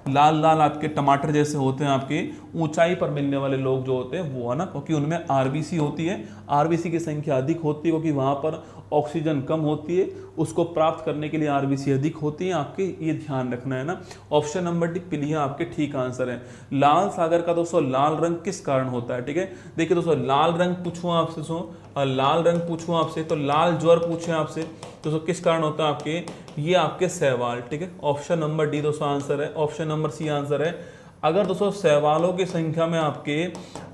लाल लाल आपके टमाटर जैसे होते हैं आपके ऊंचाई पर मिलने वाले लोग जो होते हैं वो है ना, क्योंकि उनमें आरबीसी होती है, आरबीसी की संख्या अधिक होती है, क्योंकि वहां पर ऑक्सीजन कम होती है, उसको प्राप्त करने के लिए आरबीसी अधिक होती है आपके, ये ध्यान रखना है ना। ऑप्शन नंबर डी पिलिया आपके ठीक आंसर है। लाल सागर का दोस्तों लाल रंग किस कारण होता है, ठीक है। देखिए दोस्तों लाल रंग पूछूं आपसे, लाल रंग पूछूं आपसे तो लाल ज्वर पूछे आपसे दोस्तों किस कारण होता है आपके, ये आपके शैवाल, ठीक है। ऑप्शन नंबर डी दोस्तों आंसर है, ऑप्शन नंबर सी आंसर है। अगर दोस्तों शैवालों की संख्या में आपके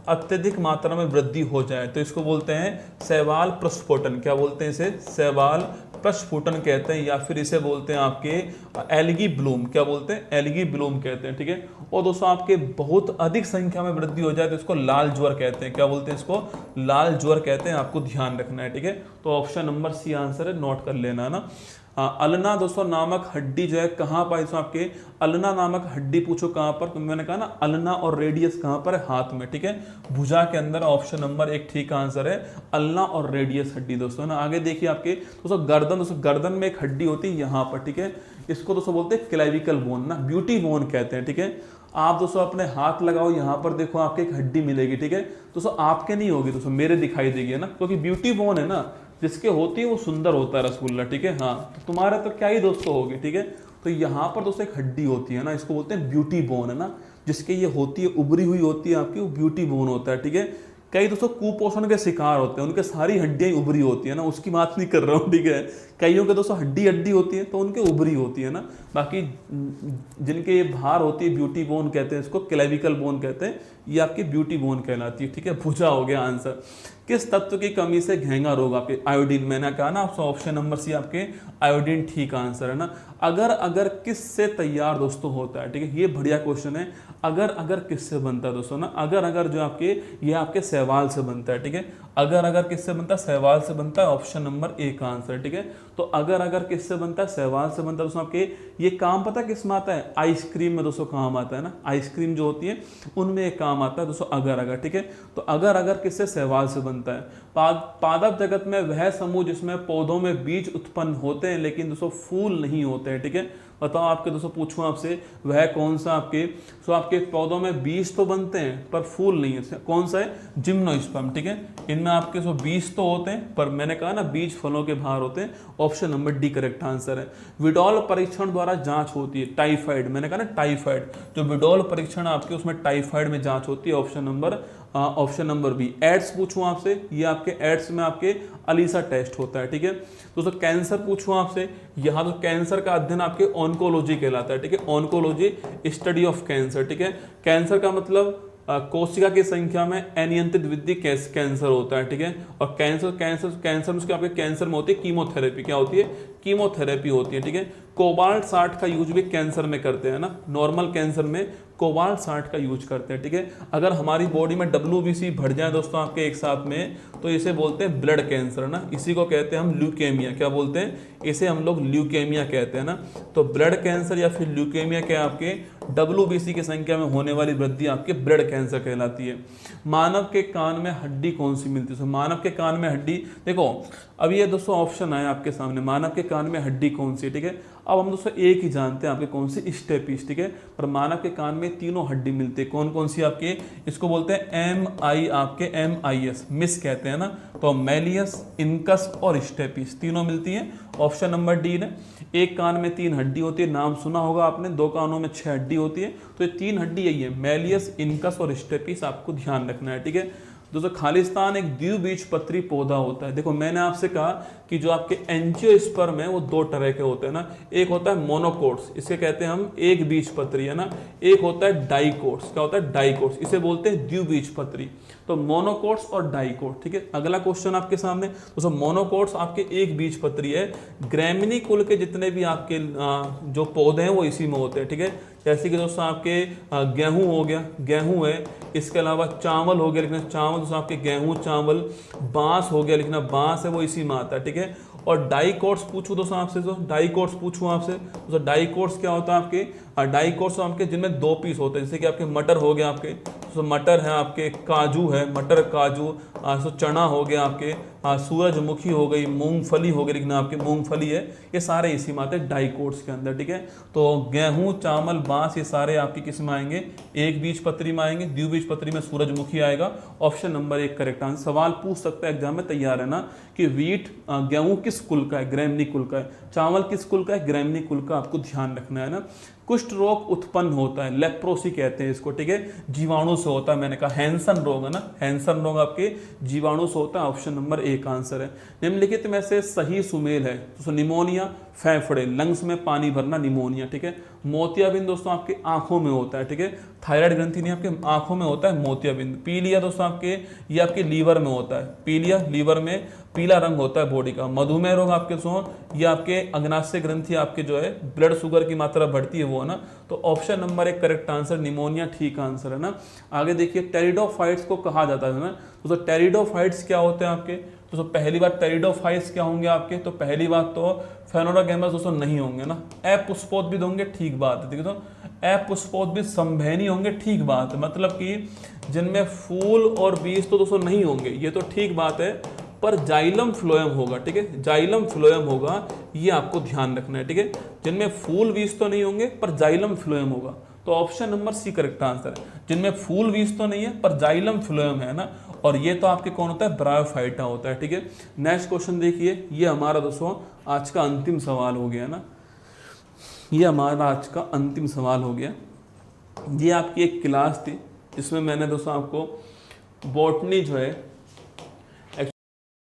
अत्यधिक मात्रा में वृद्धि हो जाए तो इसको बोलते हैं शैवाल प्रस्फुटन, क्या बोलते हैं इसे, शैवाल प्रस्फुटन कहते हैं, या फिर इसे बोलते हैं आपके एल्गी ब्लूम, क्या बोलते हैं, एल्गी ब्लूम कहते हैं, ठीक है। और दोस्तों आपके बहुत अधिक संख्या में वृद्धि हो जाए तो इसको लाल ज्वर कहते हैं, क्या बोलते हैं, इसको लाल ज्वर कहते हैं, आपको ध्यान रखना है, ठीक है। तो ऑप्शन नंबर सी आंसर है, नोट कर लेना है ना। अल्ना दोस्तों नामक हड्डी जो है कहाँ पाई, तो आपके अल्ना नामक हड्डी पूछो कहाँ पर, तो मैंने कहा ना अल्ना और रेडियस कहाँ पर है, हाथ में, ठीक है, भुजा के अंदर, ऑप्शन नंबर एक ठीक आंसर है, अल्ना और रेडियस हड्डी दोस्तों ना। आगे देखिए आपके दोस्तों गर्दन, दोस्तों गर्दन में एक हड्डी होती है यहाँ पर, ठीक है, इसको दोस्तों बोलते हैं क्लेविकल बोन ना, ब्यूटी बोन कहते हैं, ठीक है। आप दोस्तों अपने हाथ लगाओ, यहाँ पर देखो आपके एक हड्डी मिलेगी, ठीक है, दोस्तों आपके नहीं होगी दोस्तों, मेरे दिखाई देगी ना, क्योंकि ब्यूटी बोन है ना, जिसके होती है वो सुंदर होता है रसगुल्ला, ठीक है। हाँ तो तुम्हारे तो क्या ही दोस्तों होगी, ठीक है। तो यहाँ पर दोस्तों एक हड्डी होती है ना, इसको बोलते हैं ब्यूटी बोन है ना, जिसके ये होती है उभरी हुई होती है आपकी, वो ब्यूटी बोन होता है, ठीक है। कई दोस्तों कुपोषण के शिकार होते हैं, उनके सारी हड्डियां उभरी होती है ना, उसकी बात नहीं कर रहा हूँ, ठीक है। कईयों के दोस्तों हड्डी होती है तो उनके उभरी होती है ना, बाकी जिनके ये भार होती है ब्यूटी बोन कहते हैं, इसको क्लेविकल बोन कहते हैं, ये आपकी ब्यूटी बोन कहलाती है, ठीक है। भुजा हो गया आंसर। किस तत्व की कमी से घेंगा रोग, आपके आयोडीन, मैंने कहा ना आपसे ऑप्शन नंबर सी आपके आयोडीन ठीक आंसर है ना। अगर किससे तैयार दोस्तों होता है, ठीक है, ये बढ़िया क्वेश्चन है। अगर किससे बनता है दोस्तों ना, अगर जो आपके ये आपके शैवाल से बनता है, ठीक है। अगर किससे बनता है, शैवाल से बनता है, ऑप्शन नंबर ए का आंसर, ठीक है। तो अगर किससे बनता है, शैवाल से बनता है दोस्तों। आपके ये काम पता किस में आता है, आइसक्रीम में दोस्तों काम आता है ना, आइसक्रीम जो होती है उनमें एक काम आता है दोस्तों अगर, ठीक है। तो अगर किससे, शैवाल से बनता है। पादप जगत में वह समूह जिसमें पौधों में बीज उत्पन्न होते हैं लेकिन दोस्तों फूल नहीं होते हैं, ठीक है। बताओ आपके दोस्तों, पूछूं आपसे वह कौन सा आपके, तो आपके पौधों में बीज तो बनते हैं पर फूल नहीं है, कौन सा है, जिम्नोस्पर्म, ठीक है। इनमें आपके बीज तो होते हैं पर मैंने कहा ना बीज फलों के बाहर होते हैं, option number D correct answer है। विडॉल परीक्षण द्वारा जांच होती है, टाइफाइड, मैंने कहा ना टाइफाइड, जो विडॉल परीक्षण आपके उसमें टाइफाइड में जांच होती है, ऑप्शन नंबर बी। एड्स पूछूं आपसे, ये आपके एड्स में आपके अलीसा टेस्ट होता है, ठीक है। दोस्तों कैंसर पूछूं आपसे, यहाँ तो कैंसर का अध्ययन आपके ऑन्कोलॉजी कहलाता है, ठीक है, ऑन्कोलॉजी स्टडी ऑफ कैंसर, ठीक है। कैंसर का मतलब कोशिका की संख्या में अनियंत्रित वृद्धि कैंसर होता है, ठीक है। और कैंसर में उसके आपके कैंसर में होती है कीमोथेरेपी, क्या होती है, कीमोथेरेपी होती है, ठीक है। कोबाल्ट 60 का यूज भी कैंसर में करते हैं ना, नॉर्मल कैंसर में कोबाल्ट 60 का यूज करते हैं, ठीक है। अगर हमारी बॉडी में WBC बढ़ जाए दोस्तों आपके एक साथ में, तो इसे बोलते हैं ब्लड कैंसर ना, इसी को कहते हैं हम ल्यूकेमिया, क्या बोलते हैं, इसे हम लोग ल्यूकेमिया कहते हैं ना। तो ब्लड कैंसर या फिर ल्यूकेमिया क्या आपके WBC की संख्या में होने वाली वृद्धि आपके ब्लड कैंसर कहलाती है। मानव के कान में हड्डी कौन सी मिलती है, मानव के कान में हड्डी, देखो अब ये दोस्तों ऑप्शन आया आपके सामने, मानव के कान में हड्डी कौन सी है, ठीक है। अब हम दोस्तों एक ही जानते हैं आपके कौन सी, स्टेपिस, ठीक है। पर मानव के कान में तीनों हड्डी मिलती है, कौन कौन सी आपके, इसको बोलते हैं MI आपके MIS, मिस कहते हैं ना। तो मैलियस, इनकस और स्टेपिस तीनों मिलती हैं, ऑप्शन नंबर डी ने। एक कान में 3 हड्डी होती है, नाम सुना होगा आपने, 2 कानों में 6 हड्डी होती है, तो ये 3 हड्डी यही है, मैलियस, इनकस और स्टेपिस, आपको ध्यान रखना है, ठीक है। दोस्तों खालिस्तान एक द्विबीजपत्री पौधा होता है। देखो मैंने आपसे कहा कि जो आपके एंजियोस्पर्म है वो 2 तरह के होते हैं ना, एक होता है मोनोकोट्स, इसे कहते हैं हम एक बीजपत्री है ना, एक होता है डाइकोट्स, क्या होता है, डाइकोट्स, इसे बोलते हैं द्विबीजपत्री। तो मोनोकोट्स और डाइकोट, ठीक है। अगला क्वेश्चन आपके सामने दोस्तों, मोनोकोट्स आपके एक बीजपत्री है, ग्रैमिनी कुल के जितने भी आपके जो पौधे हैं वो इसी में होते हैं, ठीक है। जैसे कि दोस्तों आपके गेहूं हो गया, गेहूं है, इसके अलावा चावल हो गया, लेकिन चावल दोस्तों आपके गेहूं चावल, बांस हो गया, लेकिन बांस है वो इसी में आता है, ठीक है। और डाइकोट्स पूछूं दोस्तों आपसे, तो डाइकोट्स पूछूं आपसे, तो डाइकोट्स क्या होता है आपके, डाइकोट्स आपके जिनमें 2 पीस होते हैं, जैसे कि आपके मटर हो गया, आपके तो मटर है, आपके काजू है, मटर काजू, तो चना हो गया आपके, सूरजमुखी हो गई, मूंगफली हो गई, लेकिन आपके मूंगफली है, ये सारे इसी में आते हैं डाइकोट्स के अंदर, ठीक है। तो गेहूं चावल बांस ये सारे आपकी किस में आएंगे, एक बीजपत्री में आएंगे, द्विबीजपत्री में सूरजमुखी आएगा, ऑप्शन नंबर 1 करेक्ट आंसर। सवाल पूछ सकता है एग्जाम में, तैयार है ना, कि वीट गेहूं किस कुल का है, ग्रैमिनी कुल का है, चावल किस कुल का है, ग्रैमिनी कुल का, आपको ध्यान रखना है ना। कुष्ठ रोग उत्पन्न होता है, लेप्रोसी कहते हैं इसको, ठीक है, जीवाणु से होता है, मैंने कहा हैंसन रोग है ना, हैंसन रोग आपके जीवाणु से होता है, ऑप्शन नंबर 1 आंसर है। निम्नलिखित में से सही सुमेल है, तो निमोनिया, फेफड़े, लंग्स में पानी भरना, निमोनिया, ठीक है। मोतियाबिंद दोस्तों आपके आंखों में होता है, ठीक है, थायराइड ग्रंथि नहीं आपके आंखों में होता है मोतियाबिंद। पीलिया दोस्तों आपके ये आपके लीवर में होता है, पीलिया लीवर में पीला रंग होता है बॉडी का। मधुमेह रोग आपके ये आपके अग्नाशय ग्रंथि आपके जो है ब्लड शुगर की मात्रा बढ़ती है वो है ना, तो option number 1 correct answer, pneumonia ठीक आंसर है ना। आगे देखिए टेरिडोफाइट्स को कहा जाता है ना, तो टेरिडोफाइट्स क्या होते हैं आपके, तो पहली बात टेरिडोफाइट्स क्या होंगे आपके, तो पहली बात तो फेनोरागेमस दोस्तों नहीं होंगे ना, अपुष्पोद्भिद होंगे, ठीक बात है, ठीक है। तो अपुष्पोद्भिद संवहनी होंगे, ठीक बात है, मतलब कि जिनमें फूल और बीज तो दोस्तों नहीं होंगे, ये तो ठीक बात है, पर जाइलम फ्लोएम होगा, ठीक है, जाइलम फ्लोएम होगा, ये आपको ध्यान रखना है, ठीक है। जिनमें फूल बीज तो नहीं होंगे पर जाइलम फ्लोएम होगा, तो option number C correct answer है। जिनमें फूल बीज तो नहीं है पर जाइलम फ्लोएम है ना, और ये तो आपके कौन होता है, ब्रायोफाइटा होता है, ठीक है। नेक्स्ट क्वेश्चन देखिए, ये हमारा दोस्तों आज का अंतिम सवाल हो गया ना, ये हमारा आज का अंतिम सवाल हो गया। ये आपकी एक क्लास थी जिसमें मैंने दोस्तों आपको बॉटनी जो है